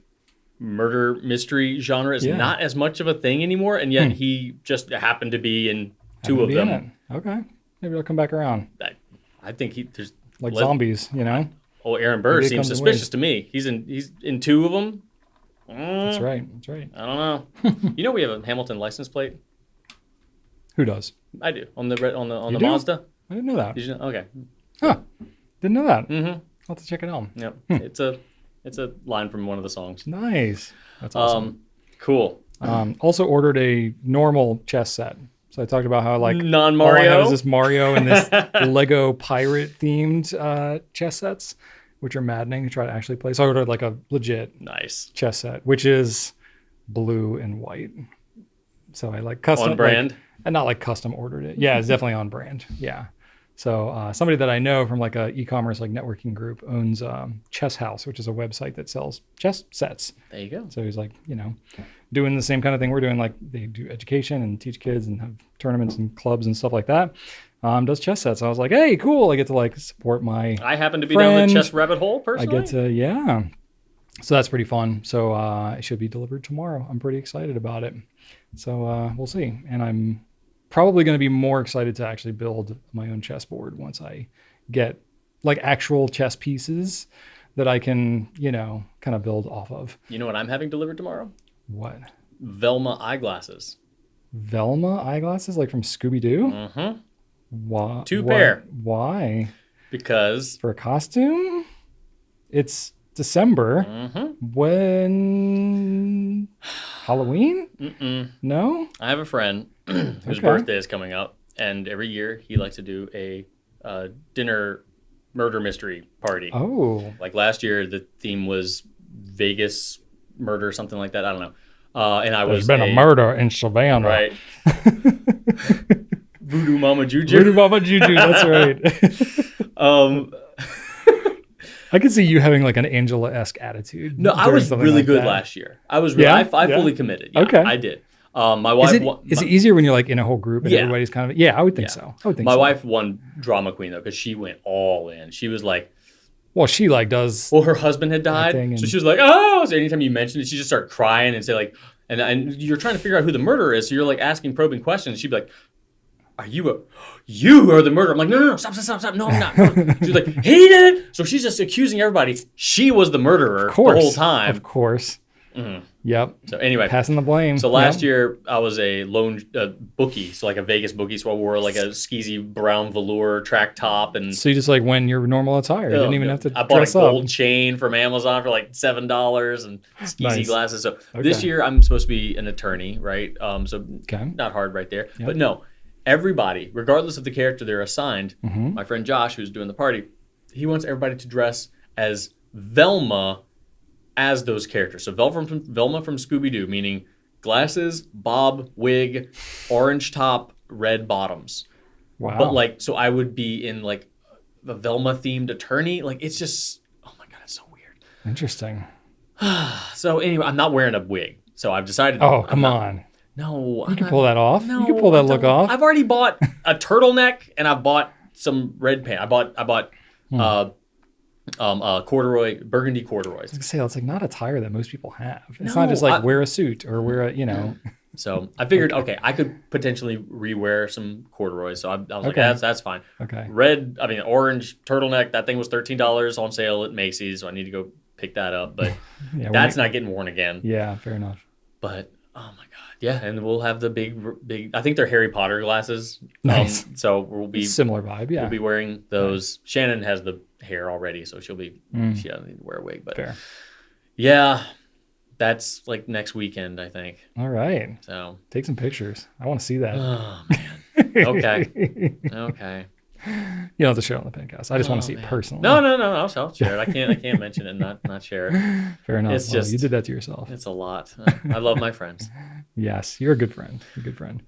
murder mystery genre is not as much of a thing anymore, and yet he just happened to be in two of them. Okay. Maybe I'll come back around. I think there's like zombies, you know. Oh, Aaron Burr seems suspicious to me. He's in two of them. That's right. I don't know. You know we have a Hamilton license plate. Who does? I do on the Mazda. I didn't know that. Did you know? Okay. Huh. Didn't know that. Mm-hmm. I'll have to check it out. Yep. It's a line from one of the songs. Nice. That's awesome. Cool. Also ordered a normal chess set. So I talked about how like non-Mario. All I have is this Mario and this Lego pirate themed chess sets, which are maddening to try to actually play. So I ordered like a legit chess set, which is blue and white. So I like custom on brand, and not like custom ordered it. Yeah, it's definitely on brand. Yeah. So somebody that I know from like a e-commerce like networking group owns Chess House, which is a website that sells chess sets. There you go. So he's like, doing the same kind of thing we're doing. Like they do education and teach kids and have tournaments and clubs and stuff like that. Does chess sets. I was like, hey, cool. I get to like support my I happen to be friend. down the chess rabbit hole personally. I get to, yeah. So that's pretty fun. So it should be delivered tomorrow. I'm pretty excited about it. So we'll see. And I'm probably going to be more excited to actually build my own chessboard once I get like actual chess pieces that I can, kind of build off of. You know what I'm having delivered tomorrow? What? Velma eyeglasses. Velma eyeglasses, like from Scooby-Doo? Mm-hmm. Why? 2 pair. Why? Because for a costume? It's December. Mm-hmm. When? Halloween? Mm-mm. No? I have a friend whose birthday is coming up, and every year he likes to do a dinner murder mystery party. Oh. Like last year, the theme was Vegas murder, something like that. I don't know. And There's been a murder in Savannah. Right. Voodoo Mama Juju. Voodoo Mama Juju, that's right. I could see you having like an Angela-esque attitude. No, I was really like good that. last year. I was really, I fully committed. Yeah, okay. I did. My wife is it easier when you're like in a whole group and everybody's kind of, I would think so. I would think my so. wife won drama queen though, because she went all in. She was like, well, she like does. Well, her husband had died. So she was like, oh, so anytime you mentioned it, she just started crying and say like, and you're trying to figure out who the murderer is. So you're like asking probing questions. She'd be like, you are the murderer. I'm like, no, stop. No, I'm not. No. She's like, he did it. So she's just accusing everybody. She was the murderer the whole time. Of course. Mm-hmm. Yep. So anyway. Passing the blame. So last year I was a lone bookie. So like a Vegas bookie. So I wore like a skeezy brown velour track top. And so you just like when your normal attire. You didn't even have to I bought dress a gold up. chain from Amazon for like $7 and skeezy glasses. So Okay. this year I'm supposed to be an attorney, right? So not hard right there. Yep. But no. Everybody, regardless of the character they're assigned, my friend Josh, who's doing the party, he wants everybody to dress as Velma as those characters. So Velma from Scooby-Doo, meaning glasses, bob, wig, orange top, red bottoms. Wow. But like, so I would be in like a Velma-themed attorney. Like, it's just, oh my God, it's so weird. Interesting. So anyway, I'm not wearing a wig. So I've decided. Oh, come on. No, you can pull that off. No, you can pull that look off. I've already bought a turtleneck and I've bought some red pants. I bought burgundy corduroys. I was gonna say it's like not attire that most people have. It's not just like wear a suit or wear a So I figured, okay, I could potentially rewear some corduroys. So I was like, that's fine. Okay. Orange turtleneck. That thing was $13 on sale at Macy's, so I need to go pick that up. But that's not getting worn again. Yeah, fair enough. But oh my God. Yeah, and we'll have the big. I think they're Harry Potter glasses. Nice. So we'll be similar vibe. Yeah, we'll be wearing those. Nice. Shannon has the hair already, so she'll be. She doesn't need to wear a wig, but fair. Yeah, that's like next weekend, I think. All right. So take some pictures. I want to see that. Oh man. Okay. You don't have to share it on the Pencast. I just want to see it personally. No. I'll share it. I can't mention it and not share it. Fair enough. It's just you did that to yourself. It's a lot. I love my friends. Yes, you're a good friend. You're a good friend.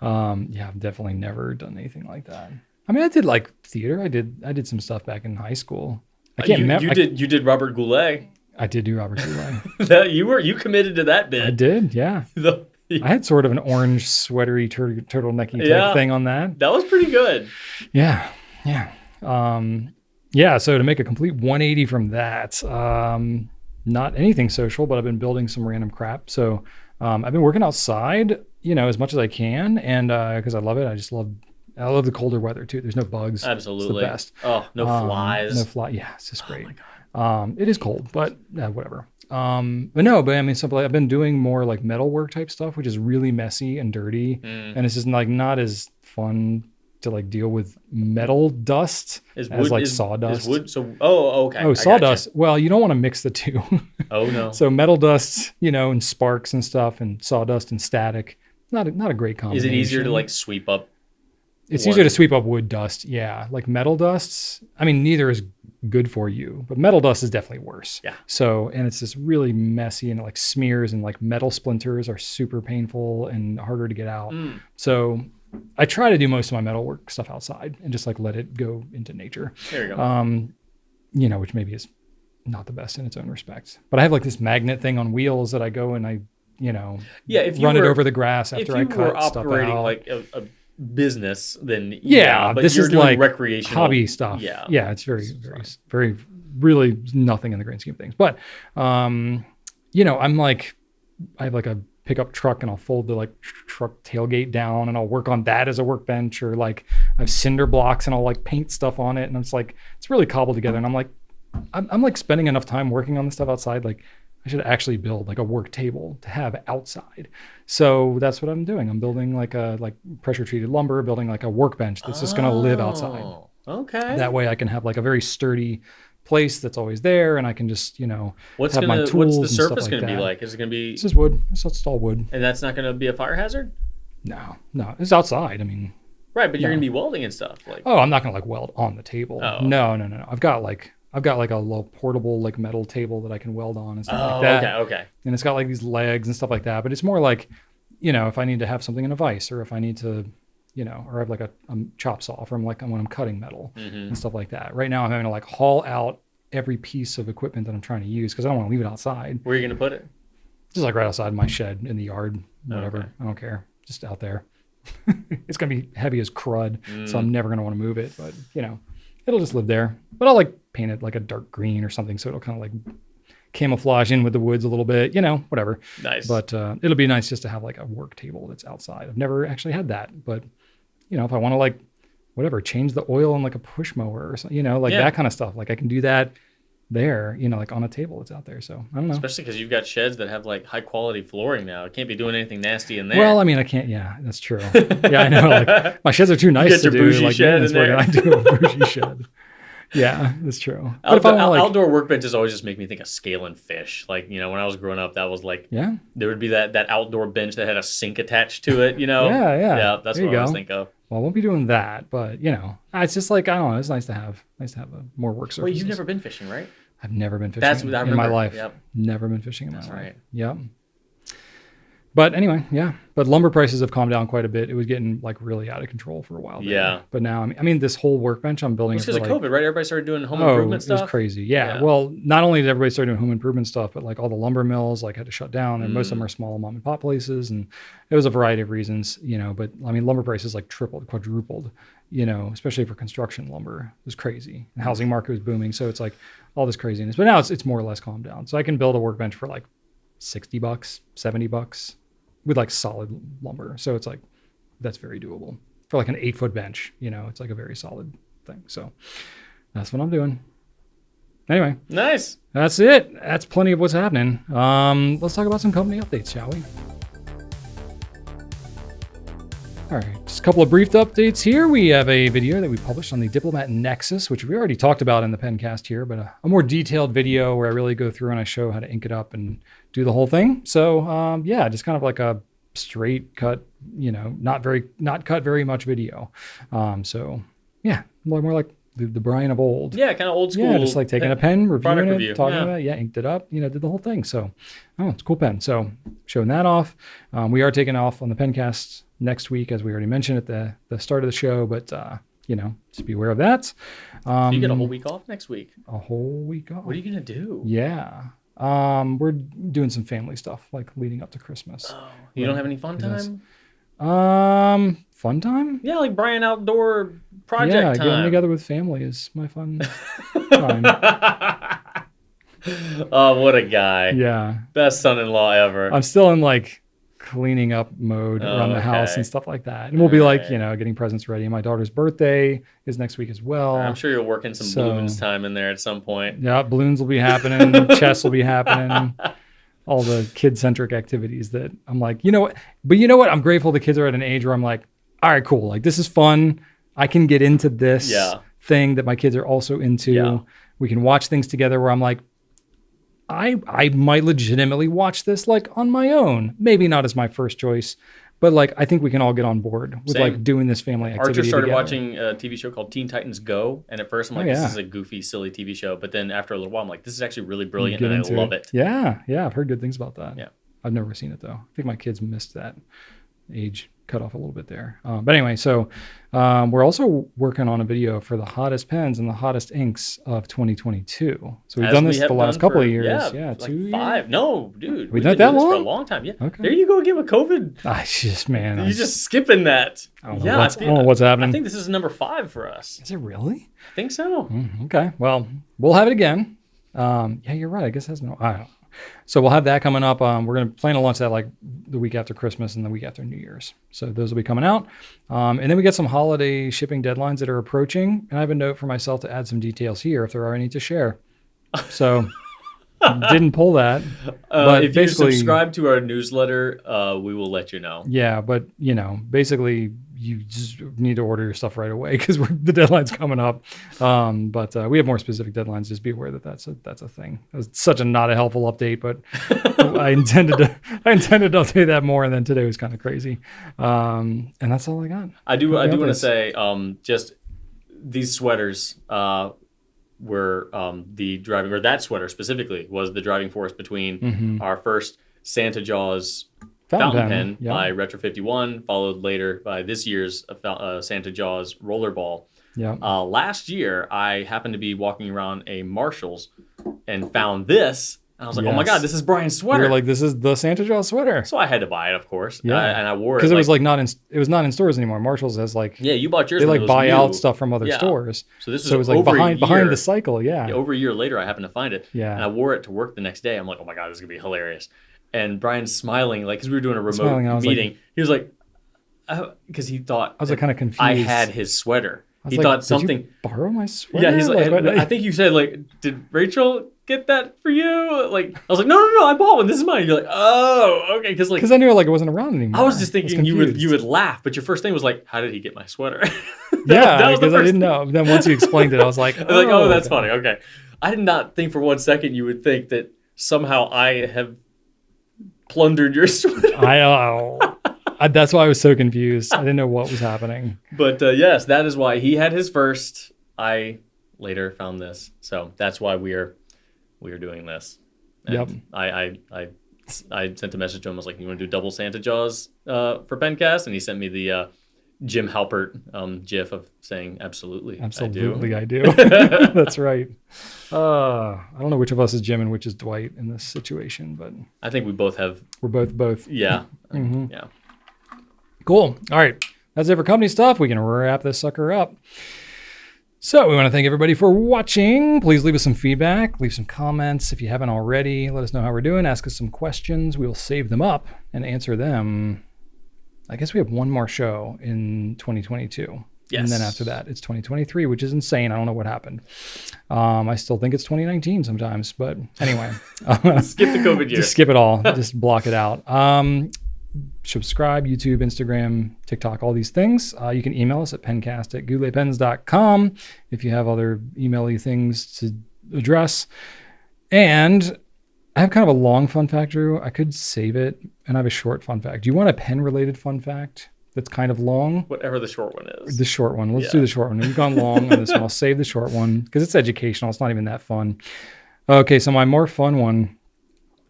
I've definitely never done anything like that. I mean, I did like theater. I did some stuff back in high school. I can't remember. You did Robert Goulet. I did do Robert Goulet. You committed to that bit. I did. Yeah. I had sort of an orange sweatery turtlenecky type thing on that. That was pretty good. Yeah. So to make a complete 180 from that, not anything social, but I've been building some random crap. So I've been working outside, as much as I can, and because I love it. I love the colder weather too. There's no bugs. Absolutely. It's the best. Oh, no flies. No fly. Yeah, it's just great. Oh my God. It is cold, but whatever. But I mean, simply I've been doing more like metal work type stuff, which is really messy and dirty, and it's just like not as fun to like deal with metal dust as sawdust. Is wood so? Oh, okay. Oh, sawdust. Well, you don't want to mix the two. Oh no. So metal dust, and sparks and stuff, and sawdust and static. Not a great combination. Is it easier to like sweep up? It's easier to sweep up wood dust. Yeah, like metal dusts. I mean, neither is good for you, but metal dust is definitely worse. Yeah. So, and it's just really messy and it like smears, and like metal splinters are super painful and harder to get out. So I try to do most of my metalwork stuff outside and just like let it go into nature. There you go. Which maybe is not the best in its own respect. But I have like this magnet thing on wheels that I go and I, run it over the grass after I cut stuff out. If you were operating like a business, then but this you're is doing like recreational hobby stuff. Yeah, it's very, very, very, really nothing in the grand scheme of things. But, I'm like, I have like a pickup truck and I'll fold the like truck tailgate down and I'll work on that as a workbench, or like I have cinder blocks and I'll like paint stuff on it. And it's like, it's really cobbled together. And I'm like, I'm like spending enough time working on this stuff outside. Like I should actually build like a work table to have outside. So that's what I'm doing. I'm building like pressure treated lumber, building like a workbench that's just going to live outside. Okay. That way I can have like a very sturdy place that's always there, and I can just what's have my tools. What's the and surface stuff going to be that. like? Is it going to be? This is wood. It's all wood. And that's not going to be a fire hazard? No, it's outside. I mean, right, but you're going to be welding and stuff. Like, oh, I'm not going to like weld on the table. Oh. No. I've got like a little portable like metal table that I can weld on and stuff like that. Okay. And it's got like these legs and stuff like that. But it's more like, if I need to have something in a vise, or if I need to, or I have like a chop saw from like when I'm cutting metal and stuff like that. Right now I'm having to like haul out every piece of equipment that I'm trying to use because I don't want to leave it outside. Where are you going to put it? Just like right outside my shed in the yard, whatever. Okay. I don't care. Just out there. It's going to be heavy as crud, so I'm never going to want to move it. But, it'll just live there. But I'll like paint it like a dark green or something so it'll kind of like camouflage in with the woods a little bit, whatever. Nice. But it'll be nice just to have like a work table that's outside. I've never actually had that. But, if I want to like, whatever, change the oil on like a push mower or something, that kind of stuff. Like I can do that there, like on a table that's out there. So I don't know. Especially because you've got sheds that have like high quality flooring now. It can't be doing anything nasty in there. Well, I mean, I can't. Yeah, that's true. Yeah, I know. Like my sheds are too nice to do. Like, shed in there. I do a bougie shed. Yeah, that's true. Outdoor workbenches always just make me think of scaling fish. Like, when I was growing up, that was like, there would be that outdoor bench that had a sink attached to it, Yeah, that's what I always think of. Well, I won't be doing that, but it's just like, I don't know. It's nice to have a more work surface. Wait, you've never been fishing, right? I've never been fishing in my life. Yep. Never been fishing in my life. That's right. Yep. But anyway, yeah. But lumber prices have calmed down quite a bit. It was getting like really out of control for a while. Yeah. But now, I mean, this whole workbench I'm building. It's because of COVID, right? Everybody started doing home improvement stuff. It was crazy. Yeah. Well, not only did everybody start doing home improvement stuff, but like all the lumber mills like had to shut down, and most of them are small mom and pop places, and it was a variety of reasons, But I mean, lumber prices like tripled, quadrupled, especially for construction lumber. It was crazy. The housing market was booming, so it's like all this craziness. But now it's more or less calmed down. So I can build a workbench for like $60, $70 with like solid lumber. So it's like, that's very doable for like an 8-foot bench, it's like a very solid thing. So that's what I'm doing. Anyway. Nice. That's it. That's plenty of what's happening. Let's talk about some company updates, shall we? All right, just a couple of brief updates here. We have a video that we published on the Diplomat Nexus, which we already talked about in the Pencast here, but a more detailed video where I really go through and I show how to ink it up and do the whole thing. So just kind of like a straight cut, not cut very much video. More like the Brian of old. Yeah, kind of old school. Yeah, just like taking a pen, reviewing it, talking about it, inked it up, did the whole thing. So, it's a cool pen. So showing that off. We are taking off on the Pencast next week, as we already mentioned at the start of the show, but just be aware of that. So you get a whole week off next week. A whole week off. What are you gonna do? Yeah. We're doing some family stuff, like leading up to Christmas. Oh, you don't have any fun time? Fun time? Yeah, like Brian outdoor project time. Getting together with family is my fun time. Oh, what a guy. Yeah. Best son-in-law ever. I'm still in like cleaning up mode around the house and stuff like that. And we'll be like, getting presents ready. My daughter's birthday is next week as well. I'm sure you'll work in some balloons time in there at some point. Yeah, balloons will be happening. Chess will be happening. All the kid-centric activities that I'm like, what? But you know what? I'm grateful the kids are at an age where I'm like, all right, cool. Like, this is fun. I can get into this thing that my kids are also into. Yeah. We can watch things together where I'm like, I might legitimately watch this like on my own. Maybe not as my first choice, but like I think we can all get on board with like doing this family activity. Archer started together. watching a TV show called Teen Titans Go, and at first I'm like, this is a goofy, silly TV show. But then after a little while, I'm like, this is actually really brilliant, and I love it. Yeah, I've heard good things about that. Yeah, I've never seen it though. I think my kids missed that age cut off a little bit there. But anyway, so we're also working on a video for the hottest pens and the hottest inks of 2022. So we've done this the last couple of years. Yeah, like 2 years. 5. No, dude. We've done that long? For a long time. Yeah. Okay. There you go again with COVID. You're just skipping that. I don't know what's happening. I think this is number 5 for us. Is it really? I think so. Okay. Well, we'll have it again. Yeah, you're right. I guess that's no. I don't know. So we'll have that coming up. We're going to plan to launch that like the week after Christmas and the week after New Year's. So those will be coming out. And then we get some holiday shipping deadlines that are approaching. And I have a note for myself to add some details here if there are any to share. So didn't pull that. But if you subscribe to our newsletter, we will let you know. Yeah, but basically you just need to order your stuff right away because the deadline's coming up. But we have more specific deadlines. Just be aware that that's a thing. It was such a not a helpful update, but I intended to update that more. And then today was kind of crazy. And that's all I got. I do want to say, just these sweaters were the driving, or that sweater specifically was the driving force between our first Santa Jaws fountain pen by Retro 51, followed later by this year's Santa Jaws rollerball. Yeah. Last year, I happened to be walking around a Marshall's and found this. And I was like, oh my God, this is Brian's sweater. You're like, this is the Santa Jaws sweater. So I had to buy it, of course. Yeah. And I wore it. Because it was not in stores anymore. Marshall's has you bought yours. They buy out stuff from other stores. So this was like behind the cycle. Yeah. Over a year later, I happened to find it. Yeah. And I wore it to work the next day. I'm like, oh my God, this is going to be hilarious. And Brian's smiling, because we were doing a remote meeting. He was like, because he thought I was kind of confused. I had his sweater. He thought something. Did you borrow my sweater? Yeah, he's like, I think you said did Rachel get that for you? I was like, no, I bought one. This is mine. You're like, oh, okay, because I knew it wasn't around anymore. I was just thinking you would laugh, but your first thing was like, how did he get my sweater? Yeah, because I didn't know. Then once you explained it, I was like, oh, that's funny. Okay, I did not think for one second you would think that somehow I have plundered your sweater. That's why I was so confused. I didn't know what was happening. But yes, that is why he had his first. I later found this, so that's why we are doing this. And I sent a message to him. I was like, "You want to do double Santa Jaws for Pencast?" And he sent me the Jim Halpert GIF of saying, "Absolutely, I do." That's right. I don't know which of us is Jim and which is Dwight in this situation, but I think we both have. We're both. Yeah. Yeah. Cool. All right. That's it for company stuff. We can wrap this sucker up. So we want to thank everybody for watching. Please leave us some feedback. Leave some comments if you haven't already. Let us know how we're doing. Ask us some questions. We'll save them up and answer them. I guess we have one more show in 2022. Yes. And then after that, it's 2023, which is insane. I don't know what happened. I still think it's 2019 sometimes. But anyway. Skip the COVID year. Just skip it all. Just block it out. Subscribe, YouTube, Instagram, TikTok, all these things. You can email us at pencast@gouletpens.com if you have other email-y things to address. And I have kind of a long fun fact, Drew. I could save it, and I have a short fun fact. Do you want a pen-related fun fact that's kind of long? Whatever the short one is. The short one. Let's do the short one. We've gone long on this one. I'll save the short one because it's educational. It's not even that fun. Okay, so my more fun one.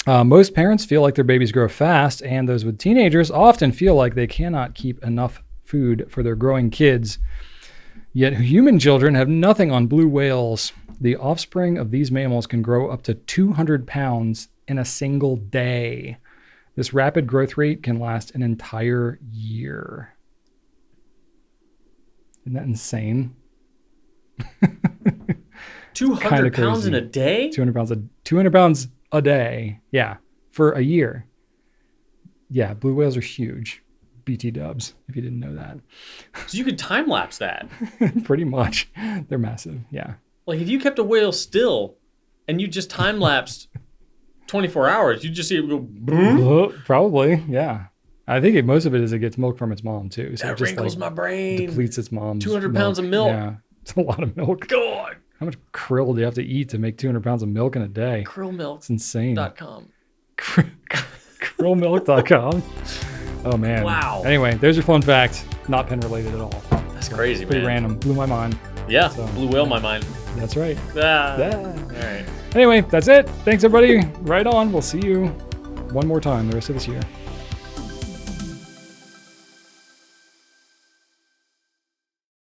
Most parents feel like their babies grow fast, and those with teenagers often feel like they cannot keep enough food for their growing kids. Yet human children have nothing on blue whales. The offspring of these mammals can grow up to 200 pounds in a single day. This rapid growth rate can last an entire year. Isn't that insane? 200 pounds in a day? 200 pounds a day. Yeah. For a year. Yeah. Blue whales are huge. BT dubs, if you didn't know that. So you could time lapse that. Pretty much. They're massive. Yeah. Like if you kept a whale still and you just time lapsed 24 hours, you just see it go. Probably. Yeah. I think most of it is it gets milk from its mom too. So that it just wrinkles my brain. Depletes its mom's 200 pounds of milk. Yeah. It's a lot of milk. God. How much krill do you have to eat to make 200 pounds of milk in a day? Krillmilk. It's insane. .com. Krillmilk.com. Oh, man. Wow. Anyway, there's your fun fact. Not pen related at all. That's crazy, pretty man. random. Blew my mind. Yeah, blew whale my mind. That's right. All right. Anyway, that's it. Thanks, everybody. Right on. We'll see you one more time the rest of this year.